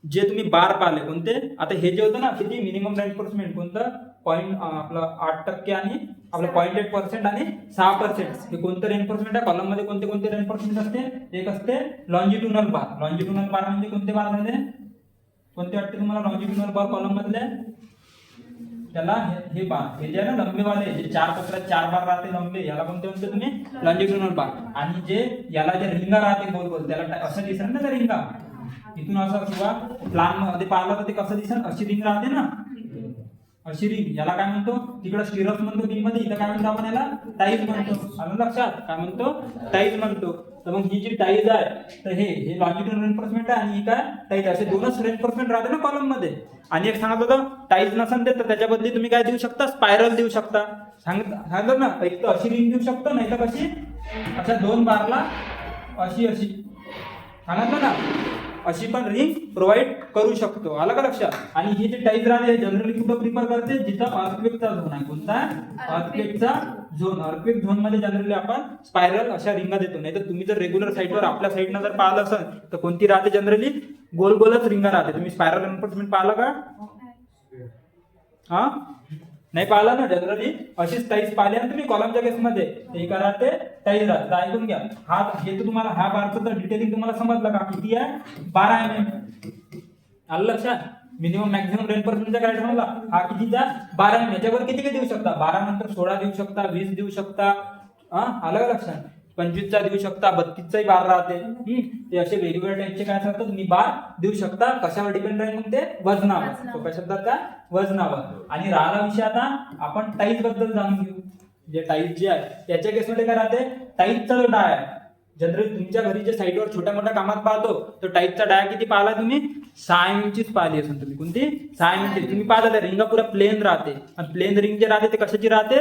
जे तुम्ही बार पाहिले कोणते आता हे जे होतं ना किती मिनिमम रेनफोर्समेंट कोणतं पॉईंट आपलं 8% आणि आपलं 0.8% आणि 6%. हे कोणतं रेनफोर्समेंट आहे कॉलम मध्ये कोणते रेनफोर्समेंट असते? एक असते लॉन्जिट्युडनल बार. लॉन्जिट्युडनल बार म्हणजे कोणते बार झाले कोणते वाटते तुम्हाला लॉन्जिट्युडनल बार कॉलम मधले? त्याला हे बार हे जे आहे ना लंबेवाले जे 4 कोपऱ्यात 4 बार राहते लंबे याला कोणते म्हणते तुम्ही लॉन्जिट्युडनल बार. आणि जे याला जे रिंगा राहते गोल गोल त्याला असं दिसणार ना त्या रिंगा इथून असं किंवा प्लान मध्ये पाहिलं तर ते कसं दिसेल अशी रिंग राहते ना अशी रिंग याला काय म्हणतो तिकडे स्टिरअप म्हणतो रिंग मध्ये. इथं काय म्हणतो आपण याला टाईज म्हणतो. आलं लक्षात? काय म्हणतो टाईज म्हणतो. तर मग ही जी टाईज आहे तर हे लॉन्जिट्युडनल रेनफोर्समेंट आहे आणि ही काय टाईज असे दोनच रेनफोर्समेंट राहते ना कॉलम मध्ये. आणि एक सांगत होतं टाईज नसेल देत तर त्याच्या बदली तुम्ही काय देऊ शकता स्पायरल देऊ शकता. सांगितलं ना एक तर अशी रिंग देऊ शकतो नाही तर कशी अशा 2 बारला अशी सांगितलं ना अशी पण रिंग प्रोव्हाइड करू शकतो. आलं का लक्षात? आणि ही जी टाईज राहते जनरली कुठं प्रिफर करते जिथं अर्थक्वेकचा झोन आहे. कोणता? अर्थक्वेकचा झोन. अर्थक्वेक झोन मध्ये जनरली आपण स्पायरल अशा रिंगा देतो. नाही तर तुम्ही जर रेग्युलर साईडवर आपल्या साईडनं जर पाहिलं असेल तर कोणती राहते जनरली गोलच रिंगा राहते. तुम्ही स्पायरल रेनफोर्समेंट पाहिलं का? हा नाही पाहिला ना जनरली अशीच टाईज पाहिले ना तुम्ही कॉलमच्या केसमध्ये ते काय राहते टाईज राहते. ऐकून घ्या हा हे तर तुम्हाला हा बारचं तर डिटेलिंग तुम्हाला समजलं का किती आहे 12 mm. आलं लक्षात? मिनिमम मॅक्झिमम रेनफोर्समेंटचा काय ठरवला हा कितीचा 12 mm. याच्यावर किती देऊ शकता 12 नंतर 16 देऊ शकता 20 देऊ शकता. आलं का लक्षात? 25 चा देऊ शकता 32 चाही बार राहते. ते असे वेगवेगळ्या टाईपचे काय असतात तुम्ही बार देऊ शकता. कशावर डिपेंड राहील मग ते वजनावर. सोप्या शब्दात काय वजनावर. आणि राहिला विषय आता आपण टाईज बद्दल जाणून घेऊ. जे टाईज जे आहे त्याच्या केसमध्ये काय राहते टाईजचा जो डाय आहे जनरली तुमच्या घरी जे साईडवर छोट्या मोठ्या कामात पाहतो तो टाईजचा डाय किती पाहिला तुम्ही 6 mm चीच पाहिली असेल तुम्ही. कोणती 6 mm ची तुम्ही पाहिलं त्या रिंगा पुरा प्लेन राहते आणि प्लेन रिंग जे राहते ते कशाची राहते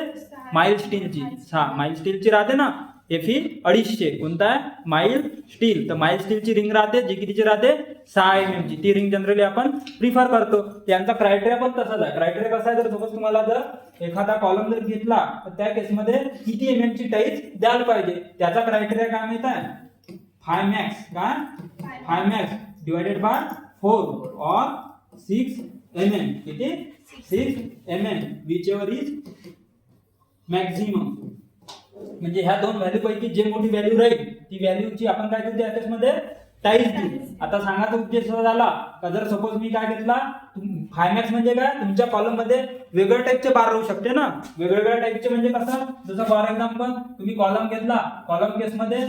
माइल्ड स्टीलची. माइल्ड स्टीलची राहते ना Fe 250 कोणता आहे माइल्ड स्टील. तर माइल्ड स्टीलची रिंग राहते जी कितीची राहते 6 mm ची. ती रिंग जनरली आपण प्रिफर करतो. त्यांचा क्रायटेरिया पण तसाच आहे. क्रायटेरिया कसा आहे जर सपोज तुम्हाला जर एखादा कॉलम जर घेतला तर त्या केसमध्ये किती mm ची टाईज द्यायला पाहिजे त्याचा क्रायटेरिया काय माहित आहे 5 max काय 5 max divided by 4 or 6 mm. किती 6 mm which ever is maximum. म्हणजे ह्या दोन व्हॅल्यू पैकी जे मोठी व्हॅल्यू राहील ती व्हॅल्यूची आपण काय करतो त्याच्यामध्ये टाईज देऊ. आता सांगायचा उद्देश असा झाला का जर सपोज मी काय घेतला 5 मॅक्स म्हणजे काय तुमच्या कॉलम मध्ये वेगळ्या टाईपचे बार राहू शकते ना. वेगवेगळ्या टाईपचे म्हणजे कसं, जसं फॉर एक्झाम्पल तुम्ही कॉलम घेतला, कॉलम केस मध्ये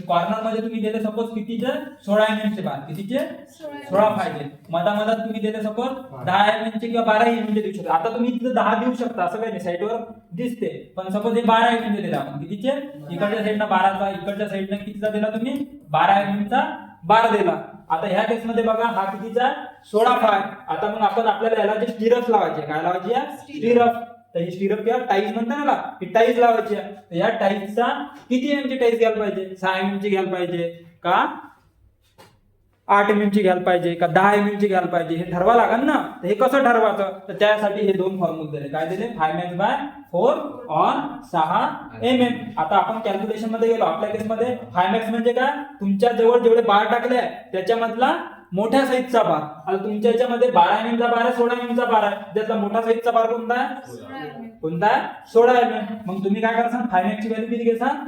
कॉर्नर मध्ये तुम्ही दिले सपोज कितीचे 16 mm चे बार, कितीचे 16 पाहिजे. मधात तुम्ही दिले सपोज 10 mm चे किंवा 12 mm चे देऊ शकता. आता तुम्ही तिथे 10 देऊ शकता असं काही नाही, साईडवर दिसते. पण सपोज हे 12 mm चे दिले आपण, कितीचे इकडच्या साईडनं 12चा, इकडच्या साईडनं कितीचा दिला तुम्ही 12 mm चा बार दिला. आता ह्या केस मध्ये बघा हा कितीचा 16 फाय. आता मग आपण आपल्याला याला जे स्टिरअप लावायचे, काय लावायचे स्टिरअप. तर ही स्टिरअप किंवा टाईज म्हणता ना, ही टाईज लावायची. तर या टाईजचा किती एम ची टाईज घ्यायला पाहिजे, 6 mm ची घ्यायला पाहिजे का 8 mm ची घ्यायला पाहिजे का 10 mm ची घ्यायला पाहिजे, हे ठरवा लागेल ना. तर हे कसं ठरवायचं, तर त्यासाठी हे दोन फॉर्म्युले दिले. काय दिले 5 max बाय 4 ऑन 6 mm. आता आपण कॅल्क्युलेशन मध्ये गेलो. आपल्या केस मध्ये 5 max म्हणजे काय, तुमच्या जवळ जेवढे बार टाकले त्याच्यामधला मोठ्या साईजचा बार. आता तुमच्या याच्यामध्ये 12 mm चा बार आहे, 16 mm चा बार आहे, त्यातला मोठा साईजचा बार कोणता आहे, कोणता आहे 16 mm. मग तुम्ही काय करसान 5 max ची व्हॅल्यू किती घेसान,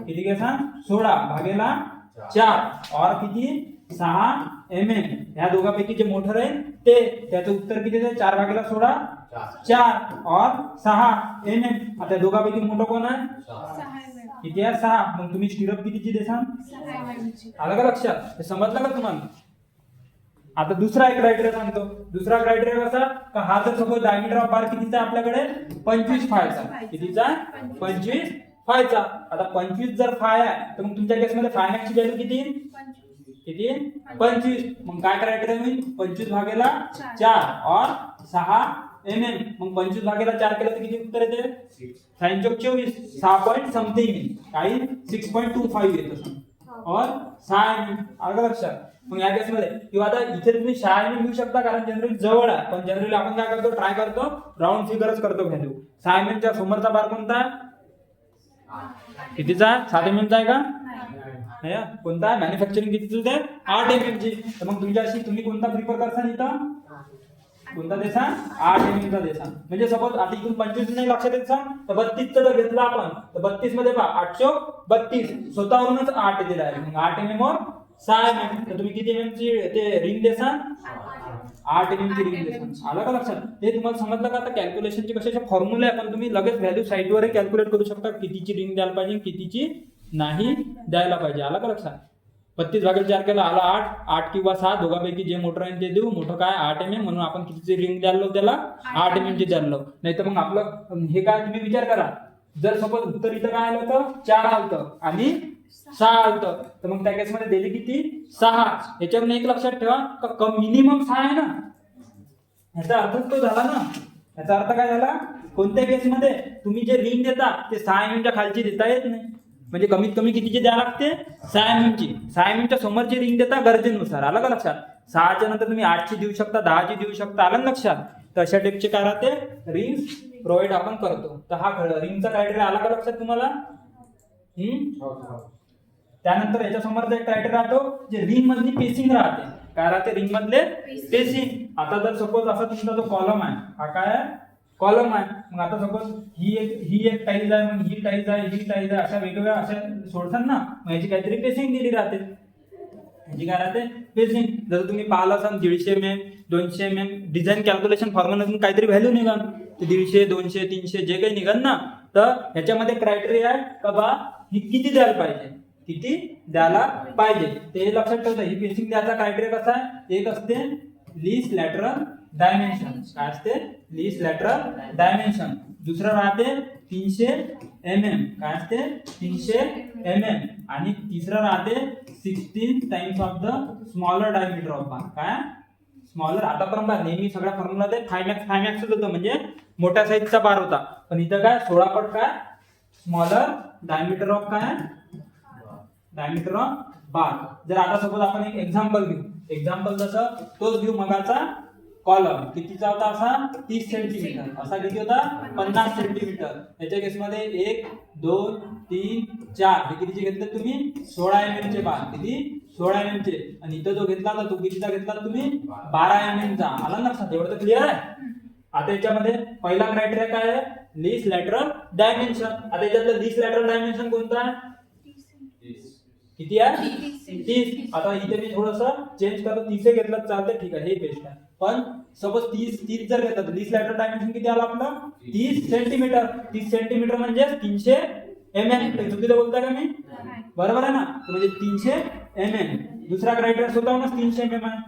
किती घेसान 16 भागेला 4 और किती 6 mm. ह्या दोघांपैकी जे मोठं राहील ते, त्याचं उत्तर किती आहे 4 भागेला 16 4 और 6 mm. आता दोघांपैकी मोठं कोण आहे, किती आहे 6. मग तुम्ही स्टिरअप कितीची देसान, आलं का लक्षात, हे समजलं का तुम्हाला. आता दुसरा एक क्रायटेरिया सांगतो. दुसरा क्रायटेरिया कसा का हा जर सपोज डायमीटर ऑफ बार कितीचा आहे आपल्याकडे 25 फायचा, कितीचा 25 फायचा. आता 25 जर फाय आहे तर मग तुमच्या केसमध्ये 5 max ची व्हॅल्यू किती, किती 25. मग काय क्रायटेरिया होईल 25 भागेला 4 और 6 mm. मग 25 भागेला 4 केलं तर किती उत्तर येते 6 चौक 24, 6 पॉइंट समथिंग, काही 6.25 येतं और 6 mm. आलं लक्षात. मग या केस मध्ये किंवा आता इथे तुम्ही 6 mm घेऊ शकता कारण जनरली जवळ आहे. पण जनरली आपण काय करतो, ट्राय करतो राऊंड फिगरच करतो व्हॅल्यू. 6 mm च्या समोरचा बार कोणता आहे, कितीचा 7 mm चा आहे का, नाही कोणता आहे मॅन्युफॅक्चरिंग कितीच आहे 8 mm ची. तर मग तुमच्याशी तुम्ही कोणता प्रिफर करता इथं, कोणता देसा 8 mm चा देसा. म्हणजे सपोज आता इथून 25 नाही लक्षात येत सांग तर 32 चा जर घेतला आपण तर 32 मध्ये पहा 832 स्वतःवरूनच 8 दिला आहे. मग 8 mm और 6 mm. तर तुम्ही किती mm ची ते रिंग देसा 8 mm ची रिंग देसा. आलं का लक्षात. ते तुम्हाला समजलं का. आता कॅल्क्युलेशनचे कशाचे फॉर्म्युले आहे पण तुम्ही लगेच व्हॅल्यू साईटवर कॅल्क्युलेट करू शकता कितीची रिंग द्यायला पाहिजे कितीची नाही द्यायला पाहिजे. आलं का लक्षात. 32 भागिले 4 केला आला 8 किंवा 6 दोघांपैकी जे मोठं आहे ते देऊ. मोठं काय 8 mm म्हणून आपण कितीची रिंग द्यायला त्याला 8 mm ची द्यायला. नाही तर मग आपलं हे काय तुम्ही विचार करा. जर सपोज उत्तर इथं काय आलं होतं 4 आलं आणि 6 आलं तर मग त्या केस मध्ये दिली किती 6. याच्यावर एक लक्षात ठेवा का मिनिमम 6 आहे ना. याचा अर्थ तो झाला ना. याचा अर्थ काय झाला कोणत्या केस मध्ये तुम्ही जे रिंग देता ते 6 mm च्या खालची देता येत नाही. म्हणजे कमीत कमी कितीची द्यायला लागते 6 mm ची. 6 mm च्या समोरची रिंग देता गरजेनुसार. आलं का लक्षात. 6 च्या नंतर तुम्ही 8 ची देऊ शकता 10 ची देऊ शकता. आलं लक्षात. तर अशा टाइपचे काय राहते रिंग प्रोव्हाइड आपण करतो. तर हा रिंगचा क्रायटेरिया आला का लक्षात तुम्हाला. त्यानंतर याच्या समोरचा एक क्रायटेरिया राहतो जे रिंग मधली पेसिंग राहते. काय राहते रिंग मधले पेसिंग. आता जर सपोज असा तुमचा जो कॉलम आहे हा काय आहे कॉलम आहे. मग आता सपोज ही एक टाईज आहे मग ही टाईज आहे ही टाईज आहे अशा वेगवेगळ्या अशा सोडतात ना. मग याची काहीतरी पेसिंग दिली राहते. याची काय राहते पेसिंग. जर तुम्ही पाहिलं असाल 150 mm 200 mm डिझाईन कॅल्क्युलेशन फॉर्म्युलातून काहीतरी व्हॅल्यू निघाल ते 150 200 300 जे काही निघाल ना. तर ह्याच्यामध्ये क्रायटेरिया आहे का बा ही किती द्यायला पाहिजे किती द्यायला पाहिजे ते लक्षात ठेवता. ही पेसिंग द्यायचा क्रायटेरिया कसा आहे. एक असते लीस्ट लॅटरल डायमेन्शन. काय असते लीस्ट लॅटरल डायमेन्शन. दुसरं राहते 300 mm. काय असते 300 mm. आणि तिसरं राहते 16 times of the smaller diameter of bar. काय स्मॉलर. आतापर्यंत नेहमी सगळ्या फॉर्म्युला 5 max होतं म्हणजे मोठ्या साईजचा बार होता. पण इथं काय 16 पट काय स्मॉलर डायमीटर ऑफ काय डायमीटर ऑफ बार. जर आता सपोज आपण एक एक्झाम्पल घेऊ. एक्झाम्पल जसं तोच घेऊ मगाचा कॉलम कितीचा होता असा 30 सेंटीमीटर. असा किती होता 50 सेंटीमीटर. याच्या केसमध्ये 1 2 3 4 हे कितीचे घेतले तुम्ही 16 mm चे बार. किती 16 mm चे. आणि इथं जो घेतला तर तो कितीचा घेतला तुम्ही 12 mm चा. आला लक्षात. एवढं तर क्लिअर आहे. आता याच्यामध्ये पहिला क्रायटेरिया काय आहे लीस्ट लॅटरल डायमेन्शन. आता याच्यातलं लीस्ट लॅटरल डायमेन्शन कोणता आहे किती आहे 30. आता इथे मी थोडस चेंज करतो, 30 घेतलं तर चालतंय, ठीक आहे, हे बेस्ट आहे. पण सपोज 30 जर घेतलं, लीस्ट लॅटरल डायमेन्शन किती आलं आपलं 30 सेंटीमीटर. 30 सेंटीमीटर म्हणजे 300 mm. चुकीचं बोलताय का मी? बरोबर आहे ना? म्हणजे 300 mm. दुसरा क्रायटेरिया स्वतःहूनच 300 mm आहे.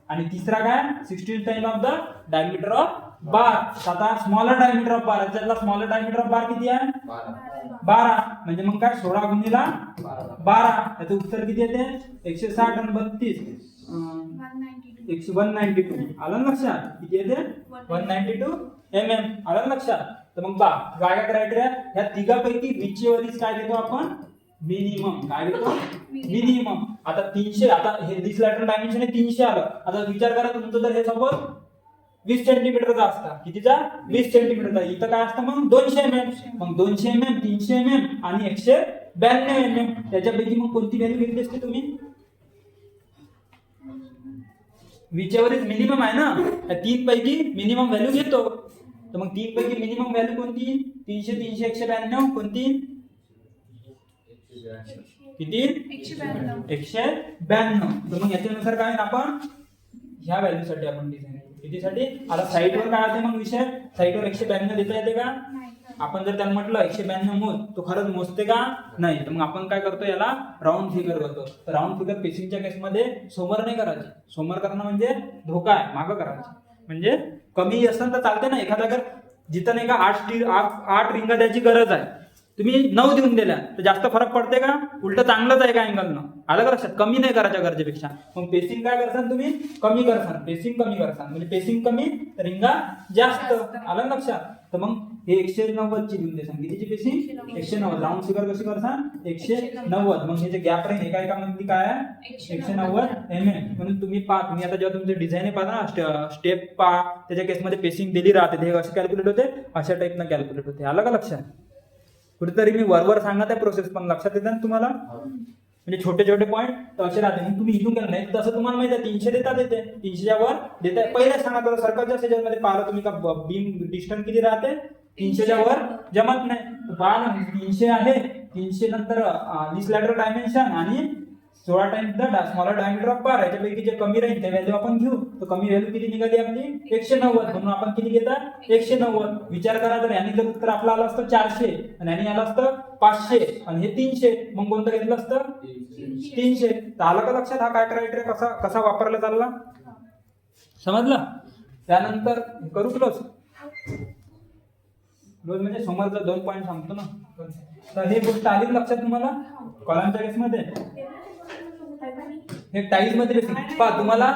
आणि तिसरा काय 16 time of the diameter of बार. आता स्मॉलर डायमीटर ऑफ बार, याच्यातला स्मॉलर डायमीटर ऑफ बार किती आहे 12. म्हणजे मग काय 16 गुणिला 12, याचं उत्तर किती येते 160 आणि 32 192. आलं ना लक्षात? किती येते 192 mm. आलं ना लक्षात? तर मग काय क्रायटेरिया ह्या तिघापैकी विचेवरीच काय घेतो आपण मिनिमम. काय घेतो मिनिमम. आता 300, आता हे दिस लॅटरल डायमेन्शन 300 आलं. आता विचार करा तुमचं जर हे सपोज 20 सेंटीमीटरचा असता, कितीचा 20 सेंटीमीटरचा, इथं काय असतं मग 200 mm. मग 200 mm 300 mm आणि 192 mm. त्याच्यापैकी मग कोणती व्हॅल्यू घेतली असते तुम्ही? विचेवरीच मिनिमम आहे ना, त्या 3 पैकी मिनिमम व्हॅल्यू घेतो. तर मग 3 पैकी मिनिमम व्हॅल्यू कोणती? 300 300 192 कोणती? किती 192. तर मग याच्यानुसार काय आपण ह्या व्हॅल्यू साठी आपण डिझाईन करू. कितीसाठी? आता साईटवर काय होते मग विषय, साईटवर 192 देता येते का? आपण जर त्याला म्हटलं 192 मोज, तो खरंच मोजते का? नाही. तर मग आपण काय करतो, याला राऊंड फिगर करतो. तर राऊंड फिगर पेसिंगच्या केसमध्ये समोर नाही करायची. समोर करणं म्हणजे धोका आहे, मागं करायचं. म्हणजे कमी असेल तर चालते ना. एखादा जर जिथं नाही का 8 रिंगा द्यायची गरज आहे, तुम्ही 9 देऊन दिल्या तर जास्त फरक पडते का? उलट चांगलंच आहे का अँगलनं? आलं का लक्षात? कमी नाही करायच्या गरजेपेक्षा. मग पेसिंग काय करसान तुम्ही? कमी करसान. पेसिंग कमी करसान म्हणजे पेसिंग कमी, रिंगा जास्त. आलं ना लक्षात? तर मग हे 190 ची देऊन देसान. कितीची पेसिंग 190. राऊंड फिगर कशी करसान 190. मग हे जे गॅप राहील एका एका मध्ये काय आहे 190 mm. म्हणून तुम्ही तुम्ही आता जेव्हा तुमचे डिझाईन पाहा ना, स्टेप त्याच्या केसमध्ये पेसिंग दिली राहते, हे असे कॅल्क्युलेट होते, अशा टाईपनं कॅल्क्युलेट होते. आलं का लक्षात? कुठेतरी मी वरवर सांगत आहे प्रोसेस, पण लक्षात येतं ना तुम्हाला? म्हणजे छोटे छोटे पॉईंट तर असे राहते. मग तुम्ही इथून केलं नाही तसं तुम्हाला माहिती आहे 300 देतात येते, 300च्या वर देत आहे. पहिले सांगा तर सर्कलच्या सेजमध्ये पाहिलं तुम्ही का बीम डिस्टन्स किती राहते 300च्या वर जमत नाही. पहा ना 300 आहे, 300 नंतर दिस लॅटरल डायमेन्शन आणि 16 times the smaller diameter of bar. याच्यापैकी जे कमी राहील ते व्हॅल्यू आपण घेऊ. तर कमी व्हॅल्यू किती निघाली आपली 190. म्हणून आपण किती घेतात 190. विचार करा जर याने जर उत्तर आपलं आलं असतं 400 आणि याने आलं असतं 500 आणि हे 300, मग कोणतं घेतलं असतं 300. तर आलं का लक्षात? हा काय क्रायटेरिया कसा वापरला चालला, समजलं? त्यानंतर करू क्लोज. क्लोज म्हणजे समोरचा 2 पॉईंट सांगतो ना. तर हे गोष्ट आली लक्षात तुम्हाला कॉलमच्या केसमध्ये? हे टाईल्स मध्ये पहा तुम्हाला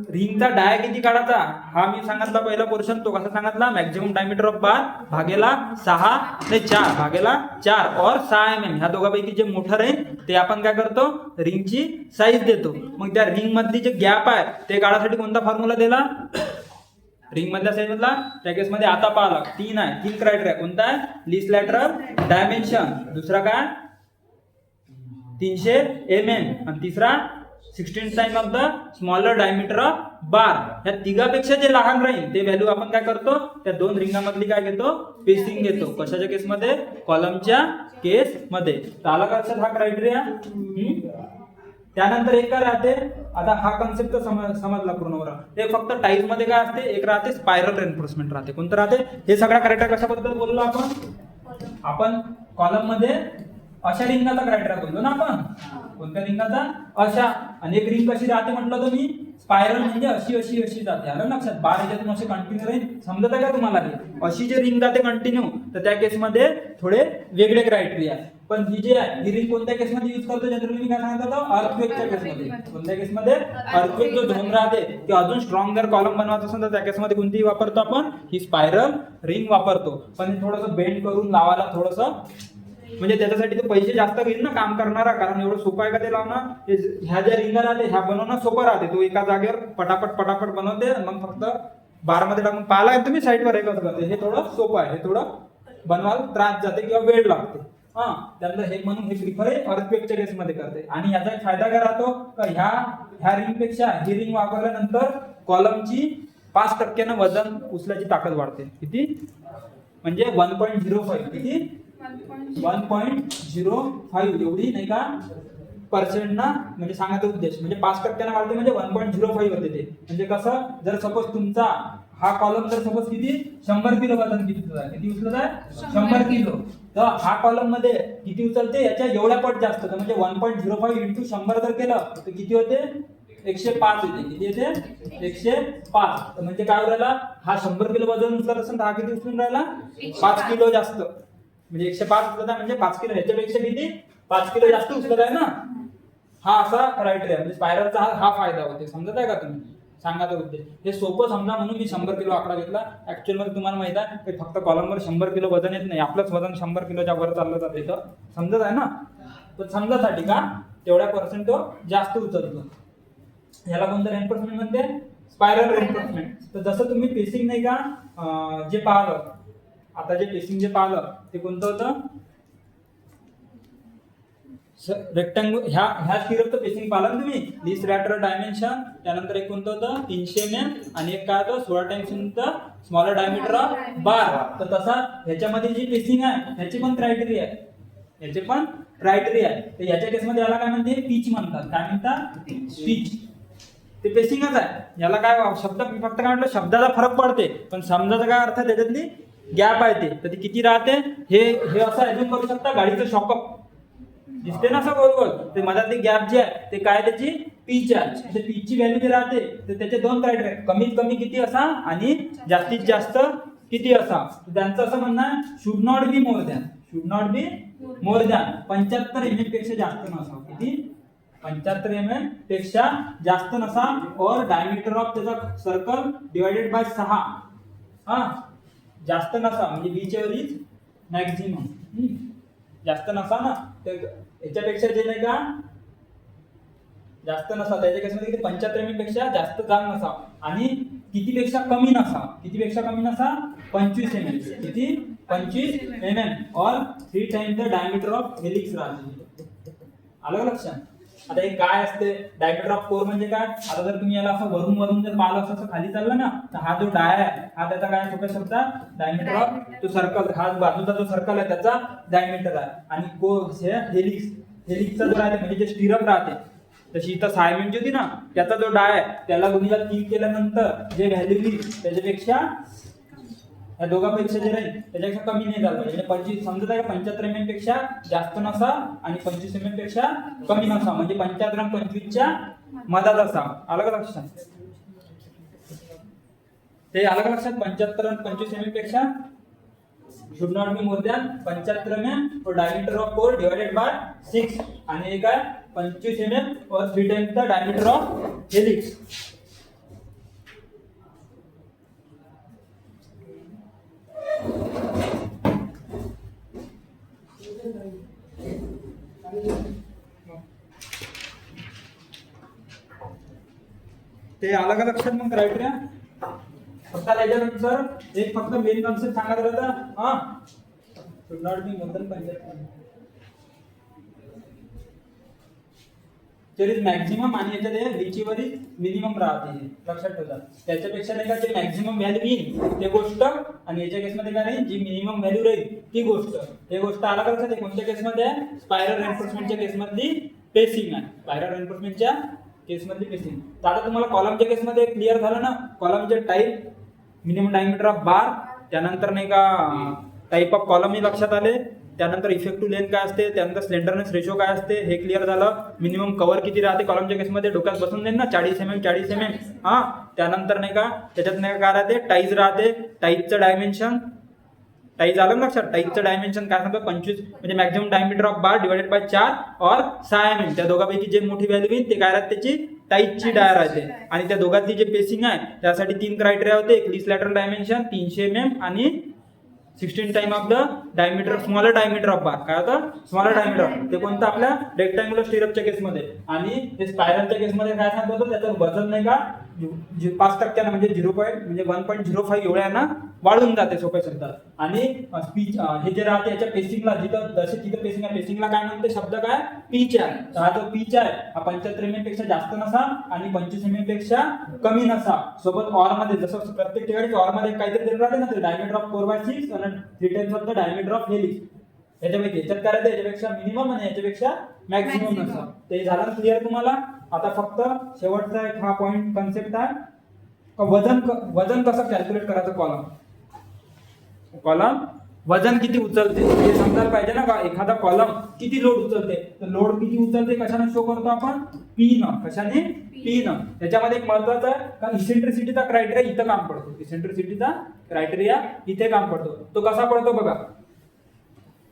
रिंगचा डाय किती काढायचा हा मी सांगितला पहिला पोर्शन. तो कसा सांगितला? मॅक्झिमम डायमीटर ऑफ बार भागेला 6 नाही 4 भागेला 4 और 6 mm. ह्या दोघांपैकी जे मोठं राहील ते आपण काय करतो रिंगची साईज देतो. मग त्या रिंग मधली जे गॅप आहे ते काढायसाठी कोणता फॉर्म्युला दिला? रिंग मधल्या साईज मधला त्या केस मध्ये आता पाहिला 3 आहे. 3 क्रायटेरिया कोणता आहे? लीस्ट लॅटरल डायमेन्शन, दुसरा काय 300 mm आणि तिसरा 16 time of the smaller diameter of बार. या तिघापेक्षा जे लहान राहील ते व्हॅल्यू आपण काय करतो त्या 2 रिंगामधली काय घेतो पेसिंग घेतो. कशाच्या केसमध्ये? कॉलमच्या केस मध्ये. आला का लक्षात हा क्रायटेरिया? त्यानंतर एक काय राहते, आता हा कन्सेप्ट समजला पूर्ण. ते फक्त टाईल्स मध्ये काय असते, एक राहते स्पायरल रेन्फोर्समेंट राहते. कोणतं राहते? हे सगळा क्रायटेरिया कशाबद्दल बोललो आपण कॉलम मध्ये अशा रिंगाचा क्रायटेरिया बोललो ना आपण. कोणत्या रिंगाचा? अशा. आणि एक रिंग कशी राहते म्हटलं तुम्ही स्पायरल म्हणजे अशी अशी अशी जाते. आलं लक्षात? बार याच्यातून असे कंटिन्यू राहील. समजत आहे का तुम्हाला? अशी जे रिंग जाते कंटिन्यू तर त्या केसमध्ये थोडे वेगळे क्रायटेरिया. पण ही जी आहे ही रिंग कोणत्या केसमध्ये यूज करतो जनरली? मी काय सांगत होतो अर्थक्वेकच्या केसमध्ये. कोणत्या केसमध्ये? अर्थक्वेक जो झोन राहते की अजून स्ट्रॉंग जर कॉलम बनवायचा असेल तर त्या केसमध्ये कोणती वापरतो आपण? ही स्पायरल रिंग वापरतो. पण थोडंसं बेंड करून लावायला थोडंसं म्हणजे त्याच्यासाठी ते पैसे जास्त घेईल ना काम करणारा, कारण एवढं सोपं आहे का ते लावणं? ह्या ज्या रिंगा राहते ह्या बनवणं सोपं राहते. तो एका जागेवर पटापट बनवते मग फक्त बार मध्ये टाकून पाहिला तुम्ही साईडवर एकच करते. हे थोडं सोपं आहे, हे थोडं बनवायला त्रास जाते किंवा वेळ लागते. त्यानंतर हे म्हणून हे प्रिफर अर्थक्वेकच्या केसमध्ये करते. आणि याचा एक फायदा काय राहतो का ह्या रिंग पेक्षा ही रिंग वापरल्यानंतर कॉलमची 5% वजन उचलायची ताकद वाढते. किती? म्हणजे 1.05. किती? 1.05 एवढी नाही का पर्सेंट ना म्हणजे सांगायचा उद्देश म्हणजे 5% वाढते म्हणजे 1.05 होते ते. म्हणजे कसं जर सपोज तुमचा हा कॉलम जर सपोज किती 100 किलो वजन किती उचलत आहे 100 किलो, तर हा कॉलम मध्ये किती उचलते याच्या एवढ्या पट जास्त, तर म्हणजे 1.05 इंटू 100 जर केलं तर किती होते 105 येते. किती येते 105. तर म्हणजे काय राहिला हा 100 किलो वजन उचलत असेल तर हा किती उचलून राहिला 5 किलो जास्त. म्हणजे 105 उचलत आहे म्हणजे 5 किलो, ह्याच्यापेक्षा किती 5 किलो जास्त उचलत आहे ना. हा असा क्रायटेरिया म्हणजे स्पायरलचा हा फायदा होते. समजत आहे का तुम्ही सांगायचा उद्देश. हे सोपं समजा म्हणून मी 100 किलो आकडा घेतला. ऍक्च्युअल मध्ये तुम्हाला माहित आहे की फक्त कॉलमवर 100 किलो वजन येत नाही, आपलंच वजन 100 किलोच्या वर चाललं जाते. तर समजत आहे ना. तर समजासाठी का तेवढ्या पर्सेंट तो जास्त उचलतो. याला कोणतं रेनफोर्समेंट म्हणते स्पायरल रेनफोर्समेंट. तर जसं तुम्ही पेसिंग नाही का जे पाहिलं आता जे पेसिंग जे पाहिलं ते कोणतं होतं रेक्टँगल ह्या स्टिरअपचं पेसिंग पाहिलं तुम्ही लीस्ट लॅटरल डायमेन्शन. त्यानंतर एक कोणतं होतं 300 mm आणि एक काय होतं 16 टाइम्स स्मॉलर डायमीटर ऑफ बार. तर तसा ह्याच्यामध्ये जी पेसिंग आहे ह्याची पण क्रायटेरिया आहे, याचे पण क्रायटेरिया आहे. तर याच्या केसमध्ये याला काय म्हणते पिच म्हणतात. काय म्हणतात पिच. ते पेसिंगच आहे. याला काय शब्द मी फक्त काय म्हटलं शब्दाचा फरक पडते पण समजायचा काय अर्थ त्याच्यातली गॅप आहे ते. तर ती किती राहते हे असं अजून करू शकता गाडीचं शॉकअप दिसते ना असं गोल गोल, ते मधातली गॅप जी आहे ते काय त्याची पीच आहे. ते पीचची व्हॅल्यू जी राहते तर त्याचे दोन क्रायटेरिया कमीत कमी किती असा आणि जास्तीत जास्त किती असा. त्यांचं असं म्हणणं आहे should not be more than 75 mm पेक्षा जास्त नसावं. किती 75 mm पेक्षा जास्त नसा. और डायमीटर ऑफ त्याचा सर्कल डिवायडेड बाय 6 जास्त नसा म्हणजे बीच्या वरील मॅक्झिमम जास्त नसा ना. तर याच्यापेक्षा जे नाही का जास्त नसा त्याच्या केसमध्ये किती 75 mm पेक्षा जास्त जाड नसा आणि किती पेक्षा कमी नसा. किती पेक्षा कमी नसा 25 mm. किती 25 mm और 3 times the diameter of helix राहते. आलं लक्षात. आता हे काय असते डायमीटर ऑफ कोर म्हणजे काय. आता जर तुम्ही याला असं वरून जर पाहिलं असं खाली चाललं ना तर हा जो डाय आहे हा त्याचा काय सोप्या शब्दात डायमीटर ऑफ तो सर्कल हा बाजूचा जो सर्कल आहे त्याचा डायमीटर आहे. आणि कोर हेलिक्सचा जो राहते म्हणजे जे स्टिरअप राहते तशी इथं सायमेंट जी होती ना त्याचा जो डाय आहे त्याला गुणिला 3 केल्यानंतर जे व्हॅल्यू येईल त्याच्यापेक्षा या दोघांपेक्षा जे राहील त्याच्यापेक्षा कमी नाही झालं पाहिजे. म्हणजे 25 समजत आहे का 75 mm पेक्षा जास्त नसा आणि 25 mm पेक्षा कमी नसा. म्हणजे 75 आणि 25 च्या मधात असा. आलं का लक्षात. ते आलं का लक्षात. 75 आणि 25 mm पेक्षा should not be more than 75 mm for diameter of core divided by 6 आणि हे काय 25 mm or 3 times the diameter of helix. ते आलं का लक्षात मग क्रायटेरिया. फक्त त्याच्यानंतर एक फक्त मेन कन्सेप्ट सांगायचा होता should not be more than 75. तरी मॅक्झिमम आणि याच्यात रिचीवरी मिनिमम राहते लक्षात ठेवा. त्याच्यापेक्षा नाही का जे मॅक्झिमम व्हॅल्यू येईल ते गोष्ट आणि याच्या केसमध्ये काय नाही जी मिनिमम व्हॅल्यू राहील ती गोष्ट. हे गोष्ट आला का लक्षात. कोणत्या केसमध्ये आहे स्पायरल रेनफोर्समेंटच्या केसमधली पेसिंग आहे. स्पायरल रेनफोर्समेंटच्या केसमधली पेसिंग. तर आता तुम्हाला कॉलमच्या केसमध्ये क्लिअर झालं ना. कॉलमचे type minimum diameter of bar त्यानंतर नाही का टाईप ऑफ कॉलमही लक्षात आले. त्यानंतर इफेक्टिव्ह लेंथ काय असते त्यानंतर स्लेंडरनेस रेशो काय असते हे क्लिअर झालं. मिनिमम कव्हर किती राहते कॉलमच्या केसमध्ये डोक्यात बसून जाईल ना 40 mm. त्यानंतर नाही का त्याच्यात नाही काय राहते टाईज राहते. टाईजचं डायमेन्शन टाईज आलं ना लक्षात. टाईजचं डायमेन्शन काय सांगतो 25 म्हणजे maximum diameter of bar divided by 4 और 6 mm. त्या दोघांपैकी जे मोठी व्हॅल्यू येईल ते काय राहते त्याची टाईजची डाय राहते. आणि त्या दोघांची जे पेसिंग आहे त्यासाठी 3 क्रायटेरिया होते. एक लीस्ट लॅटरल डायमेन्शन 300 mm आणि 16 time of the diameter smaller diameter of bar. काय होतं स्मॉलर डायमीटर. ते कोणतं आपल्या रेक्टँग्युलर स्टिरअपच्या केसमध्ये. आणि ते स्पायरलच्या केसमध्ये काय सांगत होतं त्याचं वजन नाही का 5% म्हणजे 1.05 एवढ्यांना वाढून जाते सोप्या शब्दात. आणि स्पीच हे जे राहते याच्या पेसिंगला जिथं पेसिंग आहे पेसिंगला काय म्हणते शब्द काय पीच आहे. तर हा जो पीच आहे हा 75 mm पेक्षा जास्त नसा आणि 25 mm पेक्षा कमी नसा. सोबत ऑर मध्ये जसं प्रत्येक ठिकाणी ऑर मध्ये काहीतरी दिलं राहते ना ते डायमीटर ऑफ 4/6 आणि 3 times of the diameter of helix. याच्यापैकी याच्यात काय राहते याच्यापेक्षा मिनिमम आणि याच्यापेक्षा मॅक्झिमम नसतं. ते झालं क्लिअर तुम्हाला. आता फक्त शेवटचा एक हा पॉइंट कन्सेप्ट आहे का वजन कसं कॅल्क्युलेट करायचं. कॉलम वजन किती उचलते हे समजायला पाहिजे ना. का एखादा कॉलम किती लोड उचलते, तर लोड किती उचलते कशाने शो करतो आपण, पी न. कशाने, पी न. त्याच्यामध्ये एक महत्वाचं आहे का इसेंट्रिसिटीचा क्रायटेरिया इथं काम पडतो. इसेंट्रिसिटीचा क्रायटेरिया इथे काम पडतो. तो कसा पडतो बघा.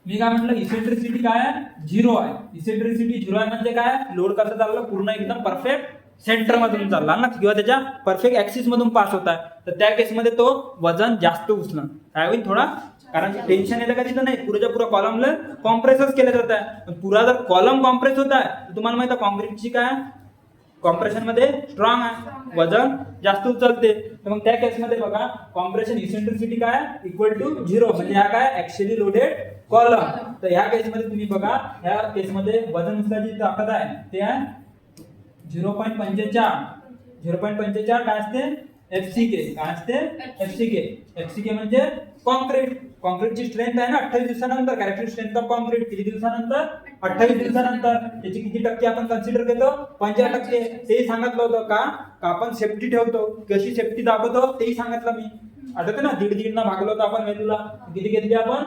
मी काय म्हटलं, इसेंट्रिसिटी काय आहे, 0 आहे. इसेंट्रिसिटी 0 आहे म्हणजे काय, लोड कसं चाललं, पूर्ण एकदम परफेक्ट सेंटर मधून चालला ना, किंवा त्याच्या परफेक्ट ऍक्सिस मधून पास होत आहे, तर त्या केसमध्ये तो वजन जास्त उचलणार. काय होईल थोडा, कारण टेन्शन येतं का तिथं नाही, पुरेच्या पुरा कॉलमला कॉम्प्रेसच केलं जात आहे. पुरा जर कॉलम कॉम्प्रेस होत आहे तर तुम्हाला माहिती आहे कॉन्क्रीटची काय कॉम्प्रेशन मध्ये स्ट्रॉंग आहे, वजन जास्त उचलते. तर मग त्या केसमध्ये बघा कॉम्प्रेशन इसेंट्रिसिटी काय इक्वल टू 0, म्हणजे हा काय ऍक्च्युअली लोडेड कॉलम. तर ह्या केसमध्ये तुम्ही बघा, ह्या केसमध्ये वजन उचलायची ताकद आहे ते आहे 0.45. 0.45 काय असते, FCK. काय असते, FCK. FCK म्हणजे कॉन्क्रीटची स्ट्रेंथ आहे ना 28 दिवसानंतर. कॅरेक्टरिस्टिक स्ट्रेंथ ऑफ कॉन्क्रीट किती दिवसानंतर, 28 दिवसानंतर. त्याची किती टक्के आपण कन्सिडर घेतो, 50%. तेही सांगितलं होतं का आपण सेफ्टी ठेवतो, कशी सेफ्टी दाखवतो तेही सांगितलं मी. आठवतं ना, दीड ना भागलो होतो आपण व्हॅल्यूला, किती घेतली आपण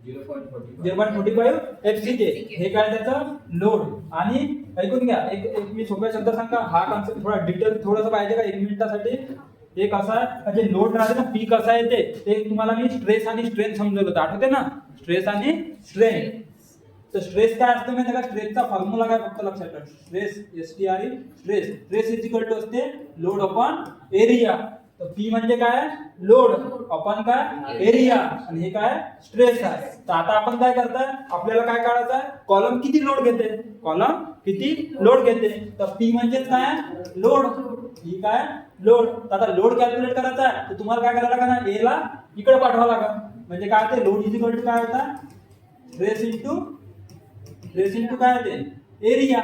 0.45 FCK. हे काय त्याचं लोड. आणि ऐकून घ्या, एक मी सोप्या शब्दात सांगा, हा कॉन्सेप्ट थोडा डिटेल थोडंसं पाहिजे का 1 मिनिटासाठी. एक असा आहे जे लोड राहते ना, पी कसं आहे ते तुम्हाला मी स्ट्रेस आणि स्ट्रेन समजवलं होतं, आठवते ना, स्ट्रेस आणि स्ट्रेन. तर स्ट्रेस काय असतं माहिती का, स्ट्रेसचा फॉर्म्युला काय फक्त लक्षात ठेवा, stress STRE stress is equal to असते लोड अपॉन एरिया. तर पी म्हणजे काय, लोड अपॉन काय एरिया, आणि हे काय स्ट्रेस आहे. तर आता आपण काय करताय, आपल्याला काय काढायचं आहे, कॉलम किती लोड घेते, कॉलम किती लोड घेते. तर पी म्हणजे काय, लोड. ही काय लोड. तर आता लोड कॅल्क्युलेट करायचा आहे तर तुम्हाला काय करायला लागेल ना, ए ला इकडे पाठवावं लागेल. म्हणजे काय ते लोड इज इक्वल टू काय होता, स्ट्रेस इंटू काय ते एरिया.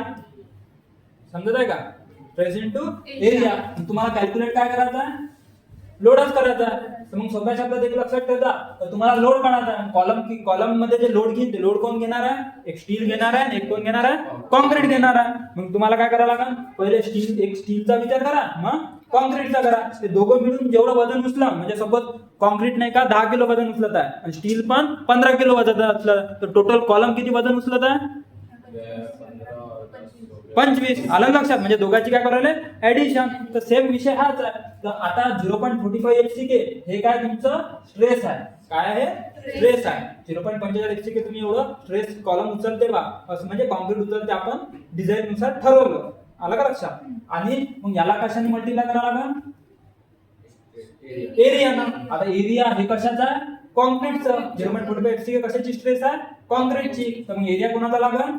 समजत आहे का, स्ट्रेस इंटू एरिया. तुम्हाला कॅल्क्युलेट काय करायचं आहे, लोडच करायचा आहे. तर मग सोप्या शब्दात एक लक्षात ठेवा, तर तुम्हाला लोड काढायचा आहे. कॉलम मध्ये जे लोड घेईल ते लोड कोण घेणार आहे, एक स्टील घेणार आहे आणि एक कोण घेणार आहे, कॉन्क्रीट घेणार आहे. मग तुम्हाला काय करायला लागेल, पहिले एक स्टीलचा विचार करा, मग कॉन्क्रीटचा करा. ते दोघं मिळून जेवढं वजन उचला, म्हणजे सपोज कॉन्क्रीट नाही का 10 किलो वजन उचलत आहे आणि स्टील पण 15 किलो वजन उचलत, तर टोटल कॉलम किती वजन उचलत आहे, 25. आलं लक्षात, म्हणजे दोघांची काय करायला ऍडिशन. तर सेम विषय हाच आहे. तर आता 0.45 FCK हे काय तुमचं स्ट्रेस आहे. काय आहे, स्ट्रेस आहे. 0.45 FCK तुम्ही एवढं स्ट्रेस कॉलम उचलते बा, असं म्हणजे कॉन्क्रीट उचलते आपण डिझाईन नुसार ठरवलं. आलं का लक्षात. आणि मग याला कशाने मल्टिप्लाय करावं लागेल, एरिया ना. आता एरिया हे कशाचा आहे, कॉन्क्रीटचं. 0.45 FCK कशाची स्ट्रेस आहे, कॉन्क्रीटची. तर मग एरिया कोणाचा लागेल,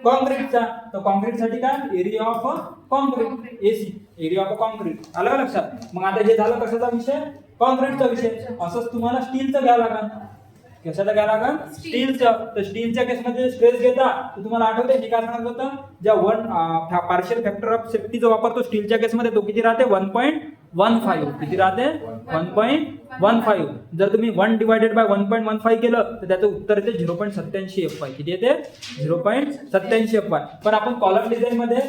कॉन्क्रीटचा. तर कॉन्क्रीट साठी काय, area of concrete, AC, area of concrete. आलं का लक्षात. मग आता हे झालं कशाचा विषय, कॉन्क्रीटचा विषय. असंच तुम्हाला स्टीलचं घ्यावं लागेल. कशाला घ्यावं लागेल, स्टीलचं. तर स्टीलच्या केसमध्ये स्ट्रेस घेता तर तुम्हाला आठवते मी काय सांगत होतं, ज्या पार्शियल फॅक्टर ऑफ सेफ्टीचा वापरतो स्टीलच्या केसमध्ये, तो किती राहते, 1.15. किती राहते, 1.15. जर तुम्ही 1 डिवायडेड बाय 1.15 केलं तर त्याचं उत्तर येते 0.87 FY. किती येते, 0.87 FY. पण आपण कॉलम डिझाईन मध्ये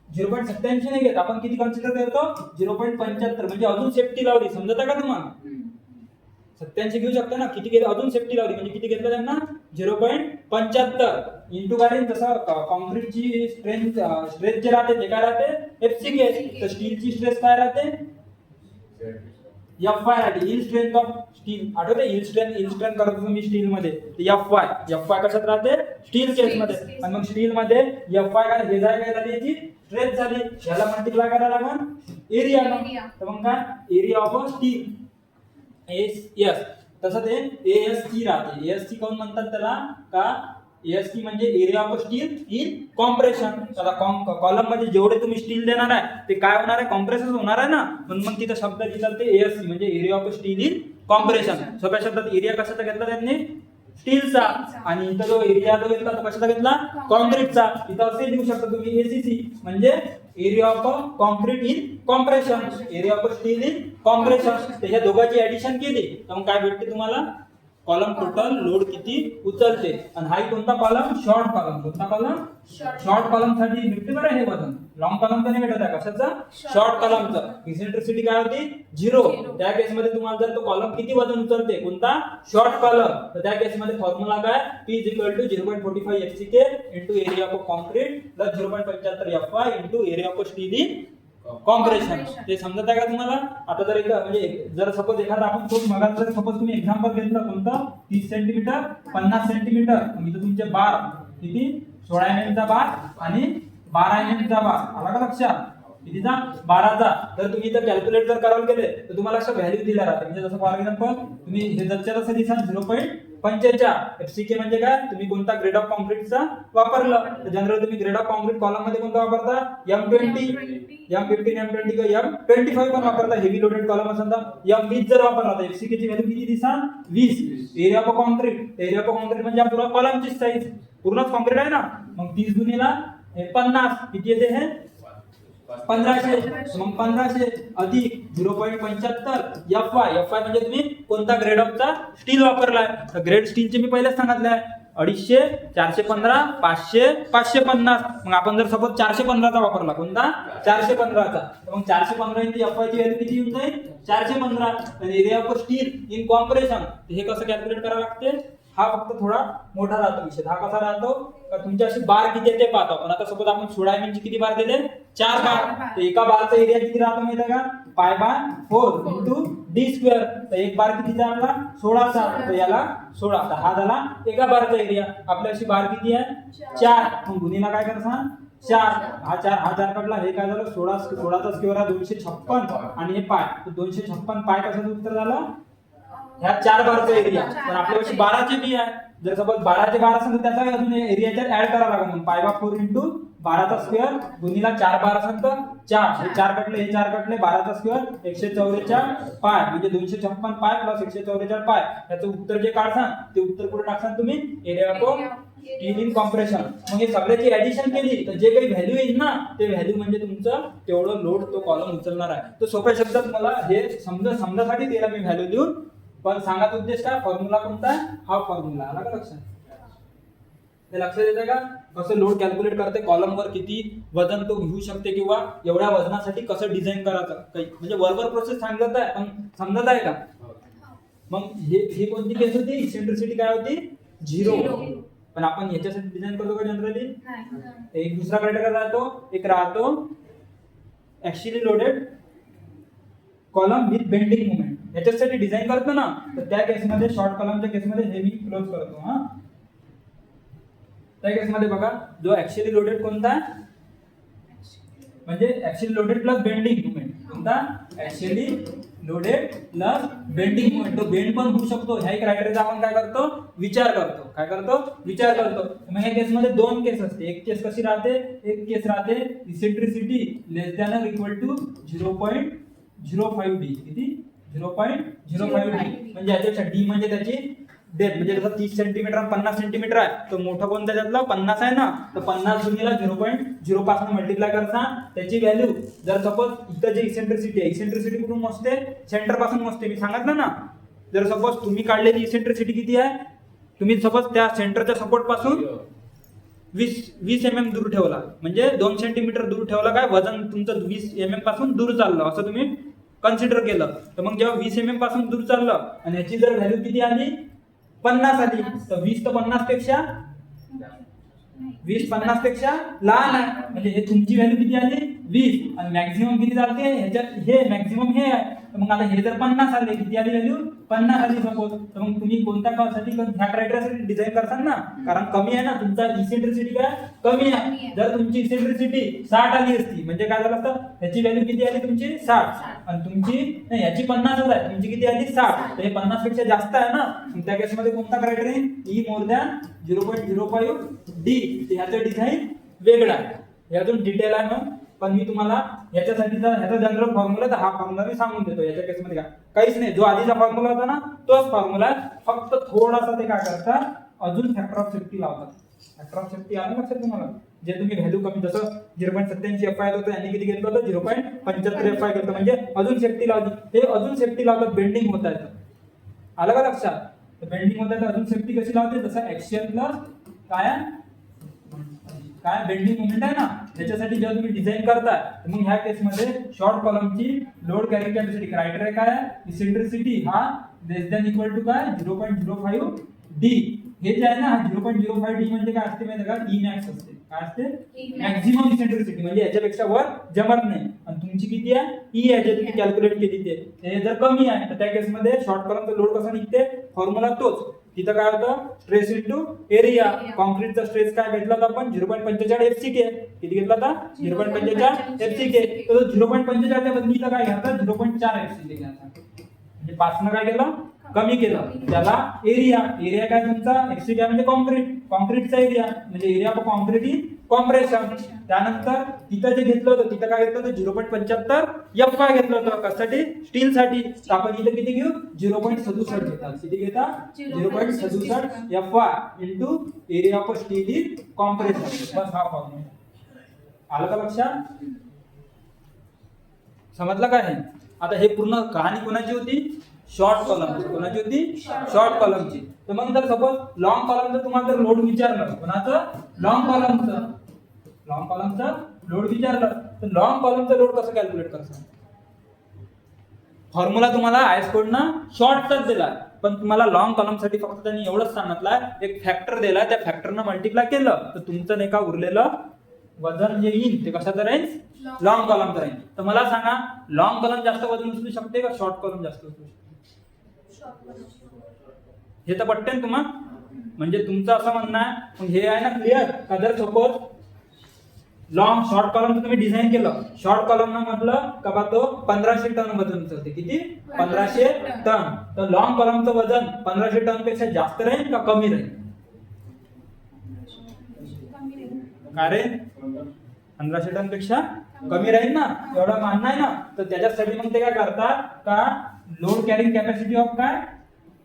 0.87 नाही घेत, आपण किती कन्सिडर करतो, 0.75. म्हणजे अजून सेफ्टी लावली. समजत आहे का तुम्हाला, 87 घेऊ शकता ना, किती घेतलं, अजून सेफ्टी लावली म्हणजे किती घेतलं त्यांना, 0.75 इंटू काय. जसं कॉन्क्रीटची स्ट्रेस जे राहते ते काय राहते, FCK. तर स्टीलची स्ट्रेस काय राहते, FY राहते, इल स्ट्रेंथ ऑफ स्टील. आठवते इल स्ट्रेंथ करत होतो मी स्टील मध्ये, FY कशात राहते, स्टील केस मध्ये. आणि मग स्टील मध्ये FY काय हे काय झाली, याची स्ट्रेस झाली. याला मल्टिप्लाय करायला लागेल एरिया. तर मग काय, एरिया ऑफ स्टील AS. तसं ते AST राहते. AST कोण म्हणतात त्याला, का AST म्हणजे area of steel in compression. आता कॉलम मध्ये जेवढे तुम्ही स्टील देणार आहे ते काय होणार आहे, कॉम्प्रेशन होणार आहे ना. म्हणून मग तिथं शब्द लिहितात ते AST म्हणजे area of steel in compression. सोप्या शब्दात एरिया कशाचा घेतला त्यांनी, स्टीलचा. आणि इथं जो एरिया जो घेतला तो कशाचा घेतला, कॉन्क्रीटचा. इथं असे लिहू शकता तुम्ही ACC म्हणजे area of concrete in compression, area of steel in compression. त्याच्या दोघांची ऍडिशन केली तर मग काय भेटते तुम्हाला, कॉलम टोटल लोड किती उचलते. आणि हा कोणता कॉलम? Short column. कोणता कॉलम? शॉर्ट कॉलम साठी भेटते बरं हे वजन. लॉंग कॉलम तर नाही भेटत आहे. कशाचं? शॉर्ट कॉलमचं. इसेंट्रिसिटी काय होती? 0. त्या केस मध्ये तुम्हाला जर तो कॉलम किती वजन उचलते, कोणता? शॉर्ट कॉलम, तर त्या केस मध्ये फॉर्म्युला काय? P = 0.45 FCK into area of concrete plus 0.75 FY into area of steel in compression. ते समजत आहे का तुम्हाला? आता जर म्हणजे जर सपोज एखादा आपण खूप मगात जर सपोज तुम्ही एक्झाम्पल घेतलं कोणतं? 30 सेंटीमीटर 50 सेंटीमीटर, इथं तुमचे बार किती? 16 mm चा बार आणि 12 mm चा बार. आला का लक्षात? कितीचा? 12चा. तर तुम्ही जर कॅल्क्युलेट जर करायला गेले तर तुम्हाला असं व्हॅल्यू दिल्या राहते. म्हणजे जसं फॉर एक्झाम्पल तुम्ही हे जरच्या जसं दिसाल 0.45 FCK म्हणजे काय? तुम्ही कोणता ग्रेड ऑफ कॉन्क्रीटचा वापरलं. तर जनरल तुम्ही ग्रेड ऑफ कॉन्क्रीट कॉलम मध्ये कोणता वापरता? M20, M15, M20 किंवा M25 पण वापरता. हेवी लोडेड कॉलम असेल तर M20 जर वापरला तर FCK ची व्हॅल्यू किती दिसा? 20. Area of concrete, area of concrete म्हणजे आपला कॉलमची साईज, पूर्णच कॉन्क्रीट आहे ना. मग 30 गुणिला 50 किती येते? हे 1500. मग 1500 अधिक 0.75 FY म्हणजे तुम्ही कोणता ग्रेड ऑफचा स्टील वापरलाय. तर ग्रेड स्टीलचे मी पहिलेच सांगितलंय 250, 415, 500, 550. मग आपण जर सपोज 415चा वापरला, कोणता? 415चा, तर मग 415 इंटू FY ची व्हॅल्यू किती येऊन जाईल? 415. आणि area of steel in compression हे कसं कॅल्क्युलेट करावं लागते? हा फक्त थोडा मोठा राहतो विषय. हा कसा राहतो? तर तुमच्या अशी बार किती आहे ते पाहतो. पण आता सपोज आपण 16 mm ची किती बार दिले? 4 बार. तर एका बारचा एरिया किती राहतो माहिती आहे का? π/4 इंटू d². तर एक बार कितीचा आपला? 16चा. तर याला 16. तर हा झाला एका बारचा एरिया. आपल्या अशी बार किती आहे? 4. मग गुणिला काय करता? 4. हा 4 काढला. हे काय झालं? 16चा स्क्वेअर आहे 256 आणि हे पाय. तर 256 पाय कशाचं उत्तर झालं? ह्या 4 बारचा एरिया. पण आपल्यापाशी 12चे बी आहे. जर सपोज 12चे 12 असेल तर त्याचा अजून एरियाच्यात ऍड करावा लागेल. मग π/4 इंटू 12चा स्क्वेअर गुणिला 4 बार असेल तर 4. हे 4 कटले, हे 4 कटले. 12चा स्क्वेअर 144 पाय म्हणजे 256 पाय प्लस 144 पाय. याचं उत्तर जे काढसान ते उत्तर कुठे टाकसान तुम्ही? Area of steel in compression. मग हे सगळ्याची ऍडिशन केली तर जे काही व्हॅल्यू येईल ना, ते व्हॅल्यू म्हणजे तुमचं तेवढं लोड तो कॉलम उचलणार आहे. तो सोप्या शब्दात मला हे समजासाठी त्याला मी व्हॅल्यू देऊन पण सांगायचा उद्देश काय? फॉर्म्युला कोणता? हा फॉर्म्युला. आला का लक्षात? ते लक्षात येते का? कसं लोड कॅल्क्युलेट करते, कॉलम वर किती वजन तो घेऊ शकते किंवा एवढ्या वजनासाठी कसं डिझाइन करायचं, काही म्हणजे वरवर प्रोसेस सांगत आहे पण समजत आहे का? मग ही कोणती केस होती? इसेंट्रिसिटी काय होती? 0. पण आपण याच्यासाठी डिझाइन करतो का जनरली? एक दुसरा क्रायटेरिया राहतो, एक राहतो actually loaded column with bending moment. याच्यासाठी डिझाइन करतो ना, तर त्या केसमध्ये शॉर्ट कॉलमच्या केसमध्ये हे मी क्लोज करतो. हा त्या केसमध्ये बघा, जो ऍक्च्युअली लोडेड कोणता आहे? म्हणजे axially loaded plus bending moment. कोणता? Axially loaded plus bending moment. तो बेंड पण होऊ शकतो. ह्या क्रायटेरियाचा आपण काय करतो? विचार करतो. काय करतो? विचार करतो. मग या केसमध्ये 2 केस असते. एक केस कशी राहते? एक केस राहते eccentricity less than or equal to 0.05 d. किती? 0.05 d. म्हणजे याच्यापेक्षा d म्हणजे त्याची डेप्थ. म्हणजे जसं 30 सेंटीमीटर आणि 50 सेंटीमीटर आहे, तर मोठं कोणतं त्यातलं? 50 आहे ना. तर 50 गुणिला 0.0 पासून मल्टिप्लाय करता त्याची व्हॅल्यू. जर सपोज इथं जे इसेंट्रिसिटी आहे, इसेंट्रिसिटी कुठून मोजते? सेंटर पासून मोजते. मी सांगितलं ना. जर सपोज तुम्ही काढलेली इसेंट्रिसिटी किती आहे? तुम्ही सपोज त्या सेंटरच्या सपोर्ट पासून 20 mm दूर ठेवला, म्हणजे 2 सेंटीमीटर दूर ठेवला. काय वजन तुमचं 20 mm पासून दूर चाललं असं तुम्ही कन्सिडर केलं. तर मग जेव्हा 20 mm पासून दूर चाललं आणि याची जर व्हॅल्यू किती आली? 50 आली, तर 20 तर 50 पेक्षा 20 50 पेक्षा लहान आहे. म्हणजे हे तुमची व्हॅल्यू किती आली? 20. आणि मॅक्झिमम किती चालते ह्याच्यात? हे मॅक्झिमम हे आहे. तर मग आता हे जर 50 आले, किती आली व्हॅल्यू? 50 आली सपोज. तर मग तुम्ही कोणत्या कॉलसाठी ह्या क्रायटेरियासाठी डिझाइन करताल ना, कारण कमी आहे ना तुमचा इसेंट्रिसिटी. काय कमी आहे? जर तुमची इसेंट्रिसिटी 60 आली असती म्हणजे काय झालं असतं? ह्याची व्हॅल्यू किती आली तुमची? 60. आणि तुमची नाही, याची 50च आहे, तुमची किती आली? 60. तर हे 50 पेक्षा जास्त आहे ना. त्या केसमध्ये कोणता criteria? E more than 0.05 d. ह्याचं डिझाइन वेगळं आहे. यातून डिटेल आहे मग. पण मी तुम्हाला याच्यासाठीचा ह्याचा जनरल फॉर्म्युला, तर हा फॉर्म्युला मी सांगून देतो. याच्या केसमध्ये काय काहीच नाही. जो आधीचा फॉर्म्युला होता ना, तोच फॉर्म्युला आहे. फक्त थोडासा ते काय करतात, अजून फॅक्टर ऑफ सेफ्टी लावतात. फॅक्टर ऑफ सेफ्टी आलं लक्षात तुम्हाला? जे तुम्ही व्हॅल्यू कमी, जसं 0.87 FY होतं, यांनी किती घेतलं होतं? 0.75 FY घेतलं. म्हणजे अजून सेफ्टी लावली. हे अजून सेफ्टी लावतात, बेंडिंग होत आहे. आलं का लक्षात? तर बेंडिंग मध्ये आता अजून सेफ्टी कशी लावते, जसं ऍक्सियल प्लस काय बेंडिंग मोमेंट आहे ना, त्याच्यासाठी जेव्हा तुम्ही डिझाइन करता तर मग ह्या केस मध्ये शॉर्ट कॉलमची लोड कॅरिंग कॅपॅसिटी क्रायटेरिया काय आहे, इसेंट्रिसिटी हा लेस दॅन इक्वल टू काय 0.05 डी. हे जे आहे ना 0.05 डी म्हणजे काय असते माहिती का, ई मॅक्स असते. काय असते, मॅक्झिमम इसेंट्रिसिटी, म्हणजे याच्यापेक्षा वर जमत नाही. आणि तुमची किती आहे, ई आहे जे तुम्ही कॅल्क्युलेट केली ते जर कमी आहे तर त्या केस मध्ये शॉर्ट कॉलमचा लोड कसा निघते, फॉर्म्युला तोच. तिथं काय होतं, स्ट्रेस इंटू एरिया. कॉन्क्रीटचा स्ट्रेस काय घेतला होता आपण, 0.45 एफसीके. किती घेतला होता, 0.45 एफसीके. तर 0.45 च्या बदली इथं काय घ्यायचा, 0.4 एफसीके घ्यायचा. म्हणजे 5 न काय केलं, कमी केलं. त्याला एरिया काय तुमचा, एफसीके म्हणजे कॉन्क्रीटचा एरिया, म्हणजे area of concrete in compression. त्यानंतर तिथं जे घेतलं होतं तिथं काय घेतलं होतं, 0.75 एफ काय घेतलं होतं, कशासाठी, स्टील साठी. आपण इथं किती घेऊ, 0.67 घेतात. किती घेतात, 0.67 F Y into area of steel in compression. बस हा फॉर्म्युला. आलं का लक्षात, समजलं काय आहे. आता हे पूर्ण कहाणी कोणाची होती, शॉर्ट कॉलम. कोणाची होती, शॉर्ट कॉलमची. तर मग जर सपोज लॉंग कॉलमचं तुम्हाला जर लोड विचारलं, कोणाचं, लॉंग कॉलमचं लोड विचारलं, तर लॉंग कॉलमचं लोड कसं कॅल्क्युलेट करायचं. फॉर्म्युला तुम्हाला आयएस कोडनं शॉर्टचाच दिला, पण तुम्हाला लॉंग कॉलम साठी फक्त त्यांनी एवढंच सांगितलं, एक फॅक्टर दिला, त्या फॅक्टरनं मल्टिप्लाय केलं तर तुमचं नाही का उरलेलं वजन जे येईल ते कशाचं राहील, लॉंग कॉलमचं राहील. तर मला सांगा, लॉंग कॉलम जास्त वजन उचलू शकते का शॉर्ट कॉलम जास्त उचलू शकते. हे तर पटते ना तुम्हाला. म्हणजे तुमचं असं म्हणणं आहे, मग हे आहे ना क्लिअर का, जर सपोज लॉंग शॉर्ट कॉलम तुम्ही डिझाइन केलं, शॉर्ट कॉलम ना म्हटलं का बा तो 1500 टन वजन उचलते. किती, 1500 टन. तर लॉंग कॉलमचं वजन 1500 टन पेक्षा जास्त राहील का कमी राहील, काय रे, 1500 टन पेक्षा कमी राहील ना, एवढं मानणं आहे ना. तर त्याच्यासाठी मग ते काय करतात का, लोड कॅरिंग कॅपॅसिटी ऑफ काय,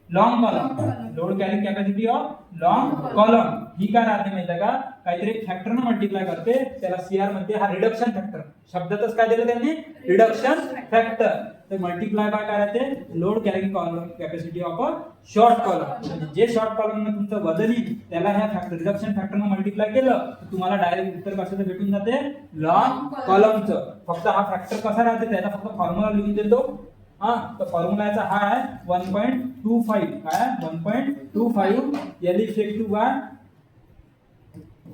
long column. Load carrying capacity of long column ही काय राहते माहिती आहे का, काहीतरी फॅक्टरनं मल्टिप्लाय करते, त्याला सीआर मध्ये हा रिडक्शन फॅक्टर. शब्दातच काय दिलं त्यांनी, रिडक्शन फॅक्टर. तर मल्टिप्लाय बाय काय राहते, load carrying column capacity of a short column. म्हणजे जे शॉर्ट कॉलम मध्ये तुमचं वजन येईल त्याला ह्या फॅक्टर रिडक्शन फॅक्टरनं मल्टिप्लाय केलं तर तुम्हाला डायरेक्ट उत्तर कशाचं भेटून जाते, लॉंग कॉलमचं. फक्त हा फॅक्टर कसा राहते त्याचा फक्त फॉर्म्युला लिहून देतो. हा, तर फॉर्म्युलाचा हा आहे 1.25. काय, 1.25 एल इफेक्टिव्ह बाय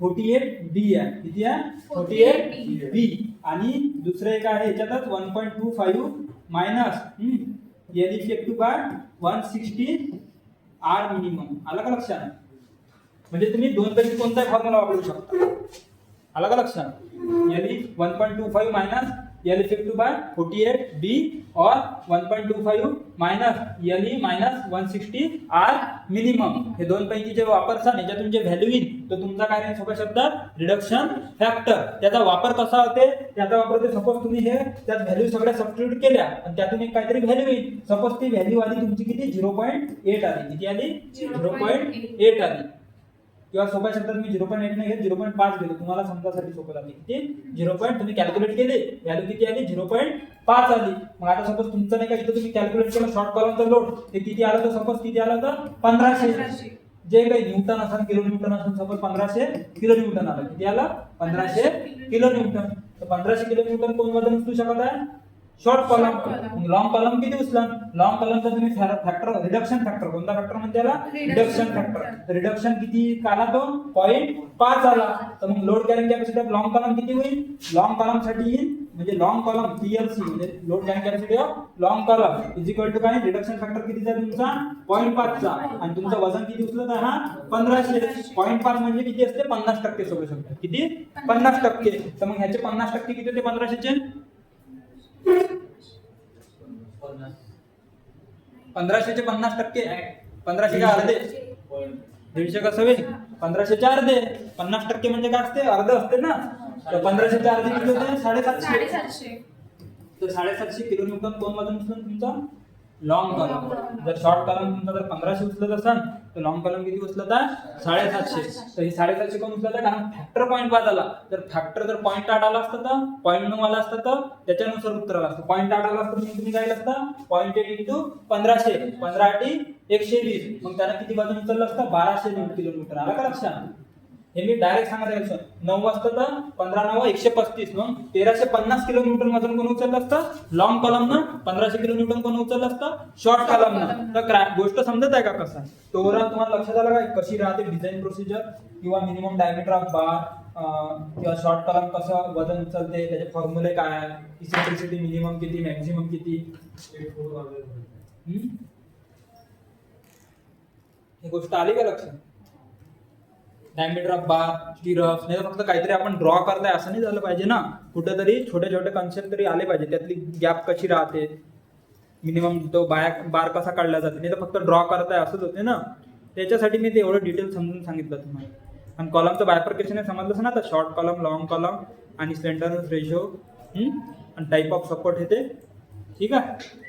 48 बी आहे. किती आहे, 48 बी. आणि दुसरं एक आहे याच्यातच 1.25 minus L effective by 160 R minimum. आलं का लक्षात. म्हणजे तुम्ही दोन पैकी कोणताही फॉर्म्युला वापरू शकता. आलं का लक्षात. L 1.25 minus L effective by 48 B or 1.25 minus L E minus 160 R minimum. हे दोन पैकी जे वापरसान याच्यातून जे व्हॅल्यू येईल तो तुमचा काय राहील, सोप्या शब्दात रिडक्शन फॅक्टर. त्याचा वापर कसा होते, त्याचा वापर होते सपोज तुम्ही हे त्यात व्हॅल्यू सगळ्या सबस्टिट्यूट केल्या आणि त्यातून एक काहीतरी व्हॅल्यू येईल. सपोज ती व्हॅल्यू आली तुमची किती, 0.8 आली. किती आली, 0.8 आली. किंवा सोप्या शब्दात मी 0.8 नाही घेत, 0.5 घेतो, तुम्हाला समजासाठी सोपं जाते. किती, 0. तुम्ही कॅल्क्युलेट केले, व्हॅल्यू किती आली, 0.5 आली. मग आता सपोज तुमचं नाही का इथं तुम्ही कॅल्क्युलेट केलं शॉर्ट कॉलमचं लोड, ते किती आलं, तर सपोज किती आलं तर 1500. जे काही न्यूटन असेल, किलो न्यूटन असेल, सपोज 1500 किलो न्यूटन आलं. किती आलं, 1500 किलो न्यूटन. तर 1500 किलो न्यूटन कोण वजन उचलू शकत आहे, शॉर्ट कॉलम. लॉंग कॉलम किती उचलन, लॉंग कॉलमचा तुम्ही फॅक्टर रिडक्शन फॅक्टर, कोणता फॅक्टर म्हणते त्याला, रिडक्शन फॅक्टर. रिडक्शन किती आला, तो 0.5 आला. तर मग load carrying capacity of long column किती होईल, लॉंग कॉलम साठी येईल म्हणजे लॉंग कॉलम पीएलसी म्हणजे load carrying capacity of long column is equal to काय, रिडक्शन फॅक्टर कितीचा आहे तुमचा 0.5 चा. आणि तुमचं वजन किती उचलत आहे हा 1500. 0.5 म्हणजे किती असते, 50% सोडू शकतो. किती, 50%. तर मग ह्याचे 50% किती होते 1500 चे, 1500 चे 50%, 1500 का अर्धे, 150 का सवे, 1500 चे अर्धे. 50% म्हणजे काय असते, अर्ध असते ना. तर 1500 चे अर्धे किती होते, 750. तर 750 किलो न्यूटन कोण वजन उचलून तुमचा, लॉंग कॉलम. जर शॉर्ट कॉलम तुमचा जर 1500 उचलत असाल तर लॉंग कॉलम किती उचलत आहे 750. तर हे 750 कोण उचलत आहे कारण फॅक्टर पॉईंट बाद आला. जर फॅक्टर जर पॉईंट 8 आला असता तर पॉईंट 9 आला असता तर त्याच्यानुसार उत्तर आलं असतं. पॉईंट 8 आला असता तुम्ही काय केलं असतं पॉईंट 8 इंटू 1500 15 8 120. मग त्यानं किती वजन उचललं असतं 1200 किलोमीटर. आलं का लक्षात. हे मी डायरेक्ट सांगत आहे 9 वाजता तर 15 9 135 मग 1350 किलोमीटर वजन कोण उचललं असतं लॉंग कॉलम ना. 1500 किलोमीटर कोण उचललं असतं शॉर्ट कॉलम ना. तर गोष्ट समजत आहे का कसं. तो ओव्हरऑल तुम्हाला लक्षात आलं काय कशी राहते डिझाईन प्रोसिजर किंवा मिनिमम डायमीटर ऑफ बार किंवा शॉर्ट कॉलम कसं वजन उचलते त्याचे फॉर्म्युले काय आहे इसेंट्रिसिटी मिनिमम किती मॅक्झिमम किती. ही गोष्ट आली का लक्षात. डायमीटर ऑफ बार स्टिरअप्स नाही तर फक्त काहीतरी आपण ड्रॉ करताय असं नाही झालं पाहिजे ना. कुठेतरी छोटे छोटे कन्सेप्ट तरी आले पाहिजे. त्यातली गॅप कशी राहते मिनिमम तो बार कसा काढला जाते नाही तर फक्त ड्रॉ करताय असंच होते ना. त्याच्यासाठी मी ते एवढं डिटेल समजून सांगितलं तुम्हाला. आणि कॉलमचं बायफर्केशन समजलं ना तर शॉर्ट कॉलम लॉंग कॉलम आणि स्लेंडरनेस रेशो आणि टाईप ऑफ सपोर्ट हे ते ठीक आहे.